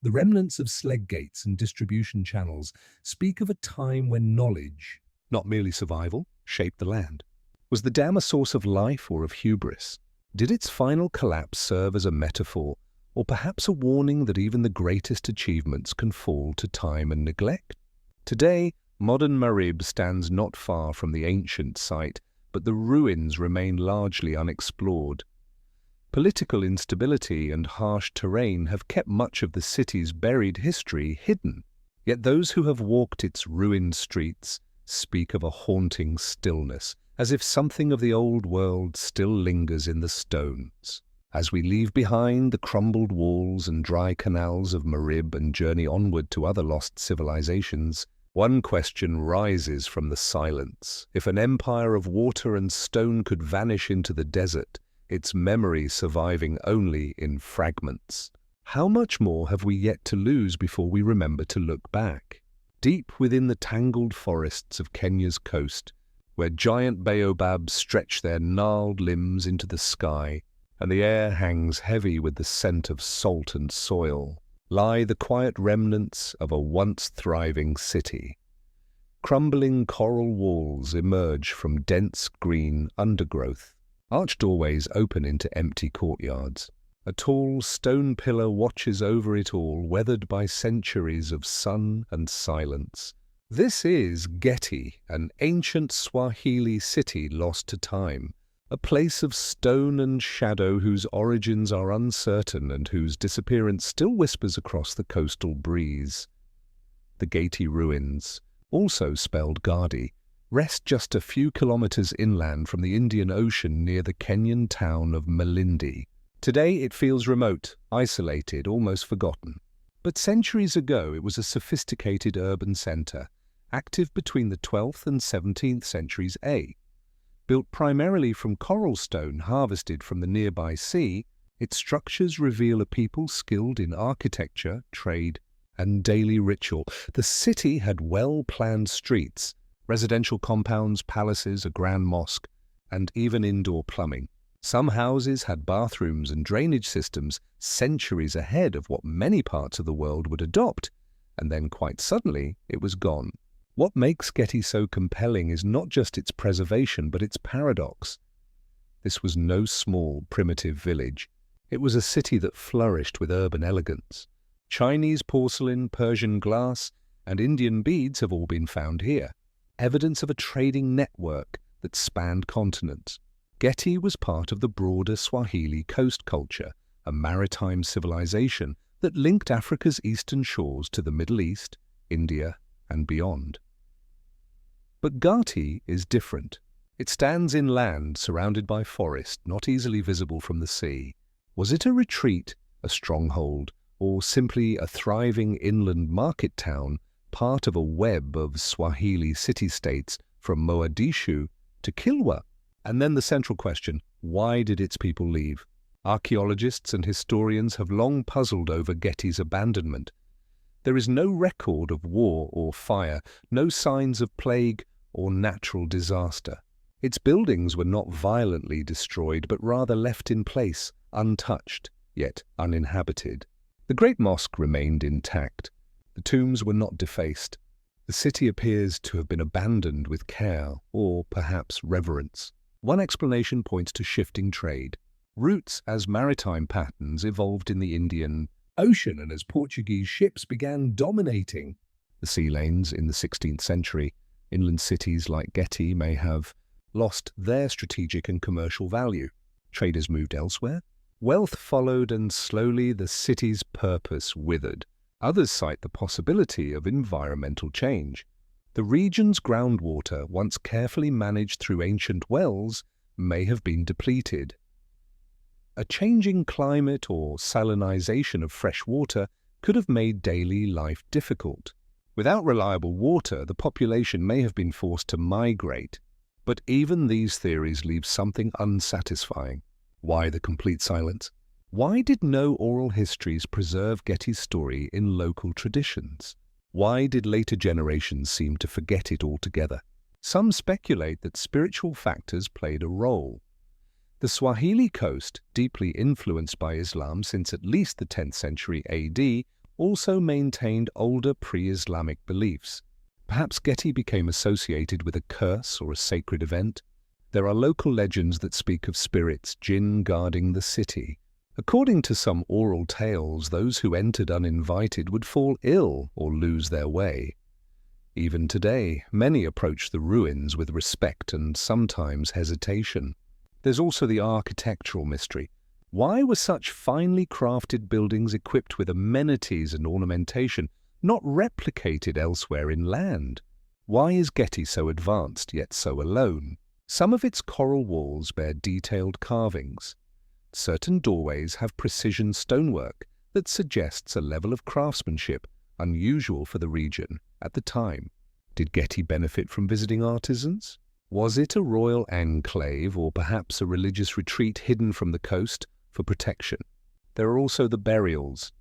The remnants of sleg gates and distribution channels speak of a time when knowledge, not merely survival, shaped the land. Was the dam a source of life or of hubris? Did its final collapse serve as a metaphor, or perhaps a warning that even the greatest achievements can fall to time and neglect? Today, modern Marib stands not far from the ancient site, but the ruins remain largely unexplored. Political instability and harsh terrain have kept much of the city's buried history hidden, yet those who have walked its ruined streets speak of a haunting stillness, as if something of the old world still lingers in the stones. As we leave behind the crumbled walls and dry canals of Marib and journey onward to other lost civilizations, one question rises from the silence. If an empire of water and stone could vanish into the desert, its memory surviving only in fragments, how much more have we yet to lose before we remember to look back? Deep within the tangled forests of Kenya's coast, where giant baobabs stretch their gnarled limbs into the sky, and the air hangs heavy with the scent of salt and soil, lie the quiet remnants of a once thriving city. Crumbling coral walls emerge from dense green undergrowth. Arched doorways open into empty courtyards. A tall stone pillar watches over it all, weathered by centuries of sun and silence. This is Geti, an ancient Swahili city lost to time, a place of stone and shadow whose origins are uncertain and whose disappearance still whispers across the coastal breeze. The Geti ruins, also spelled Gadi, rest just a few kilometers inland from the Indian Ocean near the Kenyan town of Malindi. Today it feels remote, isolated, almost forgotten. But centuries ago it was a sophisticated urban center, active between the 12th and 17th centuries A. Built primarily from coral stone harvested from the nearby sea, its structures reveal a people skilled in architecture, trade, and daily ritual. The city had well-planned streets, residential compounds, palaces, a grand mosque, and even indoor plumbing. Some houses had bathrooms and drainage systems centuries ahead of what many parts of the world would adopt, and then quite suddenly it was gone. What makes Geti so compelling is not just its preservation, but its paradox. This was no small, primitive village. It was a city that flourished with urban elegance. Chinese porcelain, Persian glass, and Indian beads have all been found here, evidence of a trading network that spanned continents. Geti was part of the broader Swahili coast culture, a maritime civilization that linked Africa's eastern shores to the Middle East, India, and beyond. But Gati is different. It stands inland, surrounded by forest, not easily visible from the sea. Was it a retreat, a stronghold, or simply a thriving inland market town, part of a web of Swahili city-states from Mogadishu to Kilwa? And then the central question, why did its people leave? Archaeologists and historians have long puzzled over Geti's abandonment. There is no record of war or fire, no signs of plague or natural disaster. Its buildings were not violently destroyed, but rather left in place, untouched, yet uninhabited. The great mosque remained intact. The tombs were not defaced. The city appears to have been abandoned with care, or perhaps reverence. One explanation points to shifting trade. Routes as maritime patterns evolved in the Indian Ocean, and as Portuguese ships began dominating the sea lanes in the 16th century, inland cities like Getty may have lost their strategic and commercial value. Traders moved elsewhere. Wealth followed, and slowly the city's purpose withered. Others cite the possibility of environmental change. The region's groundwater, once carefully managed through ancient wells, may have been depleted. A changing climate or salinization of fresh water could have made daily life difficult. Without reliable water, the population may have been forced to migrate. But even these theories leave something unsatisfying. Why the complete silence? Why did no oral histories preserve Getty's story in local traditions? Why did later generations seem to forget it altogether? Some speculate that spiritual factors played a role. The Swahili coast, deeply influenced by Islam since at least the 10th century AD, also maintained older pre-Islamic beliefs. Perhaps Getty became associated with a curse or a sacred event. There are local legends that speak of spirits, jinn guarding the city. According to some oral tales, those who entered uninvited would fall ill or lose their way. Even today, many approach the ruins with respect and sometimes hesitation. There's also the architectural mystery. Why were such finely crafted buildings equipped with amenities and ornamentation not replicated elsewhere inland? Why is Getty so advanced yet so alone? Some of its coral walls bear detailed carvings. Certain doorways have precision stonework that suggests a level of craftsmanship unusual for the region at the time. Did Getty benefit from visiting artisans? Was it a royal enclave or perhaps a religious retreat hidden from the coast for protection? There are also the burials.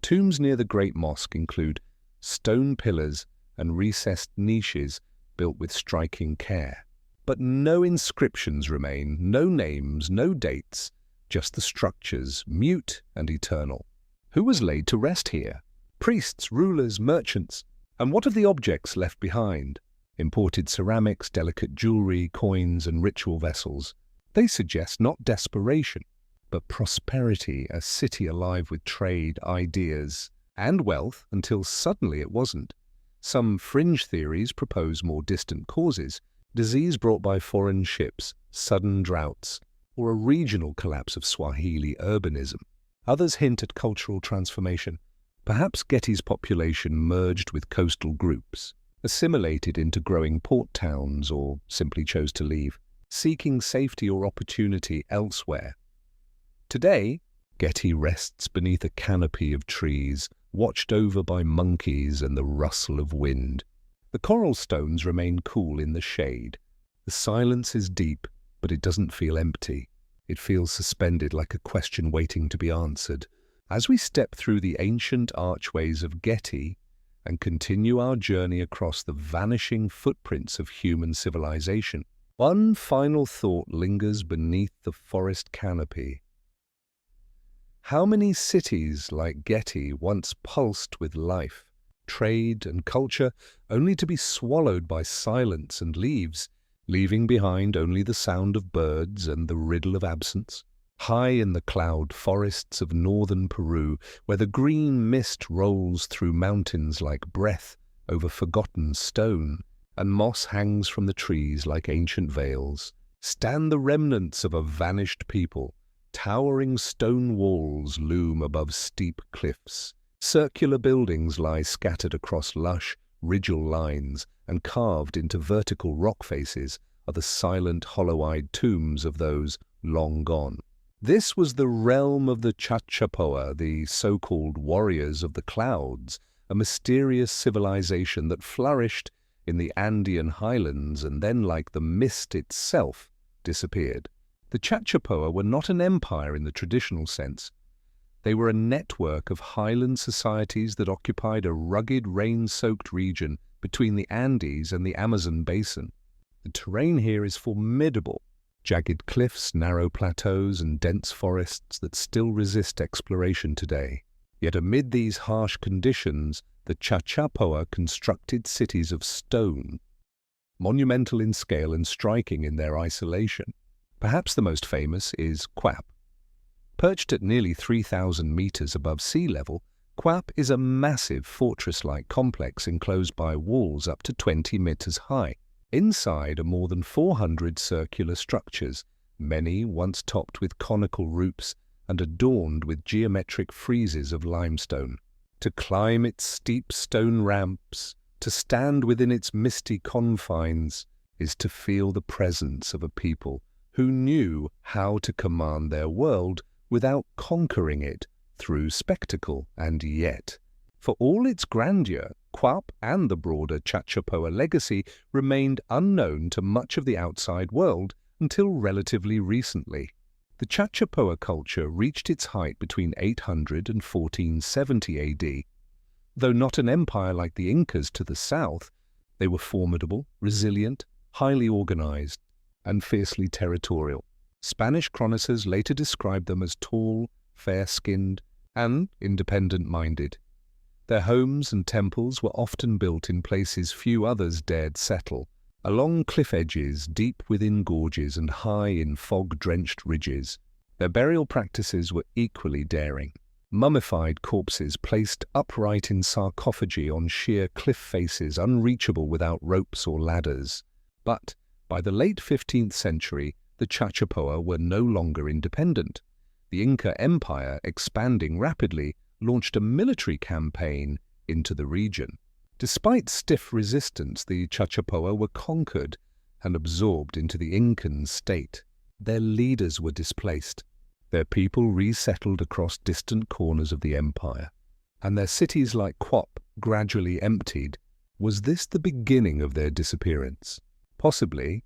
Tombs near the Great Mosque include stone pillars and recessed niches built with striking care. But no inscriptions remain, no names, no dates, just the structures, mute and eternal. Who was laid to rest here? Priests, rulers, merchants. And what of the objects left behind? Imported ceramics, delicate jewelry, coins, and ritual vessels. They suggest not desperation, but prosperity, a city alive with trade, ideas, and wealth until suddenly it wasn't. Some fringe theories propose more distant causes, disease brought by foreign ships, sudden droughts, or a regional collapse of Swahili urbanism. Others hint at cultural transformation. Perhaps Getty's population merged with coastal groups, assimilated into growing port towns, or simply chose to leave, seeking safety or opportunity elsewhere. Today, Getty rests beneath a canopy of trees, watched over by monkeys and the rustle of wind. The coral stones remain cool in the shade. The silence is deep, but it doesn't feel empty. It feels suspended like a question waiting to be answered. As we step through the ancient archways of Getty and continue our journey across the vanishing footprints of human civilization, one final thought lingers beneath the forest canopy. How many cities like Getty once pulsed with life, trade and culture, only to be swallowed by silence and leaves, leaving behind only the sound of birds and the riddle of absence? High in the cloud forests of northern Peru, where the green mist rolls through mountains like breath over forgotten stone, and moss hangs from the trees like ancient veils, stand the remnants of a vanished people. Towering stone walls loom above steep cliffs. Circular buildings lie scattered across lush, ridgeal lines, and carved into vertical rock faces are the silent, hollow-eyed tombs of those long gone. This was the realm of the Chachapoa, the so-called warriors of the clouds, a mysterious civilization that flourished in the Andean highlands and then, like the mist itself, disappeared. The Chachapoa were not an empire in the traditional sense. They were a network of highland societies that occupied a rugged, rain-soaked region between the Andes and the Amazon basin. The terrain here is formidable. Jagged cliffs, narrow plateaus, and dense forests that still resist exploration today. Yet amid these harsh conditions, the Chachapoa constructed cities of stone, monumental in scale and striking in their isolation. Perhaps the most famous is Quap. Perched at nearly 3,000 meters above sea level, Quap is a massive fortress-like complex enclosed by walls up to 20 meters high. Inside are more than 400 circular structures, many once topped with conical roofs and adorned with geometric friezes of limestone. To climb its steep stone ramps, to stand within its misty confines, is to feel the presence of a people who knew how to command their world without conquering it through spectacle. And yet, for all its grandeur, Quap and the broader Chachapoa legacy remained unknown to much of the outside world until relatively recently. The Chachapoa culture reached its height between 800 and 1470 AD. Though not an empire like the Incas to the south, they were formidable, resilient, highly organized, and fiercely territorial. Spanish chroniclers later described them as tall, fair-skinned, and independent-minded. Their homes and temples were often built in places few others dared settle, along cliff edges, deep within gorges, and high in fog-drenched ridges. Their burial practices were equally daring. Mummified corpses placed upright in sarcophagi on sheer cliff faces unreachable without ropes or ladders. But by the late 15th century, the Chachapoa were no longer independent. The Inca Empire, expanding rapidly, launched a military campaign into the region. Despite stiff resistance, the Chachapoa were conquered and absorbed into the Incan state. Their leaders were displaced. Their people resettled across distant corners of the empire, and their cities like Quap gradually emptied. Was this the beginning of their disappearance? Possibly.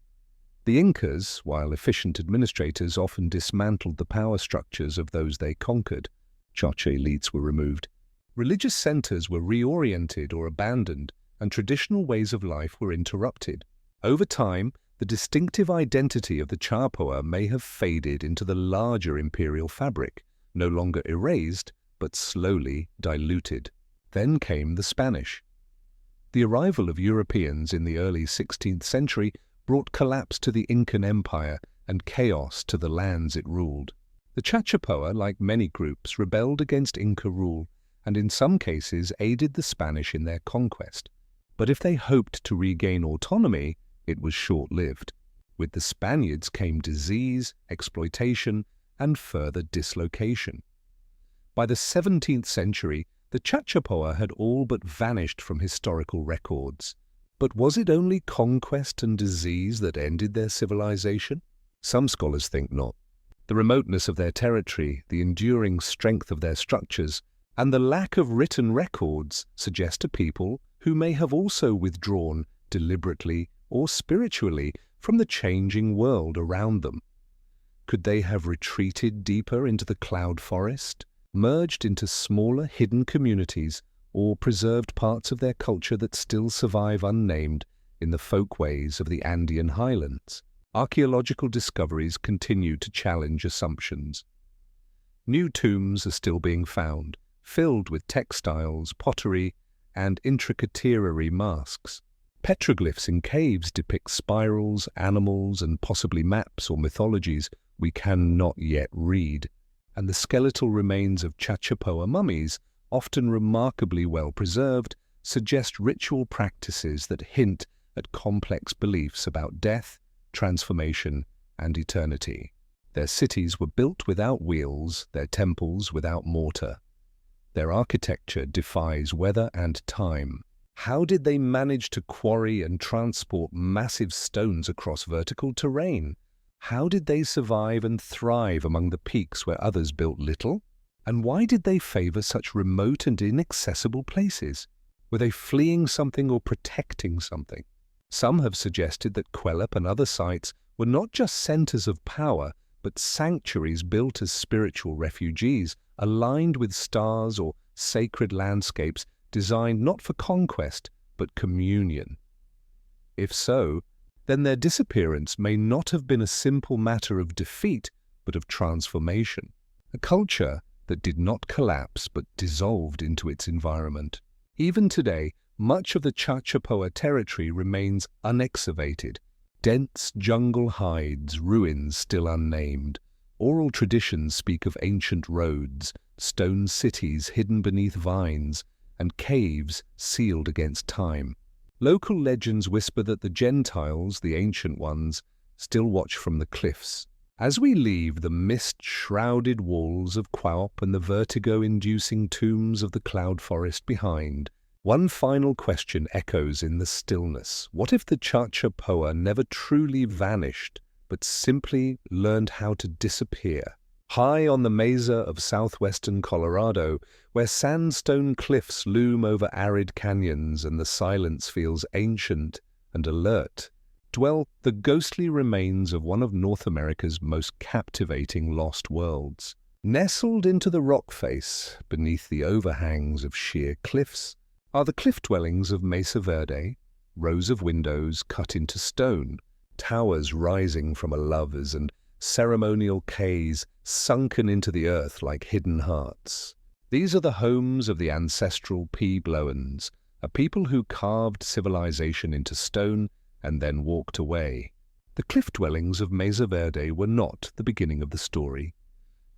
The Incas, while efficient administrators, often dismantled the power structures of those they conquered. Chacha elites were removed. Religious centers were reoriented or abandoned, and traditional ways of life were interrupted. Over time, the distinctive identity of the Chapoa may have faded into the larger imperial fabric, no longer erased, but slowly diluted. Then came the Spanish. The arrival of Europeans in the early 16th century brought collapse to the Incan Empire and chaos to the lands it ruled. The Chachapoa, like many groups, rebelled against Inca rule and in some cases aided the Spanish in their conquest. But if they hoped to regain autonomy, it was short-lived. With the Spaniards came disease, exploitation, and further dislocation. By the 17th century, the Chachapoa had all but vanished from historical records. But was it only conquest and disease that ended their civilization? Some scholars think not. The remoteness of their territory, the enduring strength of their structures, and the lack of written records suggest a people who may have also withdrawn deliberately or spiritually from the changing world around them. Could they have retreated deeper into the cloud forest, merged into smaller hidden communities, or preserved parts of their culture that still survive unnamed in the folkways of the Andean highlands? Archaeological discoveries continue to challenge assumptions. New tombs are still being found, filled with textiles, pottery, and intricate terrary masks. Petroglyphs in caves depict spirals, animals, and possibly maps or mythologies we cannot yet read. And the skeletal remains of Chachapoa mummies, often remarkably well preserved, suggest ritual practices that hint at complex beliefs about death, transformation, and eternity. Their cities were built without wheels, their temples without mortar. Their architecture defies weather and time. How did they manage to quarry and transport massive stones across vertical terrain? How did they survive and thrive among the peaks where others built little? And why did they favor such remote and inaccessible places? Were they fleeing something or protecting something? Some have suggested that Quelup and other sites were not just centers of power, but sanctuaries built as spiritual refugees, aligned with stars or sacred landscapes designed not for conquest, but communion. If so, then their disappearance may not have been a simple matter of defeat, but of transformation. A culture that did not collapse but dissolved into its environment. Even today, much of the Chachapoa territory remains unexcavated. Dense jungle hides, ruins still unnamed. Oral traditions speak of ancient roads, stone cities hidden beneath vines, and caves sealed against time. Local legends whisper that the Gentiles, the ancient ones, still watch from the cliffs. As we leave the mist-shrouded walls of Quaup and the vertigo-inducing tombs of the cloud forest behind, one final question echoes in the stillness. What if the Chachapoa never truly vanished, but simply learned how to disappear? High on the mesa of southwestern Colorado, where sandstone cliffs loom over arid canyons and the silence feels ancient and alert, dwell the ghostly remains of one of North America's most captivating lost worlds. Nestled into the rock face, beneath the overhangs of sheer cliffs, are the cliff dwellings of Mesa Verde, rows of windows cut into stone, towers rising from a lover's, and ceremonial cays sunken into the earth like hidden hearts. These are the homes of the ancestral Puebloans, a people who carved civilization into stone and then walked away. The cliff dwellings of Mesa Verde were not the beginning of the story.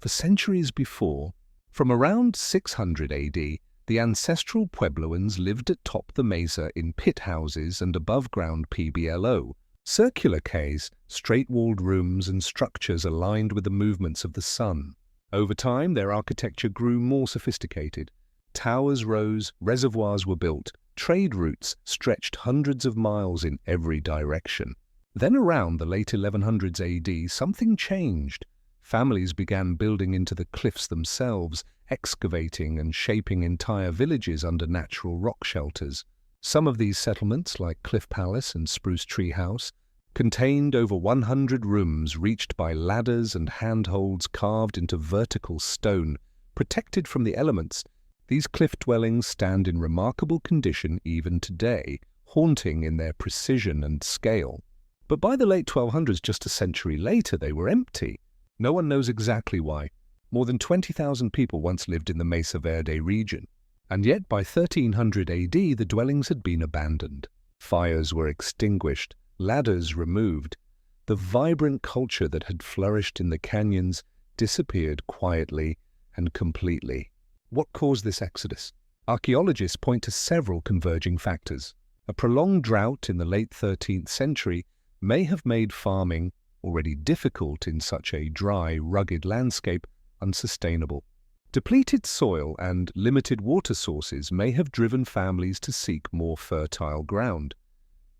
For centuries before, from around 600 AD, the ancestral Puebloans lived atop the mesa in pit houses and above-ground PBLO, circular cays, straight-walled rooms and structures aligned with the movements of the sun. Over time, their architecture grew more sophisticated. Towers rose, reservoirs were built, trade routes stretched hundreds of miles in every direction. Then around the late 1100s AD, something changed. Families began building into the cliffs themselves, excavating and shaping entire villages under natural rock shelters. Some of these settlements, like Cliff Palace and Spruce Tree House, contained over 100 rooms reached by ladders and handholds carved into vertical stone, protected from the elements. These cliff dwellings stand in remarkable condition even today, haunting in their precision and scale. But by the late 1200s, just a century later, they were empty. No one knows exactly why. More than 20,000 people once lived in the Mesa Verde region. And yet by 1300 AD, the dwellings had been abandoned. Fires were extinguished, ladders removed. The vibrant culture that had flourished in the canyons disappeared quietly and completely. What caused this exodus? Archaeologists point to several converging factors. A prolonged drought in the late 13th century may have made farming, already difficult in such a dry, rugged landscape, unsustainable. Depleted soil and limited water sources may have driven families to seek more fertile ground.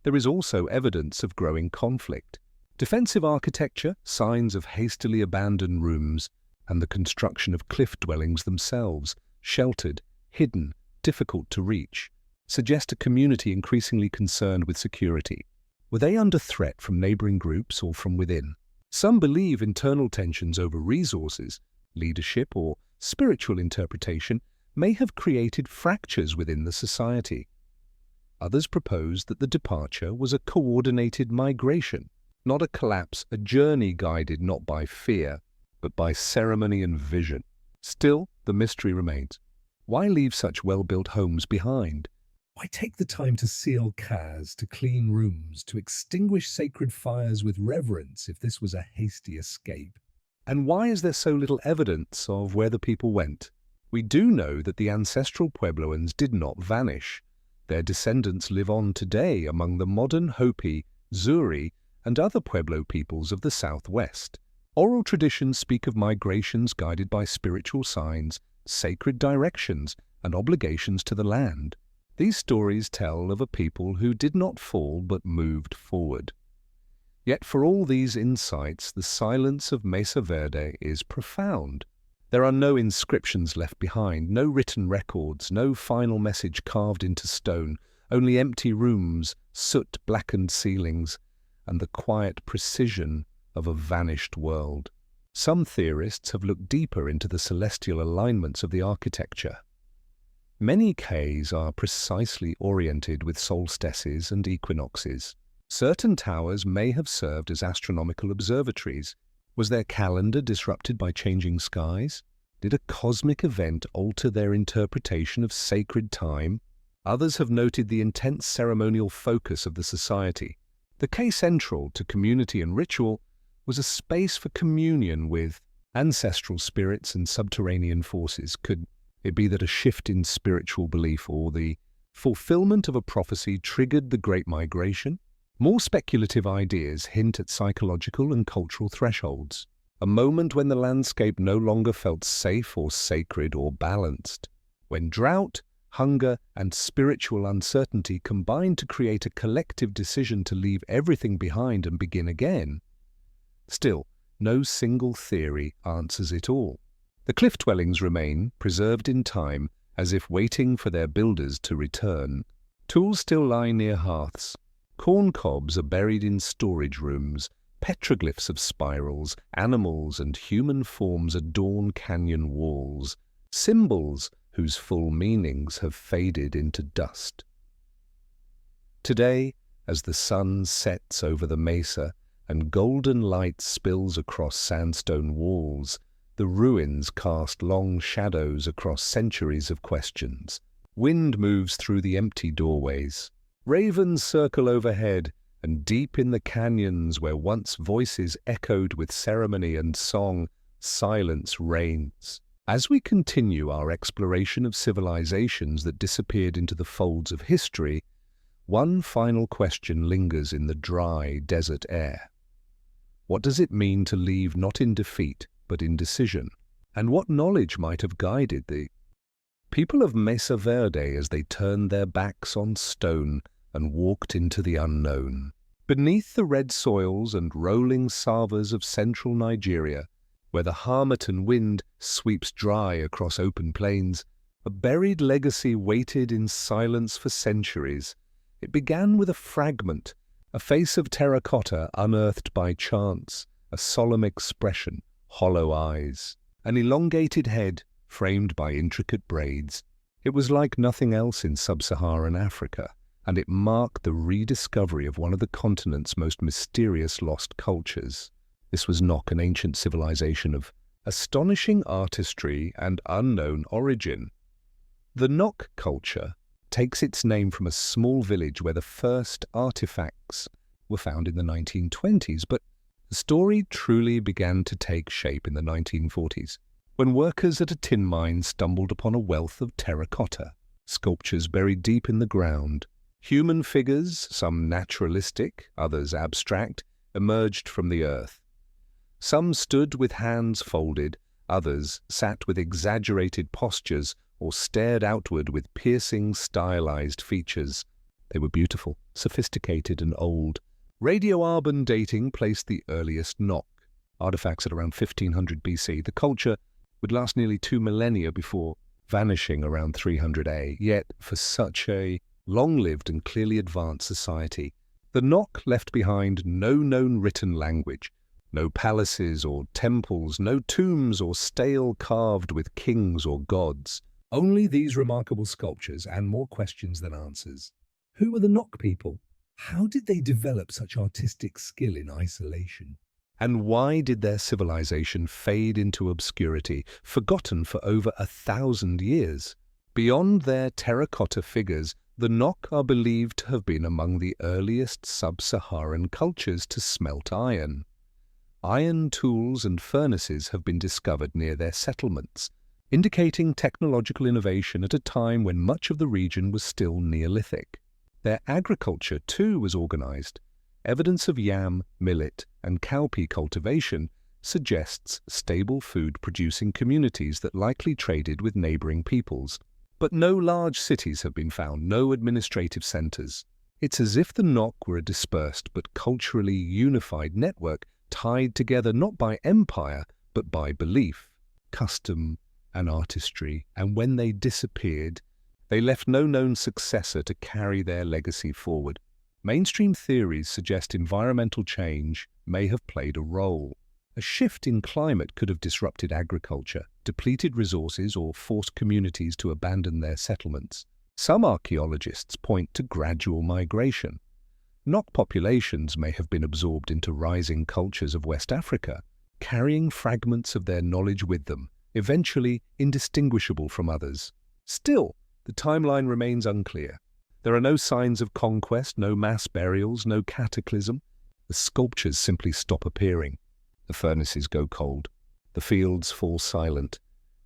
There is also evidence of growing conflict. Defensive architecture, signs of hastily abandoned rooms, and the construction of cliff dwellings themselves, sheltered, hidden, difficult to reach, suggest a community increasingly concerned with security. Were they under threat from neighboring groups or from within? Some believe internal tensions over resources, leadership, or spiritual interpretation may have created fractures within the society. Others propose that the departure was a coordinated migration, not a collapse, a journey guided not by fear, but by ceremony and vision. Still, the mystery remains. Why leave such well-built homes behind? Why take the time to seal cars, to clean rooms, to extinguish sacred fires with reverence if this was a hasty escape? And why is there so little evidence of where the people went? We do know that the ancestral Puebloans did not vanish. Their descendants live on today among the modern Hopi, Zuri, and other Pueblo peoples of the Southwest. Oral traditions speak of migrations guided by spiritual signs, sacred directions, and obligations to the land. These stories tell of a people who did not fall but moved forward. Yet for all these insights, the silence of Mesa Verde is profound. There are no inscriptions left behind, no written records, no final message carved into stone, only empty rooms, soot-blackened ceilings, and the quiet precision of a vanished world. Some theorists have looked deeper into the celestial alignments of the architecture. Many cays are precisely oriented with solstices and equinoxes. Certain towers may have served as astronomical observatories. Was their calendar disrupted by changing skies? Did a cosmic event alter their interpretation of sacred time? Others have noted the intense ceremonial focus of the society. The cay central to community and ritual was a space for communion with ancestral spirits and subterranean forces. Could it be that a shift in spiritual belief or the fulfillment of a prophecy triggered the Great Migration? More speculative ideas hint at psychological and cultural thresholds, a moment when the landscape no longer felt safe or sacred or balanced, when drought, hunger, and spiritual uncertainty combined to create a collective decision to leave everything behind and begin again. Still, no single theory answers it all. The cliff dwellings remain, preserved in time, as if waiting for their builders to return. Tools still lie near hearths. Corn cobs are buried in storage rooms. Petroglyphs of spirals, animals, and human forms adorn canyon walls. Symbols whose full meanings have faded into dust. Today, as the sun sets over the mesa and golden light spills across sandstone walls, the ruins cast long shadows across centuries of questions. Wind moves through the empty doorways. Ravens circle overhead, and deep in the canyons where once voices echoed with ceremony and song, silence reigns. As we continue our exploration of civilizations that disappeared into the folds of history, one final question lingers in the dry desert air. What does it mean to leave not in defeat, but in decision? And what knowledge might have guided the people of Mesa Verde as they turned their backs on stone and walked into the unknown? Beneath the red soils and rolling savas of central Nigeria, where the Harmattan wind sweeps dry across open plains, a buried legacy waited in silence for centuries. It began with a fragment, a face of terracotta unearthed by chance, a solemn expression, hollow eyes, an elongated head framed by intricate braids. It was like nothing else in sub-Saharan Africa, and it marked the rediscovery of one of the continent's most mysterious lost cultures. This was Nok, an ancient civilization of astonishing artistry and unknown origin. The Nok culture takes its name from a small village where the first artifacts were found in the 1920s, but the story truly began to take shape in the 1940s, when workers at a tin mine stumbled upon a wealth of terracotta, sculptures buried deep in the ground. Human figures, some naturalistic, others abstract, emerged from the earth. Some stood with hands folded, others sat with exaggerated postures or stared outward with piercing, stylized features. They were beautiful, sophisticated, and old. Radioarbon dating placed the earliest Nok, artifacts at around 1500 BC. The culture would last nearly 2 millennia before vanishing around 300 A. Yet, for such a long-lived and clearly advanced society, the Nok left behind no known written language, no palaces or temples, no tombs or stele carved with kings or gods. Only these remarkable sculptures and more questions than answers. Who were the Nok people? How did they develop such artistic skill in isolation? And why did their civilization fade into obscurity, forgotten for over 1,000 years? Beyond their terracotta figures, the Nok are believed to have been among the earliest sub-Saharan cultures to smelt iron. Iron tools and furnaces have been discovered near their settlements, indicating technological innovation at a time when much of the region was still Neolithic. Their agriculture, too, was organized. Evidence of yam, millet, and cowpea cultivation suggests stable food-producing communities that likely traded with neighboring peoples. But no large cities have been found, no administrative centers. It's as if the Nok were a dispersed but culturally unified network tied together not by empire, but by belief, custom, and artistry. And when they disappeared, they left no known successor to carry their legacy forward. Mainstream theories suggest environmental change may have played a role. A shift in climate could have disrupted agriculture, depleted resources, or forced communities to abandon their settlements. Some archaeologists point to gradual migration. Nok populations may have been absorbed into rising cultures of West Africa, carrying fragments of their knowledge with them, eventually indistinguishable from others. Still, the timeline remains unclear. There are no signs of conquest, no mass burials, no cataclysm. The sculptures simply stop appearing. The furnaces go cold. The fields fall silent.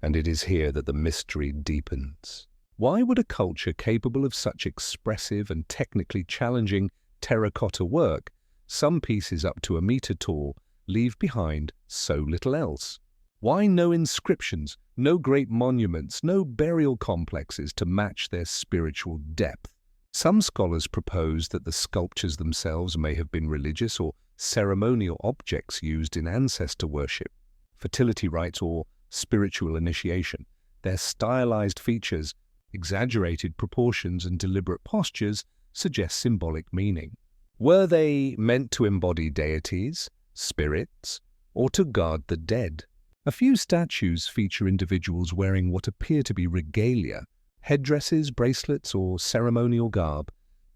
And it is here that the mystery deepens. Why would a culture capable of such expressive and technically challenging terracotta work, some pieces up to a meter tall, leave behind so little else? Why no inscriptions, no great monuments, no burial complexes to match their spiritual depth? Some scholars propose that the sculptures themselves may have been religious or ceremonial objects used in ancestor worship, fertility rites, or spiritual initiation. Their stylized features, exaggerated proportions, and deliberate postures suggest symbolic meaning. Were they meant to embody deities, spirits, or to guard the dead? A few statues feature individuals wearing what appear to be regalia, headdresses, bracelets, or ceremonial garb.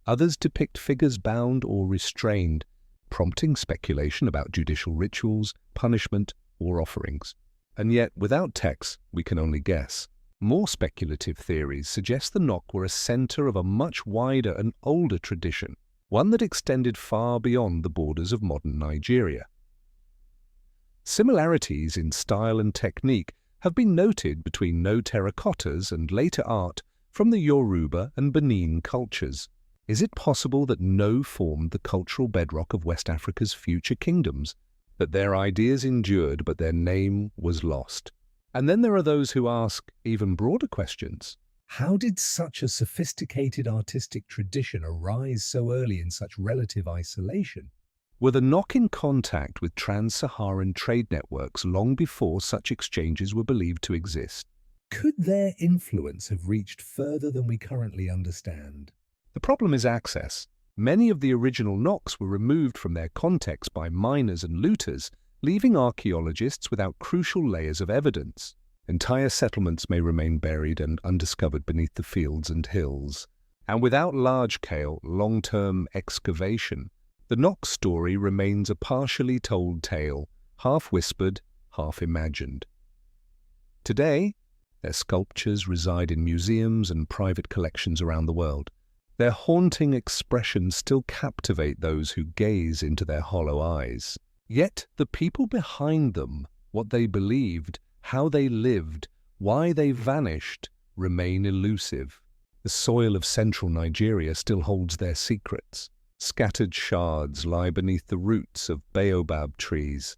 Others depict figures bound or restrained, prompting speculation about judicial rituals, punishment, or offerings. And yet, without texts, we can only guess. More speculative theories suggest the Nok were a center of a much wider and older tradition, one that extended far beyond the borders of modern Nigeria. Similarities in style and technique have been noted between No terracottas and later art from the Yoruba and Benin cultures. Is it possible that No formed the cultural bedrock of West Africa's future kingdoms, that their ideas endured but their name was lost? And then there are those who ask even broader questions. How did such a sophisticated artistic tradition arise so early in such relative isolation? Were the Nok in contact with trans-Saharan trade networks long before such exchanges were believed to exist? Could their influence have reached further than we currently understand? The problem is access. Many of the original Noks were removed from their context by miners and looters, leaving archaeologists without crucial layers of evidence. Entire settlements may remain buried and undiscovered beneath the fields and hills. And without large-scale, long-term excavation, the Nok story remains a partially told tale, half-whispered, half-imagined. Today, their sculptures reside in museums and private collections around the world. Their haunting expressions still captivate those who gaze into their hollow eyes. Yet the people behind them, what they believed, how they lived, why they vanished, remain elusive. The soil of central Nigeria still holds their secrets. Scattered shards lie beneath the roots of baobab trees.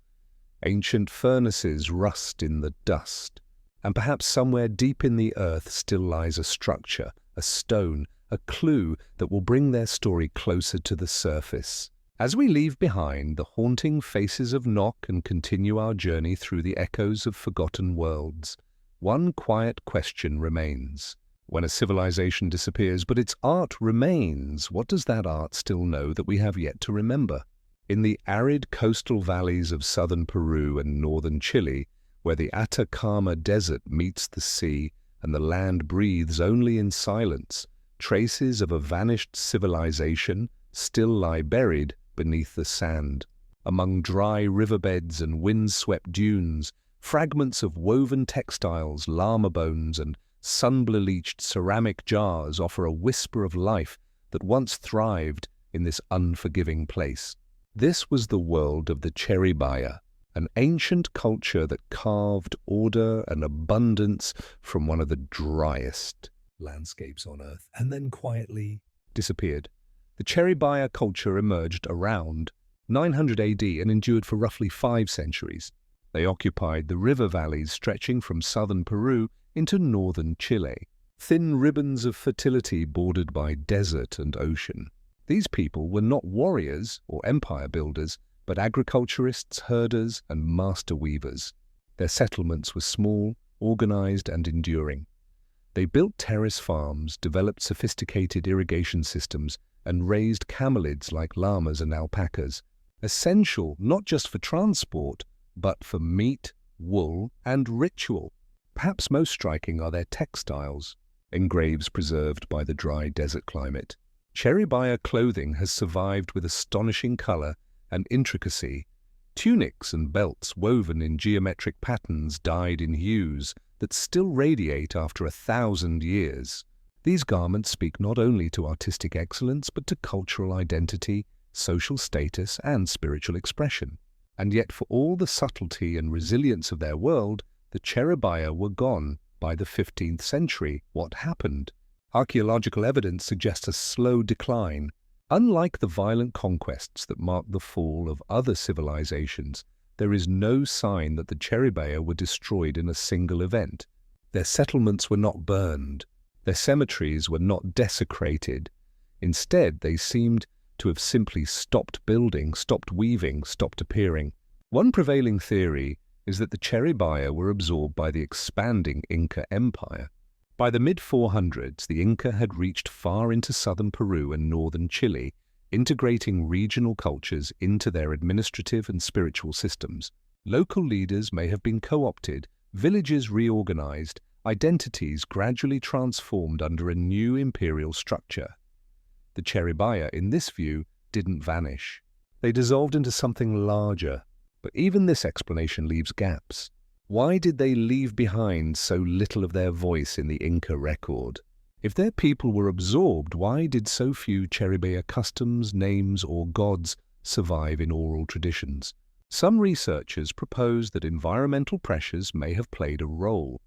Ancient furnaces rust in the dust. And perhaps somewhere deep in the earth still lies a structure, a stone, a clue that will bring their story closer to the surface. As we leave behind the haunting faces of Nok and continue our journey through the echoes of forgotten worlds, one quiet question remains. When a civilization disappears, but its art remains, what does that art still know that we have yet to remember? In the arid coastal valleys of southern Peru and northern Chile, where the Atacama Desert meets the sea and the land breathes only in silence, traces of a vanished civilization still lie buried beneath the sand. Among dry riverbeds and wind-swept dunes, fragments of woven textiles, llama bones, and sun-bleached ceramic jars offer a whisper of life that once thrived in this unforgiving place. This was the world of the Cheribaya, an ancient culture that carved order and abundance from one of the driest landscapes on Earth, and then quietly disappeared. The Cheribaya culture emerged around 900 AD and endured for roughly 5 centuries. They occupied the river valleys stretching from southern Peru into northern Chile, thin ribbons of fertility bordered by desert and ocean. These people were not warriors or empire builders, but agriculturists, herders, and master weavers. Their settlements were small, organized, and enduring. They built terrace farms, developed sophisticated irrigation systems, and raised camelids like llamas and alpacas, essential not just for transport, but for meat, wool, and ritual. Perhaps most striking are their textiles, engraves preserved by the dry desert climate. Cheribaya clothing has survived with astonishing color and intricacy. Tunics and belts woven in geometric patterns dyed in hues that still radiate after 1,000 years. These garments speak not only to artistic excellence but to cultural identity, social status, and spiritual expression. And yet, for all the subtlety and resilience of their world, the Cheribaya were gone by the 15th century. What happened? Archaeological evidence suggests a slow decline. Unlike the violent conquests that marked the fall of other civilizations, there is no sign that the Cheribaya were destroyed in a single event. Their settlements were not burned. Their cemeteries were not desecrated. Instead, they seemed to have simply stopped building, stopped weaving, stopped appearing. One prevailing theory is that the Cheribaya were absorbed by the expanding Inca Empire. By the mid-400s, the Inca had reached far into southern Peru and northern Chile, integrating regional cultures into their administrative and spiritual systems. Local leaders may have been co-opted, villages reorganized, identities gradually transformed under a new imperial structure. The Cheribaya, in this view, didn't vanish. They dissolved into something larger. But even this explanation leaves gaps. Why did they leave behind so little of their voice in the Inca record? If their people were absorbed, why did so few Cheribaya customs, names, or gods survive in oral traditions? Some researchers propose that environmental pressures may have played a role.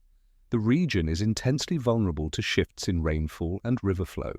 The region is intensely vulnerable to shifts in rainfall and river flow.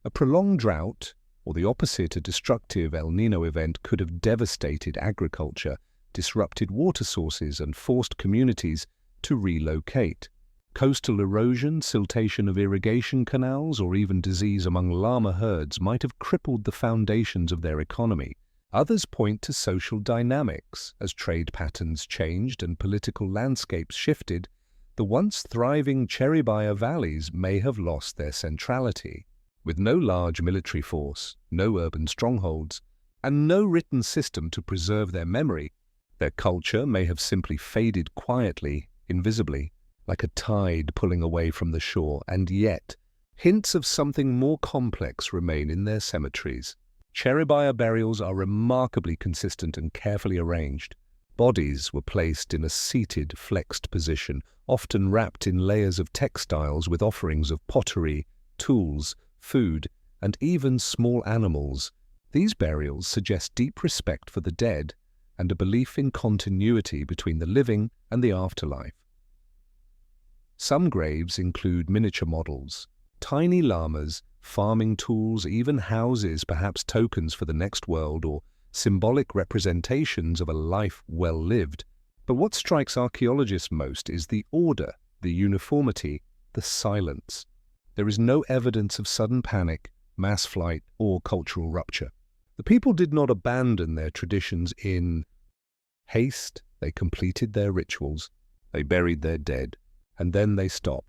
A prolonged drought, or the opposite, a destructive El Niño event, could have devastated agriculture, disrupted water sources, and forced communities to relocate. Coastal erosion, siltation of irrigation canals, or even disease among llama herds might have crippled the foundations of their economy. Others point to social dynamics. As trade patterns changed and political landscapes shifted, the once thriving Cheribaya valleys may have lost their centrality. With no large military force, no urban strongholds, and no written system to preserve their memory, their culture may have simply faded quietly, invisibly, like a tide pulling away from the shore, and yet hints of something more complex remain in their cemeteries. Cheribaya burials are remarkably consistent and carefully arranged. Bodies were placed in a seated, flexed position, often wrapped in layers of textiles with offerings of pottery, tools, food, and even small animals. These burials suggest deep respect for the dead and a belief in continuity between the living and the afterlife. Some graves include miniature models, tiny llamas, farming tools, even houses, perhaps tokens for the next world or symbolic representations of a life well lived. But what strikes archaeologists most is the order, the uniformity, the silence. There is no evidence of sudden panic, mass flight, or cultural rupture. The people did not abandon their traditions in haste. They completed their rituals, they buried their dead, and then they stopped.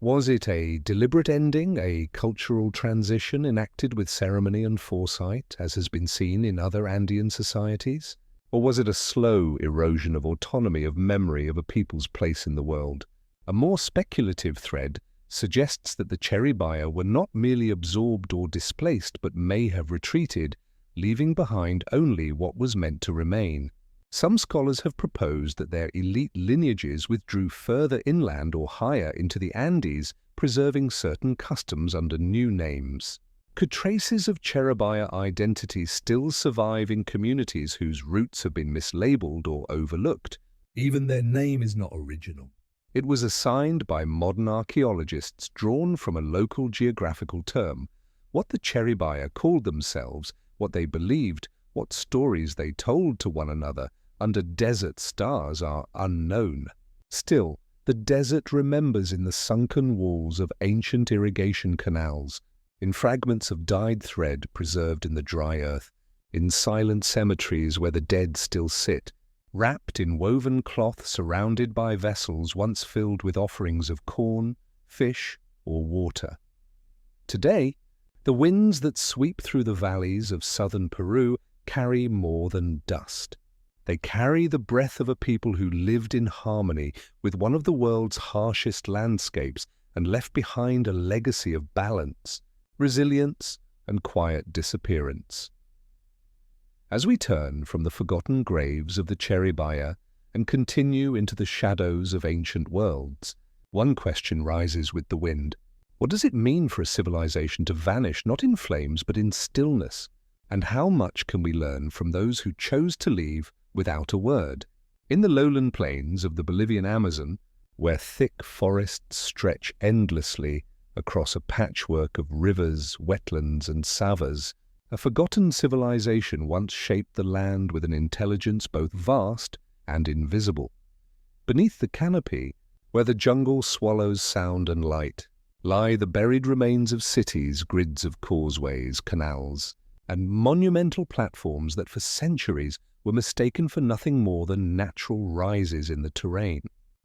Was it a deliberate ending, a cultural transition enacted with ceremony and foresight, as has been seen in other Andean societies? Or was it a slow erosion of autonomy, of memory, of a people's place in the world? A more speculative thread suggests that the Cheribaya were not merely absorbed or displaced, but may have retreated, leaving behind only what was meant to remain. Some scholars have proposed that their elite lineages withdrew further inland or higher into the Andes, preserving certain customs under new names. Could traces of Cheribaya identity still survive in communities whose roots have been mislabeled or overlooked? Even their name is not original. It was assigned by modern archaeologists, drawn from a local geographical term. What the Cheribaya called themselves, what they believed, what stories they told to one another under desert stars are unknown. Still, the desert remembers in the sunken walls of ancient irrigation canals, in fragments of dyed thread preserved in the dry earth, in silent cemeteries where the dead still sit, wrapped in woven cloth surrounded by vessels once filled with offerings of corn, fish, or water. Today, the winds that sweep through the valleys of southern Peru carry more than dust. They carry the breath of a people who lived in harmony with one of the world's harshest landscapes and left behind a legacy of balance, resilience, and quiet disappearance. As we turn from the forgotten graves of the Cheribaya and continue into the shadows of ancient worlds, one question rises with the wind. What does it mean for a civilization to vanish not in flames but in stillness? And how much can we learn from those who chose to leave without a word? In the lowland plains of the Bolivian Amazon, where thick forests stretch endlessly across a patchwork of rivers, wetlands, and savas, a forgotten civilization once shaped the land with an intelligence both vast and invisible. Beneath the canopy, where the jungle swallows sound and light, lie the buried remains of cities, grids of causeways, canals, and monumental platforms that for centuries were mistaken for nothing more than natural rises in the terrain.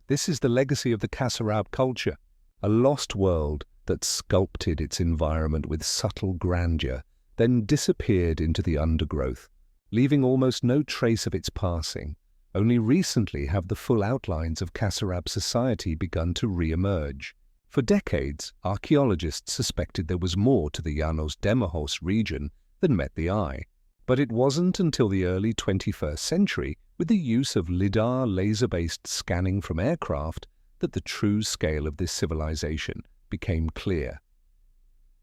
This is the legacy of the Kasarab culture, a lost world that sculpted its environment with subtle grandeur, then disappeared into the undergrowth, leaving almost no trace of its passing. Only recently have the full outlines of Kasarab society begun to re-emerge. For decades, archaeologists suspected there was more to the Llanos Demajos region than met the eye. But it wasn't until the early 21st century, with the use of LIDAR laser-based scanning from aircraft, that the true scale of this civilization became clear.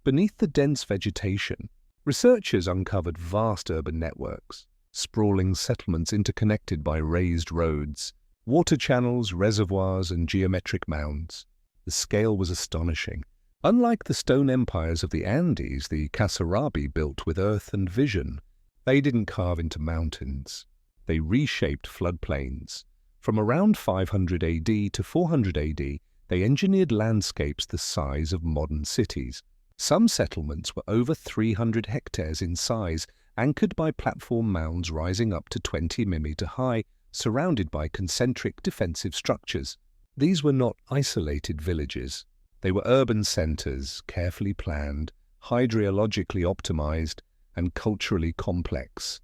Beneath the dense vegetation, researchers uncovered vast urban networks, sprawling settlements interconnected by raised roads, water channels, reservoirs, and geometric mounds. The scale was astonishing. Unlike the stone empires of the Andes, the Kasarabi built with earth and vision. They didn't carve into mountains. They reshaped floodplains. From around 500 AD to 400 AD, they engineered landscapes the size of modern cities. Some settlements were over 300 hectares in size, anchored by platform mounds rising up to 20 mm high, surrounded by concentric defensive structures. These were not isolated villages. They were urban centers, carefully planned, hydrologically optimized, and culturally complex.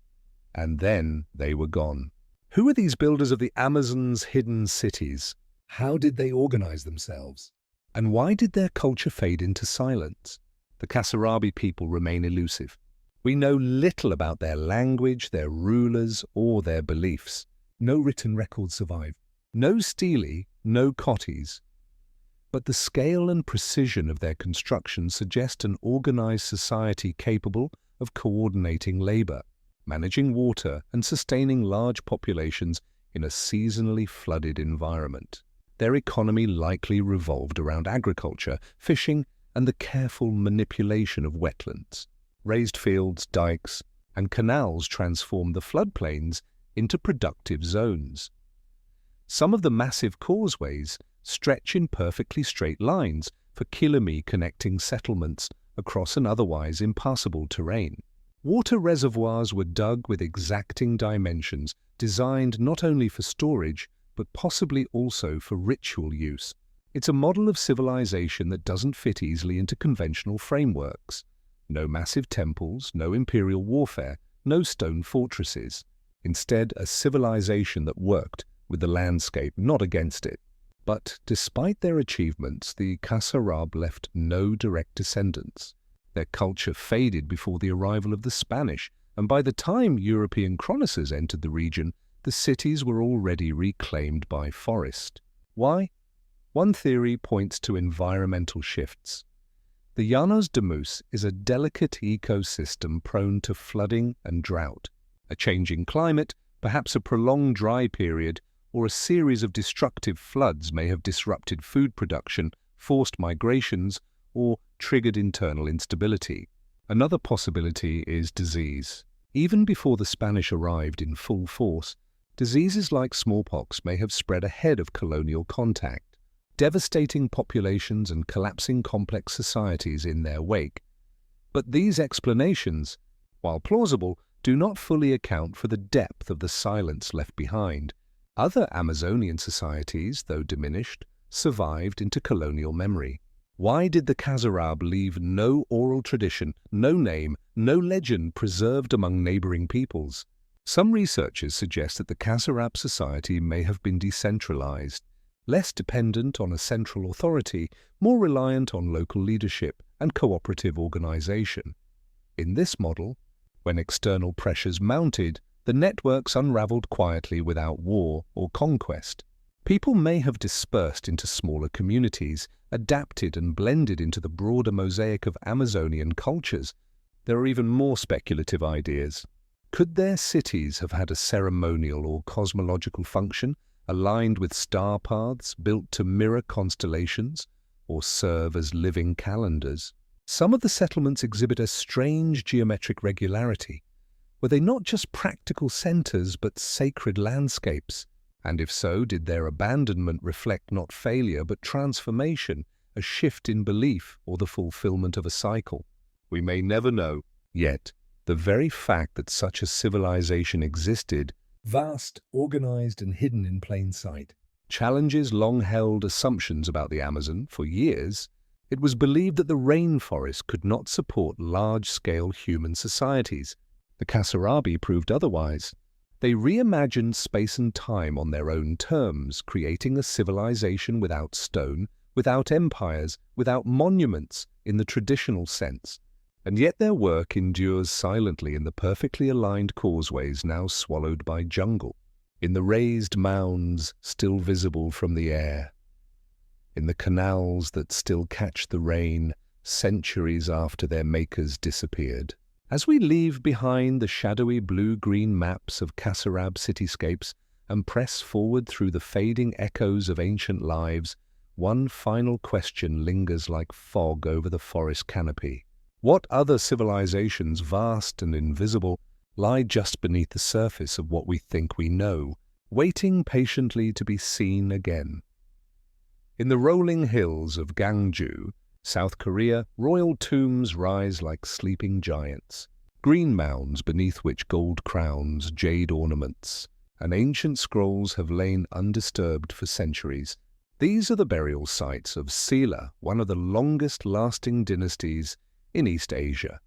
And then they were gone. Who were these builders of the Amazon's hidden cities? How did they organize themselves? And why did their culture fade into silence? The Kasarabi people remain elusive. We know little about their language, their rulers, or their beliefs. No written records survive. No stele, no cottes. But the scale and precision of their construction suggest an organized society capable of coordinating labor, managing water, and sustaining large populations in a seasonally flooded environment. Their economy likely revolved around agriculture, fishing, and the careful manipulation of wetlands. Raised fields, dikes, and canals transformed the floodplains into productive zones. Some of the massive causeways stretch in perfectly straight lines for kilometers connecting settlements across an otherwise impassable terrain. Water reservoirs were dug with exacting dimensions, designed not only for storage, but possibly also for ritual use. It's a model of civilization that doesn't fit easily into conventional frameworks. No massive temples, no imperial warfare, no stone fortresses. Instead, a civilization that worked with the landscape, not against it. But despite their achievements, the Kasarab left no direct descendants. Their culture faded before the arrival of the Spanish, and by the time European chroniclers entered the region, the cities were already reclaimed by forest. Why? One theory points to environmental shifts. The Llanos de Mus is a delicate ecosystem prone to flooding and drought. A changing climate, perhaps a prolonged dry period, or a series of destructive floods may have disrupted food production, forced migrations, or triggered internal instability. Another possibility is disease. Even before the Spanish arrived in full force, diseases like smallpox may have spread ahead of colonial contact, devastating populations and collapsing complex societies in their wake. But these explanations, while plausible, do not fully account for the depth of the silence left behind. Other Amazonian societies, though diminished, survived into colonial memory. Why did the Kasarab leave no oral tradition, no name, no legend preserved among neighboring peoples? Some researchers suggest that the Kasarab society may have been decentralized, less dependent on a central authority, more reliant on local leadership and cooperative organization. In this model, when external pressures mounted, the networks unraveled quietly without war or conquest. People may have dispersed into smaller communities, adapted and blended into the broader mosaic of Amazonian cultures. There are even more speculative ideas. Could their cities have had a ceremonial or cosmological function, aligned with star paths built to mirror constellations, or serve as living calendars? Some of the settlements exhibit a strange geometric regularity. Were they not just practical centers but sacred landscapes? And if so, did their abandonment reflect not failure but transformation, a shift in belief, or the fulfillment of a cycle? We may never know. Yet, the very fact that such a civilization existed, vast, organized and hidden in plain sight, challenges long-held assumptions about the Amazon. For years, it was believed that the rainforest could not support large-scale human societies. The Kasarabi proved otherwise. They reimagined space and time on their own terms, creating a civilization without stone, without empires, without monuments in the traditional sense. And yet their work endures silently in the perfectly aligned causeways now swallowed by jungle, in the raised mounds still visible from the air, in the canals that still catch the rain centuries after their makers disappeared. As we leave behind the shadowy blue-green maps of Kasarab cityscapes and press forward through the fading echoes of ancient lives, one final question lingers like fog over the forest canopy. What other civilizations, vast and invisible, lie just beneath the surface of what we think we know, waiting patiently to be seen again? In the rolling hills of Gangju, South Korea, royal tombs rise like sleeping giants, green mounds beneath which gold crowns, jade ornaments, and ancient scrolls have lain undisturbed for centuries. These are the burial sites of Silla, one of the longest-lasting dynasties in East Asia.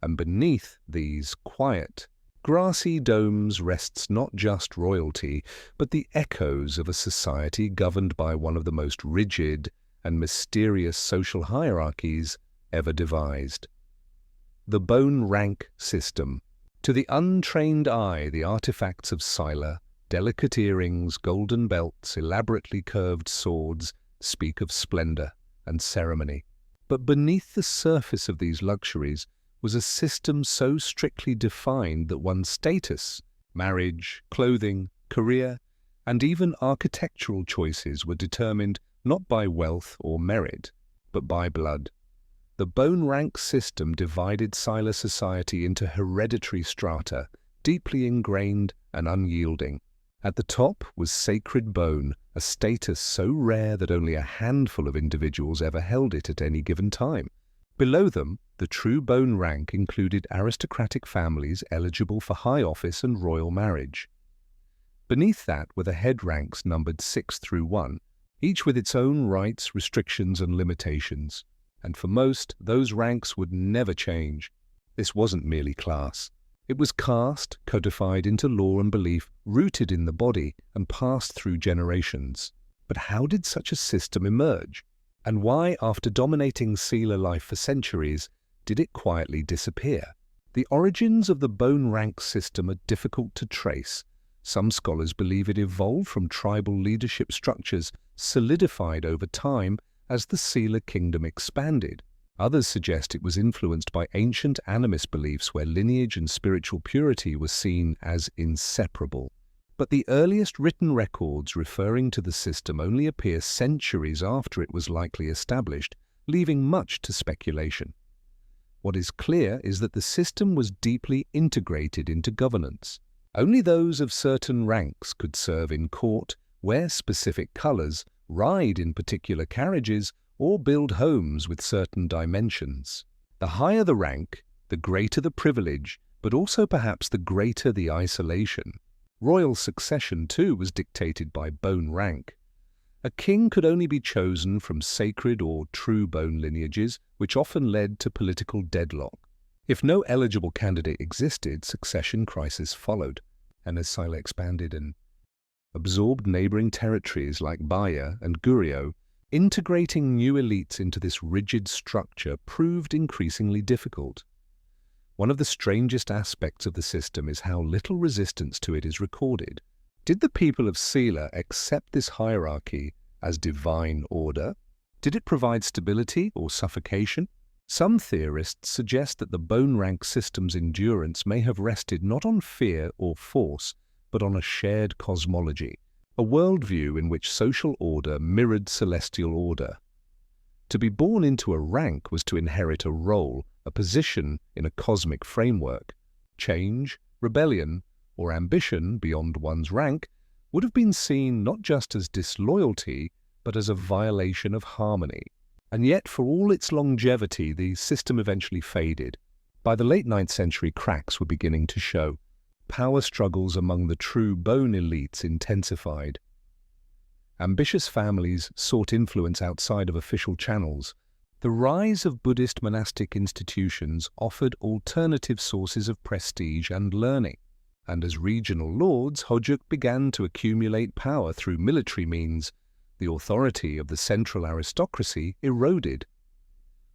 And beneath these quiet, grassy domes rests not just royalty, but the echoes of a society governed by one of the most rigid and mysterious social hierarchies ever devised. The bone rank system. To the untrained eye, the artifacts of Silla, delicate earrings, golden belts, elaborately curved swords, speak of splendor and ceremony. But beneath the surface of these luxuries was a system so strictly defined that one's status, marriage, clothing, career, and even architectural choices were determined not by wealth or merit, but by blood. The bone rank system divided Silla society into hereditary strata, deeply ingrained and unyielding. At the top was sacred bone, a status so rare that only a handful of individuals ever held it at any given time. Below them, the true bone rank included aristocratic families eligible for high office and royal marriage. Beneath that were the head ranks numbered 6 through 1, each with its own rights, restrictions and limitations. And for most, those ranks would never change. This wasn't merely class. It was caste, codified into law and belief, rooted in the body and passed through generations. But how did such a system emerge? And why, after dominating Silla life for centuries, did it quietly disappear? The origins of the bone rank system are difficult to trace. Some scholars believe it evolved from tribal leadership structures solidified over time as the Silla kingdom expanded. Others suggest it was influenced by ancient animist beliefs where lineage and spiritual purity were seen as inseparable. But the earliest written records referring to the system only appear centuries after it was likely established, leaving much to speculation. What is clear is that the system was deeply integrated into governance. Only those of certain ranks could serve in court, wear specific colors, ride in particular carriages, or build homes with certain dimensions. The higher the rank, the greater the privilege, but also perhaps the greater the isolation. Royal succession, too, was dictated by bone rank. A king could only be chosen from sacred or true bone lineages, which often led to political deadlock. If no eligible candidate existed, succession crisis followed. and as Sila expanded and absorbed neighboring territories like Baya and Goryeo, integrating new elites into this rigid structure proved increasingly difficult. One of the strangest aspects of the system is how little resistance to it is recorded. Did the people of Sila accept this hierarchy as divine order? Did it provide stability or suffocation? Some theorists suggest that the bone rank system's endurance may have rested not on fear or force, but on a shared cosmology, a worldview in which social order mirrored celestial order. To be born into a rank was to inherit a role, a position in a cosmic framework. Change, rebellion, or ambition beyond one's rank would have been seen not just as disloyalty, but as a violation of harmony. And yet, for all its longevity, the system eventually faded. By the late 9th century, cracks were beginning to show. Power struggles among the true bone elites intensified. Ambitious families sought influence outside of official channels. The rise of Buddhist monastic institutions offered alternative sources of prestige and learning. And as regional lords, Hojuk began to accumulate power through military means. The authority of the central aristocracy eroded.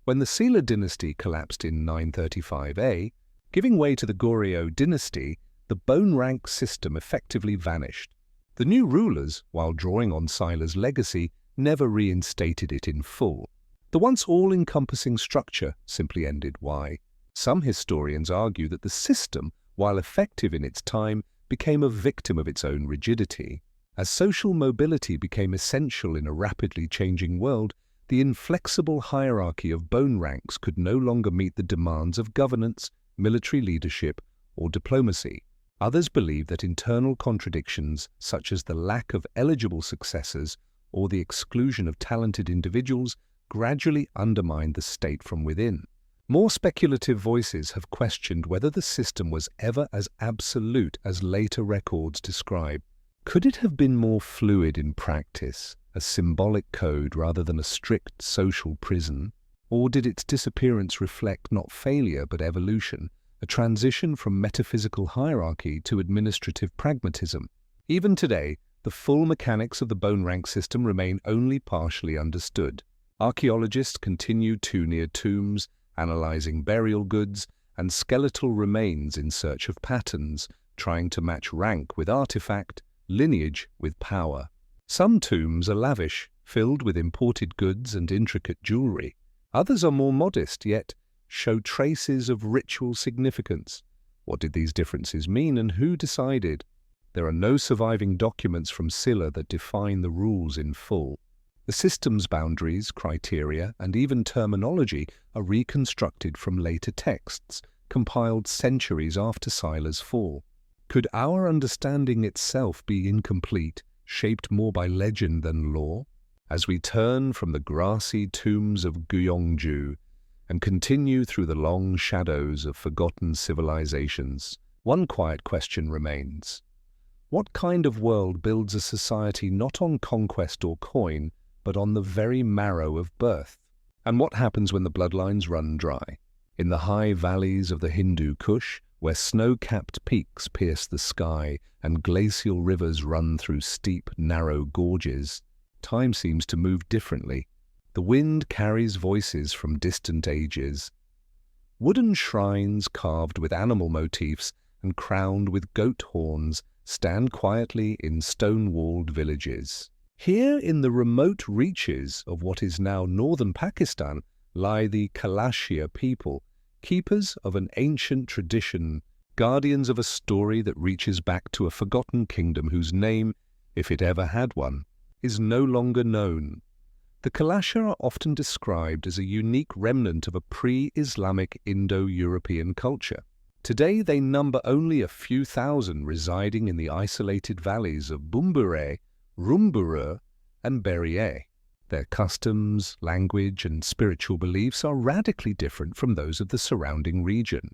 When the Sila dynasty collapsed in 935 A, giving way to the Goryeo dynasty, the bone rank system effectively vanished. The new rulers, while drawing on Sila's legacy, never reinstated it in full. The once all-encompassing structure simply ended. Why? Some historians argue that the system, while effective in its time, became a victim of its own rigidity. As social mobility became essential in a rapidly changing world, the inflexible hierarchy of bone ranks could no longer meet the demands of governance, military leadership, or diplomacy. Others believe that internal contradictions, such as the lack of eligible successors or the exclusion of talented individuals, gradually undermined the state from within. More speculative voices have questioned whether the system was ever as absolute as later records describe. Could it have been more fluid in practice, a symbolic code rather than a strict social prison? Or did its disappearance reflect not failure but evolution, a transition from metaphysical hierarchy to administrative pragmatism? Even today, the full mechanics of the bone rank system remain only partially understood. Archaeologists continue to near tombs, analyzing burial goods and skeletal remains in search of patterns, trying to match rank with artifact, lineage with power. Some tombs are lavish, filled with imported goods and intricate jewelry. Others are more modest, yet show traces of ritual significance. What did these differences mean, and who decided? There are no surviving documents from Silla that define the rules in full. The system's boundaries, criteria, and even terminology are reconstructed from later texts, compiled centuries after Sila's fall. Could our understanding itself be incomplete, shaped more by legend than law? As we turn from the grassy tombs of Gyeongju and continue through the long shadows of forgotten civilizations, one quiet question remains. What kind of world builds a society not on conquest or coin, but on the very marrow of birth? And what happens when the bloodlines run dry? In the high valleys of the Hindu Kush, where snow-capped peaks pierce the sky and glacial rivers run through steep, narrow gorges, time seems to move differently. The wind carries voices from distant ages. Wooden shrines carved with animal motifs and crowned with goat horns stand quietly in stone-walled villages. Here in the remote reaches of what is now northern Pakistan lie the Kalashia people, keepers of an ancient tradition, guardians of a story that reaches back to a forgotten kingdom whose name, if it ever had one, is no longer known. The Kalashia are often described as a unique remnant of a pre-Islamic Indo-European culture. Today they number only a few thousand, residing in the isolated valleys of Bumbure, Rumbura, and Berie. Their customs, language, and spiritual beliefs are radically different from those of the surrounding region.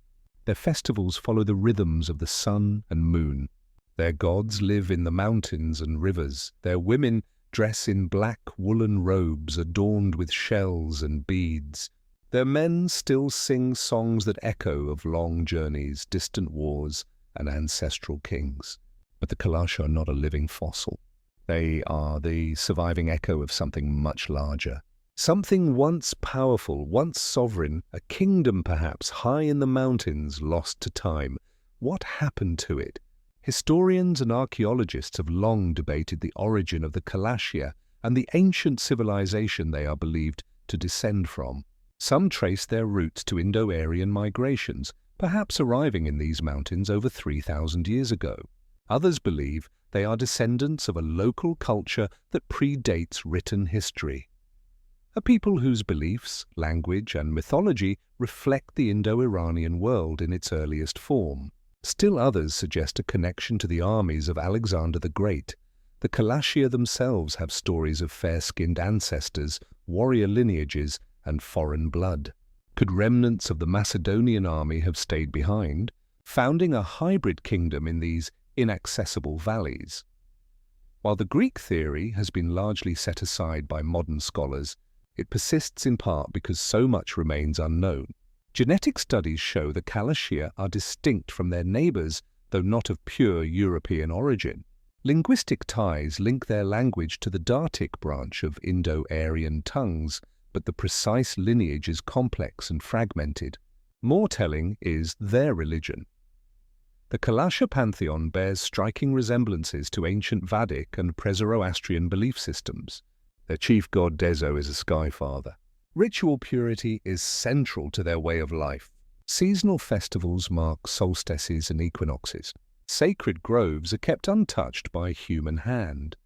Their festivals follow the rhythms of the sun and moon. Their gods live in the mountains and rivers. Their women dress in black woolen robes adorned with shells and beads. Their men still sing songs that echo of long journeys, distant wars, and ancestral kings. But the Kalasha are not a living fossil. They are the surviving echo of something much larger. Something once powerful, once sovereign, a kingdom perhaps, high in the mountains, lost to time. What happened to it? Historians and archaeologists have long debated the origin of the Kalashia and the ancient civilization they are believed to descend from. Some trace their roots to Indo-Aryan migrations, perhaps arriving in these mountains over 3,000 years ago. Others believe they are descendants of a local culture that predates written history. A people whose beliefs, language, and mythology reflect the Indo-Iranian world in its earliest form. Still others suggest a connection to the armies of Alexander the Great. The Kalashia themselves have stories of fair-skinned ancestors, warrior lineages, and foreign blood. Could remnants of the Macedonian army have stayed behind, founding a hybrid kingdom in these inaccessible valleys? While the Greek theory has been largely set aside by modern scholars, it persists in part because so much remains unknown. Genetic studies show the Kalashia are distinct from their neighbors, though not of pure European origin. Linguistic ties link their language to the Dartic branch of Indo-Aryan tongues, but the precise lineage is complex and fragmented. More telling is their religion. The Kalasha pantheon bears striking resemblances to ancient Vedic and Zoroastrian belief systems. Their chief god Dezo is a sky father. Ritual purity is central to their way of life. Seasonal festivals mark solstices and equinoxes. Sacred groves are kept untouched by human hand.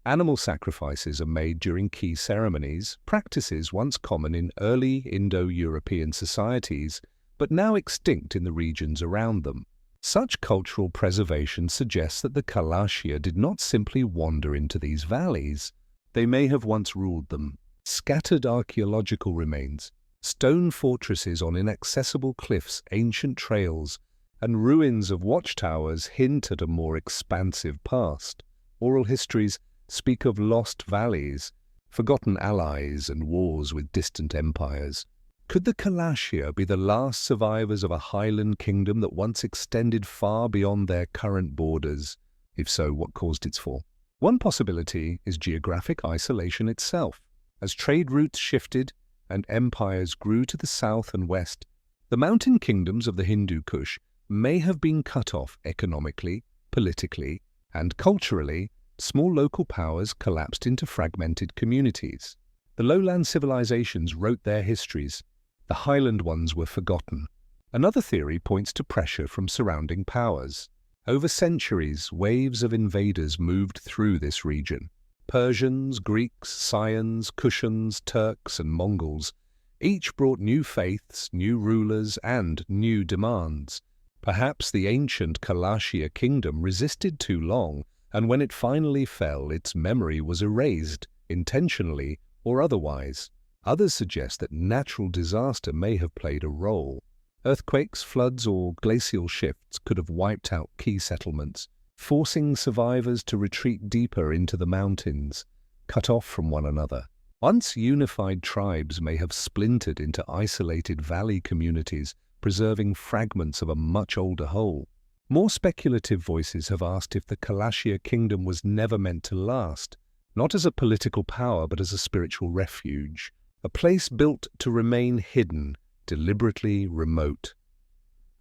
Animal sacrifices are made during key ceremonies, practices once common in early Indo-European societies, but now extinct in the regions around them. Such cultural preservation suggests that the Kalashia did not simply wander into these valleys. They may have once ruled them. Scattered archaeological remains, stone fortresses on inaccessible cliffs, ancient trails, and ruins of watchtowers hint at a more expansive past. Oral histories speak of lost valleys, forgotten allies, and wars with distant empires. Could the Kalashia be the last survivors of a highland kingdom that once extended far beyond their current borders? If so, what caused its fall? One possibility is geographic isolation itself. As trade routes shifted and empires grew to the south and west, the mountain kingdoms of the Hindu Kush may have been cut off economically, politically, and culturally. Small local powers collapsed into fragmented communities. The lowland civilizations wrote their histories. The highland ones were forgotten. Another theory points to pressure from surrounding powers. Over centuries, waves of invaders moved through this region. Persians, Greeks, Scythians, Kushans, Turks, and Mongols. Each brought new faiths, new rulers, and new demands. Perhaps the ancient Kalashia kingdom resisted too long, and when it finally fell, its memory was erased, intentionally or otherwise. Others suggest that natural disaster may have played a role. Earthquakes, floods, or glacial shifts could have wiped out key settlements, forcing survivors to retreat deeper into the mountains, cut off from one another. Once unified tribes may have splintered into isolated valley communities, preserving fragments of a much older whole. More speculative voices have asked if the Kalashia kingdom was never meant to last, not as a political power but as a spiritual refuge, a place built to remain hidden, deliberately remote.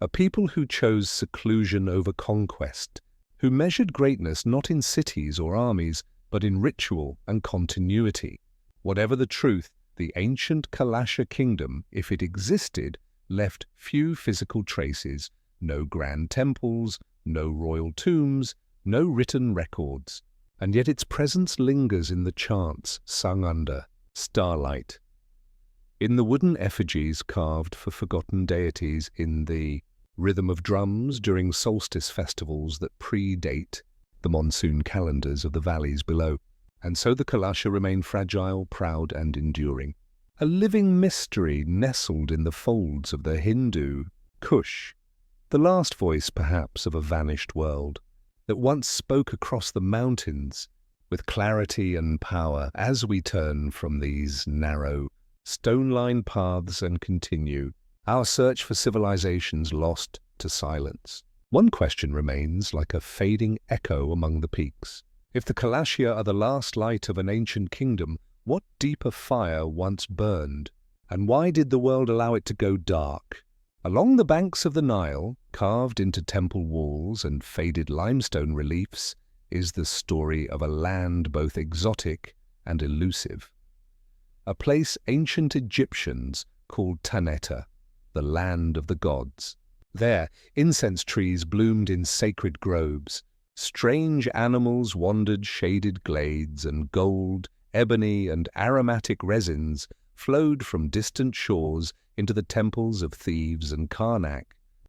A people who chose seclusion over conquest, who measured greatness not in cities or armies, but in ritual and continuity. Whatever the truth, the ancient Kalasha kingdom, if it existed, left few physical traces, no grand temples, no royal tombs, no written records. And yet its presence lingers in the chants sung under starlight, in the wooden effigies carved for forgotten deities, in the rhythm of drums during solstice festivals that predate the monsoon calendars of the valleys below. And so the Kalasha remain fragile, proud, and enduring. A living mystery nestled in the folds of the Hindu Kush, the last voice, perhaps, of a vanished world that once spoke across the mountains with clarity and power. As we turn from these narrow, stone-lined paths and continue our search for civilizations lost to silence, One question remains like a fading echo among the peaks. If the Kalashia are the last light of an ancient kingdom, what deeper fire once burned? And why did the world allow it to go dark? Along the banks of the Nile, carved into temple walls and faded limestone reliefs, is the story of a land both exotic and elusive. A place ancient Egyptians called Taneta, the land of the gods. There, incense trees bloomed in sacred groves. Strange animals wandered shaded glades, and gold, ebony, and aromatic resins flowed from distant shores into the temples of Thebes and Karnak.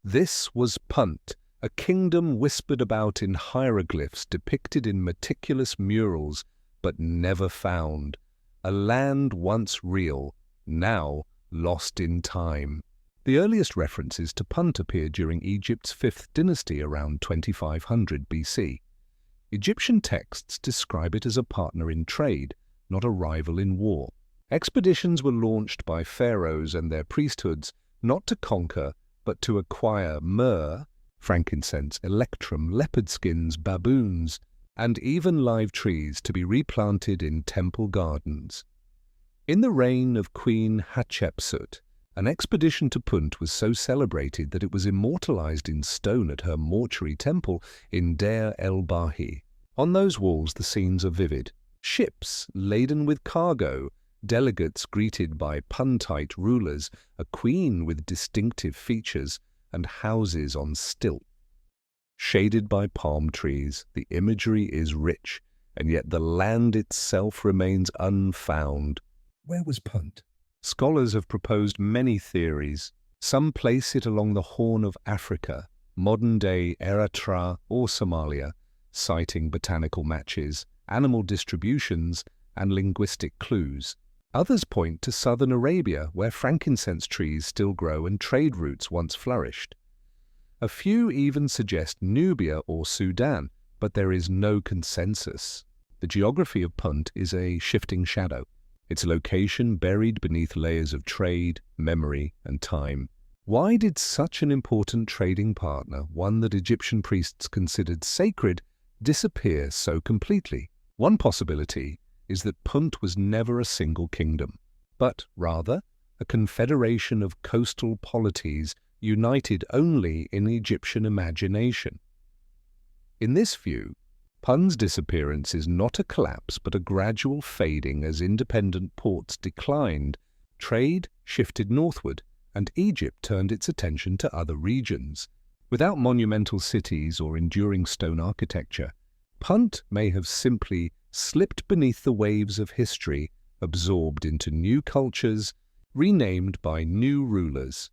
This was Punt, a kingdom whispered about in hieroglyphs depicted in meticulous murals, but never found. A land once real, now lost in time. The earliest references to Punt appear during Egypt's 5th dynasty around 2500 BC. Egyptian texts describe it as a partner in trade, not a rival in war. Expeditions were launched by pharaohs and their priesthoods not to conquer, but to acquire myrrh, frankincense, electrum, leopard skins, baboons, and even live trees to be replanted in temple gardens. In the reign of Queen Hatshepsut, an expedition to Punt was so celebrated that it was immortalized in stone at her mortuary temple in Deir el-Bahi. On those walls the scenes are vivid. Ships laden with cargo, delegates greeted by Puntite rulers, a queen with distinctive features, and houses on stilts. Shaded by palm trees, the imagery is rich, and yet the land itself remains unfound. Where was Punt? Scholars have proposed many theories. Some place it along the Horn of Africa, modern-day Eritrea or Somalia, citing botanical matches, animal distributions, and linguistic clues. Others point to southern Arabia, where frankincense trees still grow and trade routes once flourished. A few even suggest Nubia or Sudan, but there is no consensus. The geography of Punt is a shifting shadow, its location buried beneath layers of trade, memory, and time. Why did such an important trading partner, one that Egyptian priests considered sacred, disappear so completely? One possibility is that Punt was never a single kingdom, but rather a confederation of coastal polities united only in Egyptian imagination. In this view, Punt's disappearance is not a collapse but a gradual fading as independent ports declined, trade shifted northward, and Egypt turned its attention to other regions. Without monumental cities or enduring stone architecture, Punt may have simply slipped beneath the waves of history, absorbed into new cultures, renamed by new rulers.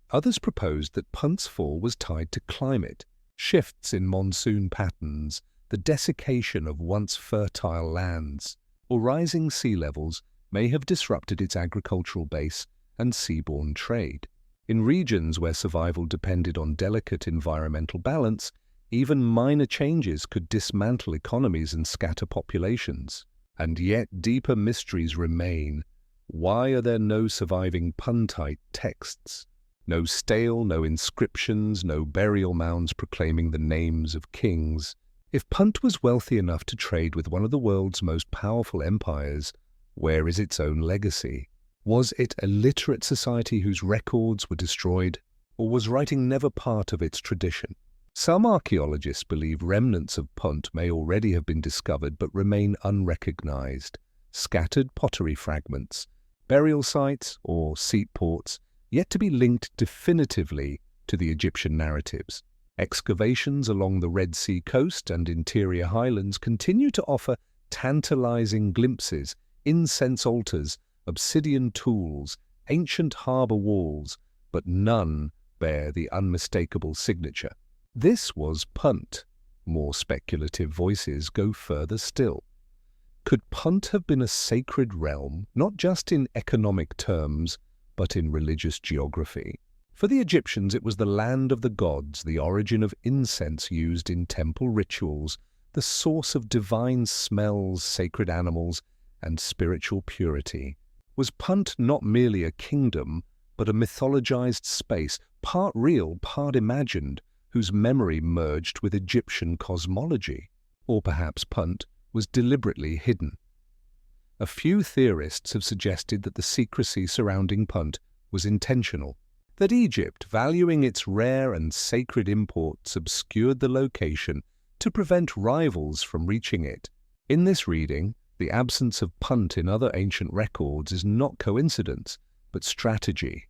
Others proposed that Punt's fall was tied to climate, shifts in monsoon patterns, the desiccation of once fertile lands, or rising sea levels may have disrupted its agricultural base and seaborne trade. In regions where survival depended on delicate environmental balance, even minor changes could dismantle economies and scatter populations. And yet deeper mysteries remain. Why are there no surviving Puntite texts? No stele, no inscriptions, no burial mounds proclaiming the names of kings. If Punt was wealthy enough to trade with one of the world's most powerful empires, where is its own legacy? Was it a literate society whose records were destroyed, or was writing never part of its tradition? Some archaeologists believe remnants of Punt may already have been discovered but remain unrecognized. Scattered pottery fragments, burial sites, or seaports, yet to be linked definitively to the Egyptian narratives. Excavations along the Red Sea coast and interior highlands continue to offer tantalizing glimpses, incense altars, obsidian tools, ancient harbor walls, but none bear the unmistakable signature. This was Punt. More speculative voices go further still. Could Punt have been a sacred realm, not just in economic terms, but in religious geography? For the Egyptians, it was the land of the gods, the origin of incense used in temple rituals, the source of divine smells, sacred animals, and spiritual purity. Was Punt not merely a kingdom, but a mythologized space, part real, part imagined, whose memory merged with Egyptian cosmology. Or perhaps Punt was deliberately hidden. A few theorists have suggested that the secrecy surrounding Punt was intentional, that Egypt, valuing its rare and sacred imports, obscured the location to prevent rivals from reaching it. In this reading, the absence of Punt in other ancient records is not coincidence, but strategy,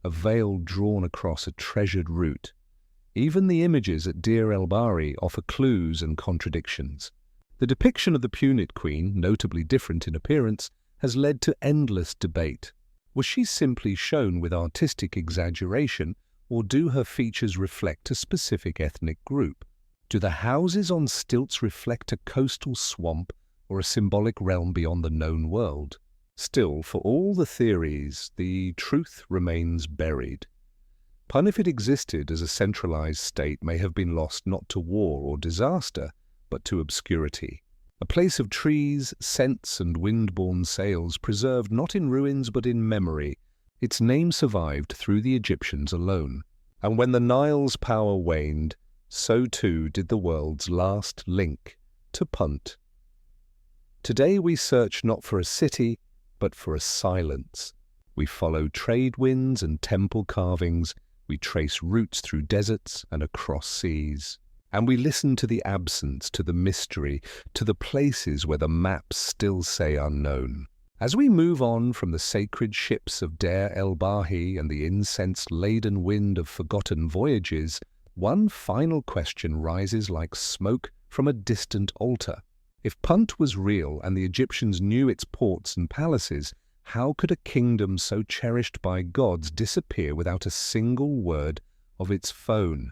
a veil drawn across a treasured route. Even the images at Deir el-Bahari offer clues and contradictions. The depiction of the Punit queen, notably different in appearance, has led to endless debate. Was she simply shown with artistic exaggeration, or do her features reflect a specific ethnic group? Do the houses on stilts reflect a coastal swamp or a symbolic realm beyond the known world? Still, for all the theories, the truth remains buried. Pun, if it existed as a centralized state, may have been lost not to war or disaster, but to obscurity. A place of trees, scents, and wind-borne sails, preserved not in ruins but in memory. Its name survived through the Egyptians alone. And when the Nile's power waned, so too did the world's last link to Punt. Today we search not for a city, but for a silence. We follow trade winds and temple carvings. We trace routes through deserts and across seas. And we listen to the absence, to the mystery, to the places where the maps still say unknown. As we move on from the sacred ships of Deir el-Bahari and the incense-laden wind of forgotten voyages, one final question rises like smoke from a distant altar. If Punt was real and the Egyptians knew its ports and palaces, how could a kingdom so cherished by gods disappear without a single word of its phone?